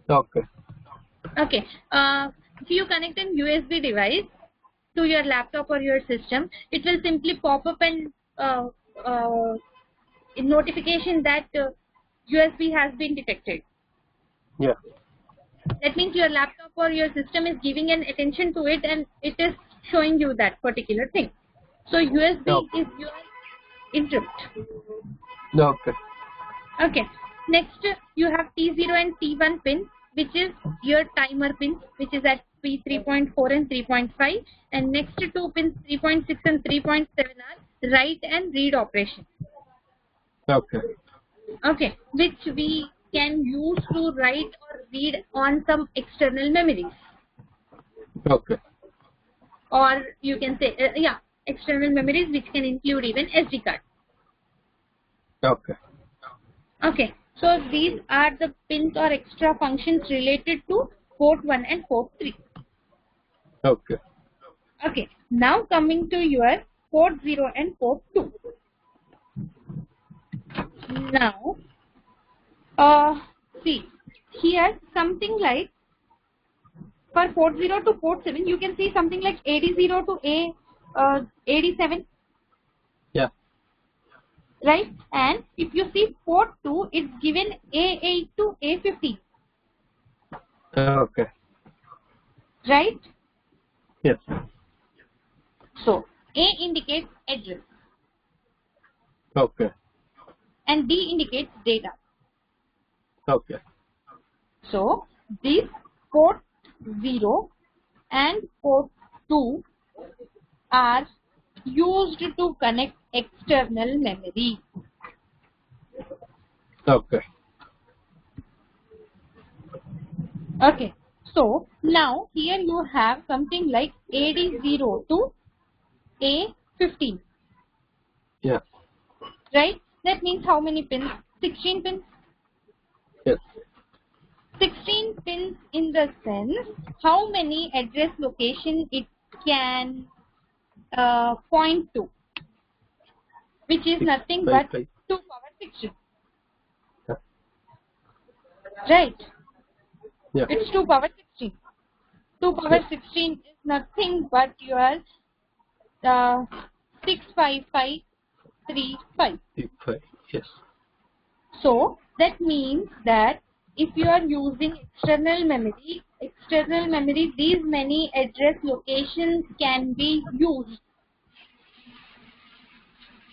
Okay. Okay. If you connect an USB device to your laptop or your system, it will simply pop up an notification that USB has been detected. Yeah. That means your laptop or your system is giving an attention to it and it is showing you that particular thing. So USB is your interrupt. Okay. Okay. Next you have T0 and T1 pin, which is your timer pins, which is at P3.4 and 3.5, and next two pins 3.6 and 3.7 are write and read operation. Okay. Okay, which we can use to write or read on some external memories. Okay. Or you can say, external memories which can include even SD card. Okay. Okay, so these are the pins or extra functions related to port 1 and port 3. Okay. Okay, now coming to your port 0 and port 2. Now, see, here something like for port 0 to port 7, you can see something like AD0 to AD7. Yeah. Right? And if you see port 2, it's given A8 to A15. Okay. Right? Yes. So, A indicates address. Okay. And D indicates data. Okay. So, this port 0 and port 2 are used to connect external memory. Okay. Okay. So, now here you have something like AD0 to A15. Yeah. Right? That means how many pins? 16 pins. Yes. 16 pins in the sense how many address location it can point to, which is nothing but 2 power 16. Yeah. Right? Yeah. It's 2 power 16. 2 power 16 is nothing but your 65535. Yes. So that means that if you are using external memory, these many address locations can be used.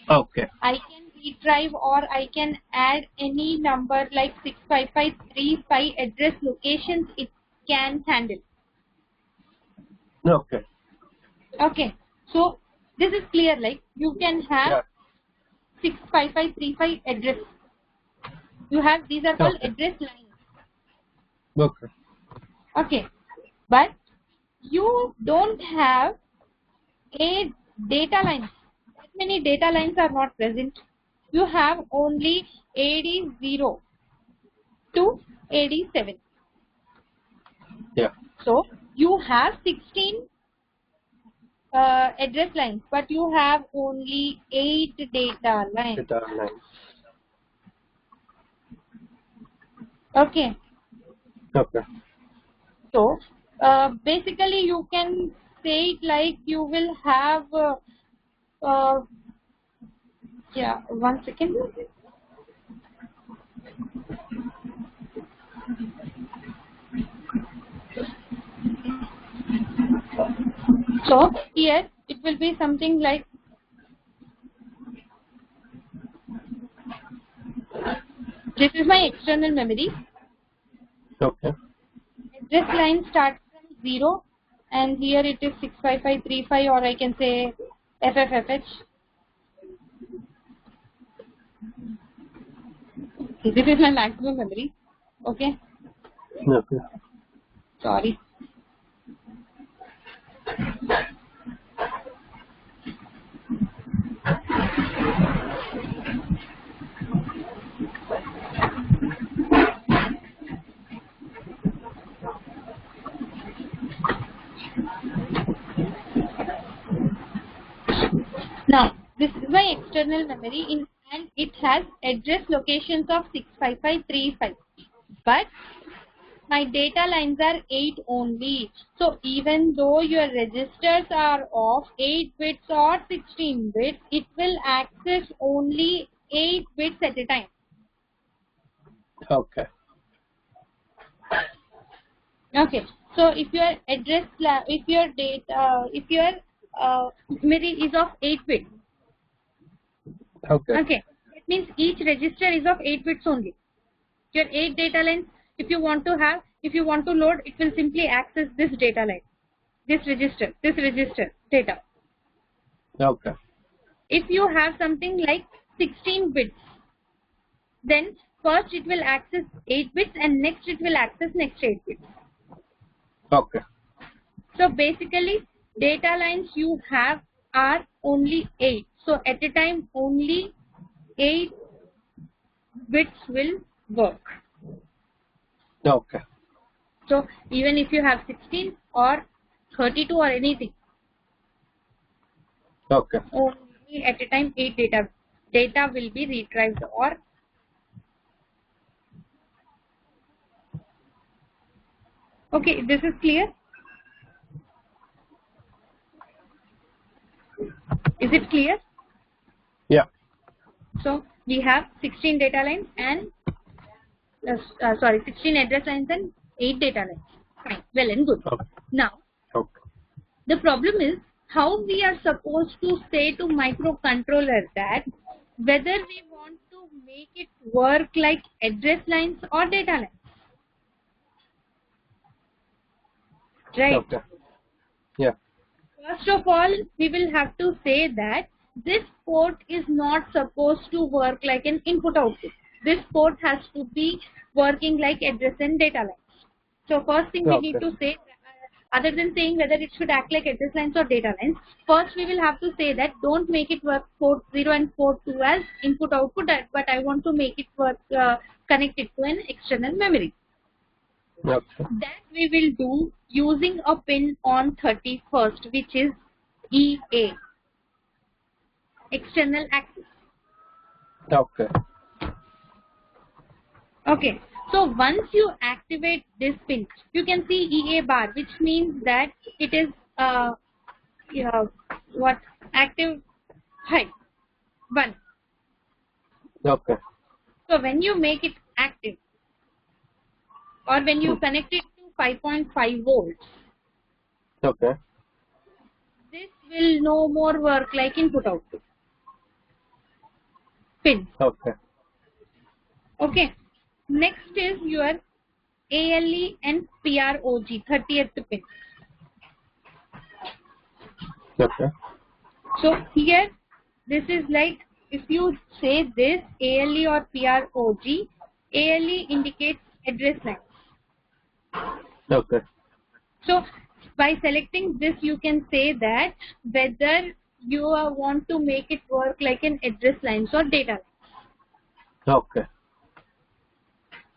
Okay. I can retrieve or I can add any number like 65535 address locations it can handle. Okay. Okay. So this is clear, like you can have 65535 address. You have, these are called address lines. Okay. Okay. But you don't have a data line. That many data lines are not present. You have only AD0 to AD7. Yeah. So you have 16 address lines, but you have only 8 data lines. Data lines. Okay. Okay. So basically you can say it like you will have yeah, 1 second. So here it will be something like this is my external memory. Okay. Address line starts from 0 and here it is 65535 or I can say FFFH. This is my maximum memory. Okay. Okay. Sorry. Now, this is my external memory and it has address locations of 65535. But my data lines are 8 only. So even though your registers are of 8 bits or 16 bits, it will access only 8 bits at a time. Okay. Okay. So if your address, if your data, if your memory is of 8 bits. Okay. Okay. It means each register is of 8 bits only. Your 8 data lines, if you want to load, it will simply access this data line, this register data. Okay. If you have something like 16 bits, then first it will access 8 bits and next it will access next 8 bits. Okay. So basically data lines you have are only 8. So at a time only 8 bits will work. Okay. So even if you have 16 or 32 or anything, Okay. only at a time 8 data will be retrieved. Or okay, this is clear? Is it clear? Yeah. So we have 16 data lines and 16 address lines and 8 data lines. Fine, well and good. Okay. Now Okay. the problem is how we are supposed to say to microcontroller that whether we want to make it work like address lines or data lines. Right? Okay. Yeah. First of all, we will have to say that this port is not supposed to work like an input-output. This port has to be working like address and data lines. So first thing we need to say, other than saying whether it should act like address lines or data lines, first we will have to say that don't make it work port 0 and port 2 as input-output, but I want to make it work connected to an external memory. Okay. That we will do using a pin on 31st, which is EA, external access. Okay. Okay, so once you activate this pin, you can see EA bar, which means that it is active high 1. Okay. So when you make it active or when you connect it to 5.5 volts, Okay. this will no more work like input output pin. Okay. Okay. Next is your ALE and PROG 30th pin. Okay. So here this is like if you say this ALE or PROG, ALE indicates address line. Okay. So by selecting this you can say that whether you want to make it work like an address lines or data lines. Okay.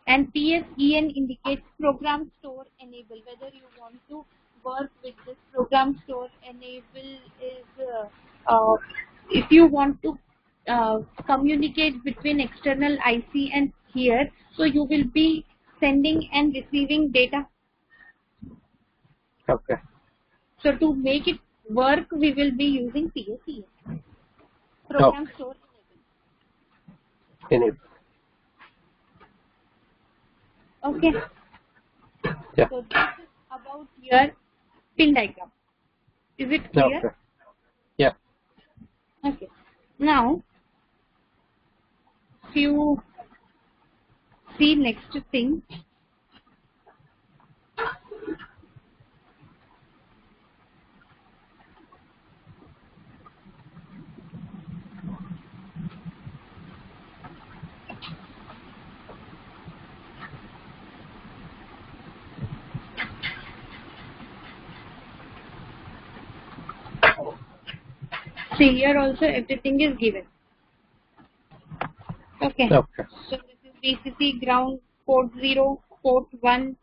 And PSEN indicates program store enable. Whether you want to work with this program store enable is if you want to communicate between external IC and here, so you will be sending and receiving data. Okay. So to make it work, we will be using PSEN, program store enable. Enable. Okay. Yeah. So this is about your pin diagram. Is it clear? Okay. Yeah. Okay. Now, if you see next thing, see here also everything is given. Okay. Okay. So this is VCC ground, port 0, port 1.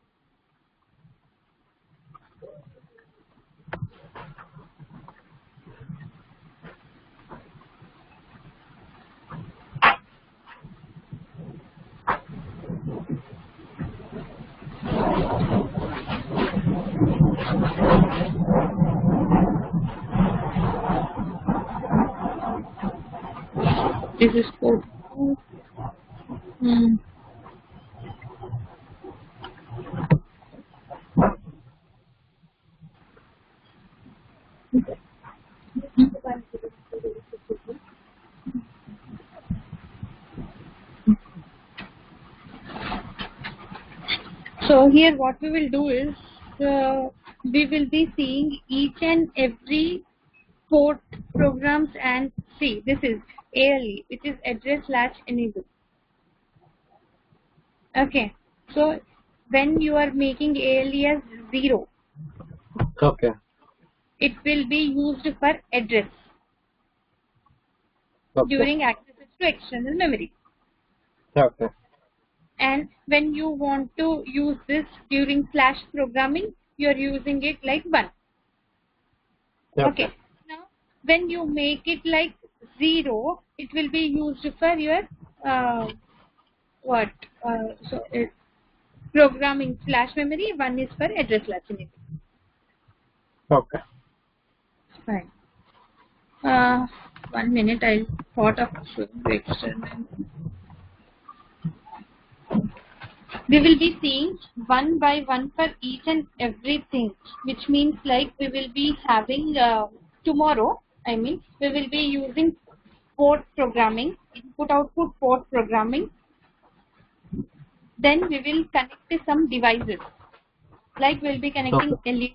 This is port 2. So here what we will do is we will be seeing each and every port programs and see this is ALE, which is address latch enable. Okay, so when you are making ALE as 0, Okay. it will be used for address Okay. during access to external memory. Okay. And when you want to use this during flash programming, you're using it like 1. Okay. Now, when you make it like 0, it will be used for your programming flash memory. 1 is for address latching. Okay. Fine. 1 minute. I thought of showing the experiment. We will be seeing 1 by 1 for each and everything, which means like we will be having tomorrow. I mean, we will be using port programming, input-output port programming. Then we will connect to some devices. Like we'll be connecting LED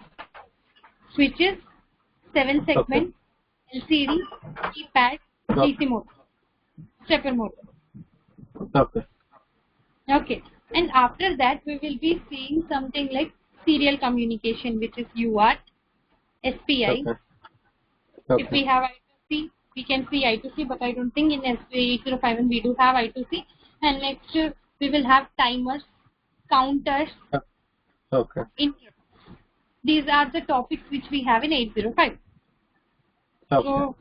switches, 7 segment, LCD, keypad, DC mode, stepper mode. Okay. Okay. And after that, we will be seeing something like serial communication, which is UART, SPI. If we have I2C, we can see I2C, but I don't think in SP8051 we do have I2C. And next, we will have timers, counters, interrupts. These are the topics which we have in 805. So,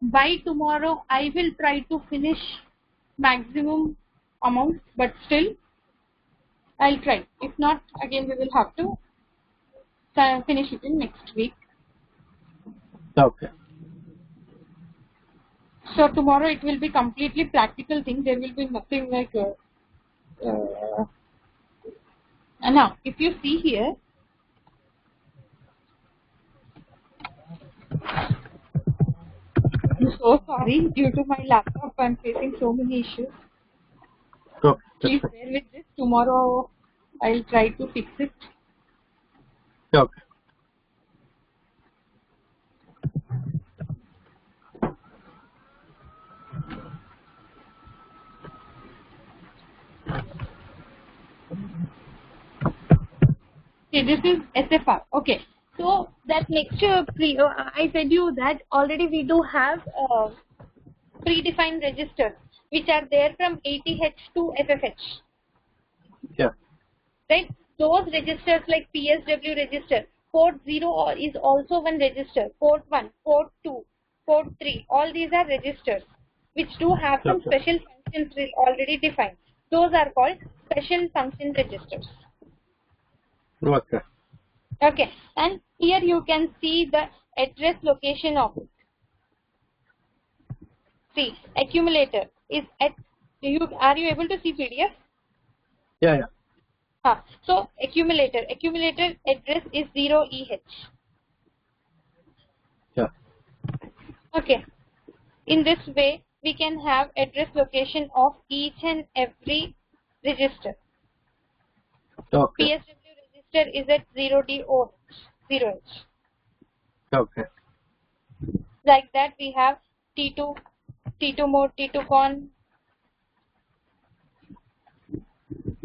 by tomorrow, I will try to finish maximum amount, but still, I'll try. If not, again we will have to finish it in next week. Okay. So tomorrow it will be completely practical thing. There will be nothing like. Now, if you see here, I'm so sorry. Due to my laptop, I'm facing so many issues. Please bear with this. Tomorrow, I'll try to fix it. Okay. Okay, this is SFR. Okay, so that next I said you that already we do have predefined registers which are there from ATH to FFH. Yeah. Right? Those registers like PSW register, port 0 is also one register, port 1, port 2, port 3, all these are registers which do have some special functions already defined. Those are called special function registers. Okay. Okay, and here you can see the address location of it. See, accumulator is at are you able to see PDF? Yeah. So accumulator address is 0EH. Yeah. Okay. In this way, we can have address location of each and every register. Okay. PSW register is at 0DO, 0H. Okay. Like that, we have T2 mode, T2 con.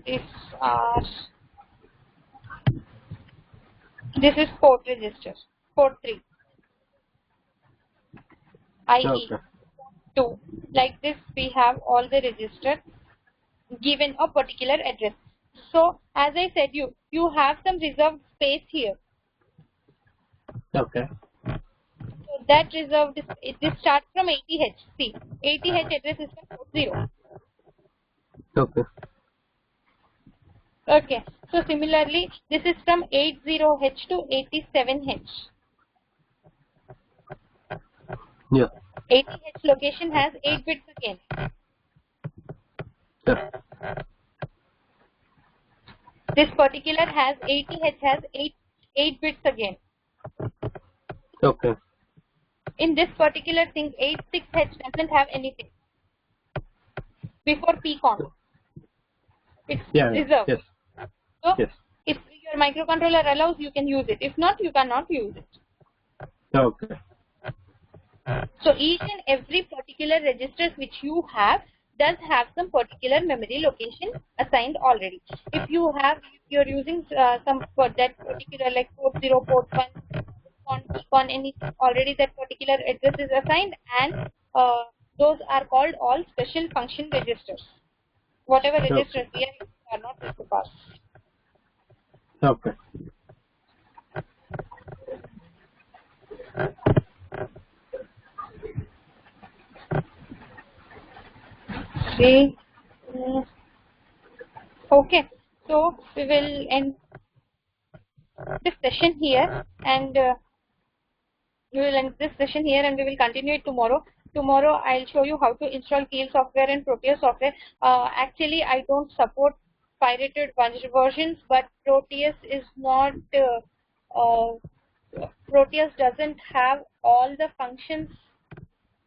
This is port register, port 3, IE 2. Like this, we have all the registers given a particular address. So, as I said, you have some reserved space here. Okay. So that reserved, this starts from ATH. See, ATH address is from port 0. Okay. Okay. So similarly, this is from 80H to 87H. Yeah. 80H location has 8 bits again. Yeah. This particular has 80H has 8 bits again. Okay. In this particular thing, 86H doesn't have anything before PCON. It's reserved. Yes. So if your microcontroller allows, you can use it. If not, you cannot use it. Okay. So each and every particular registers which you have does have some particular memory location assigned already. If you're using some for that particular like port 0, port 1, on anything, already that particular address is assigned, and those are called all special function registers. Whatever registers Okay. we are not going to pass. Okay. Okay. Okay. So we will end this session here, and we will end this session here, and we will continue it tomorrow. Tomorrow I'll show you how to install Keel software and Proteus software. Actually, I don't support pirated versions, but Proteus is not. Proteus doesn't have all the functions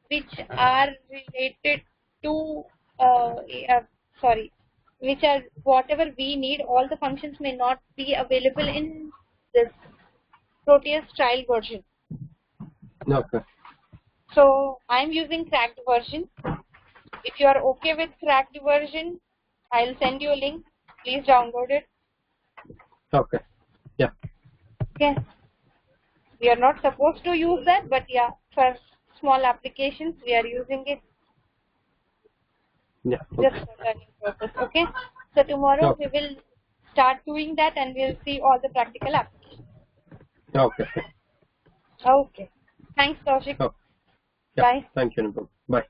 which are related to sorry, which are whatever we need. All the functions may not be available in this Proteus trial version. Okay. So I'm using cracked version. If you are okay with cracked version, I'll send you a link. Please download it. Okay. Yeah. Okay. We are not supposed to use that, but yeah, for small applications we are using it. Yeah. Just Okay. for learning purpose. Okay. So tomorrow Okay. we will start doing that, and we'll see all the practical applications. Okay. Okay. Thanks, Kaushik. Okay. Yeah. Bye. Thank you, Anupam. Bye.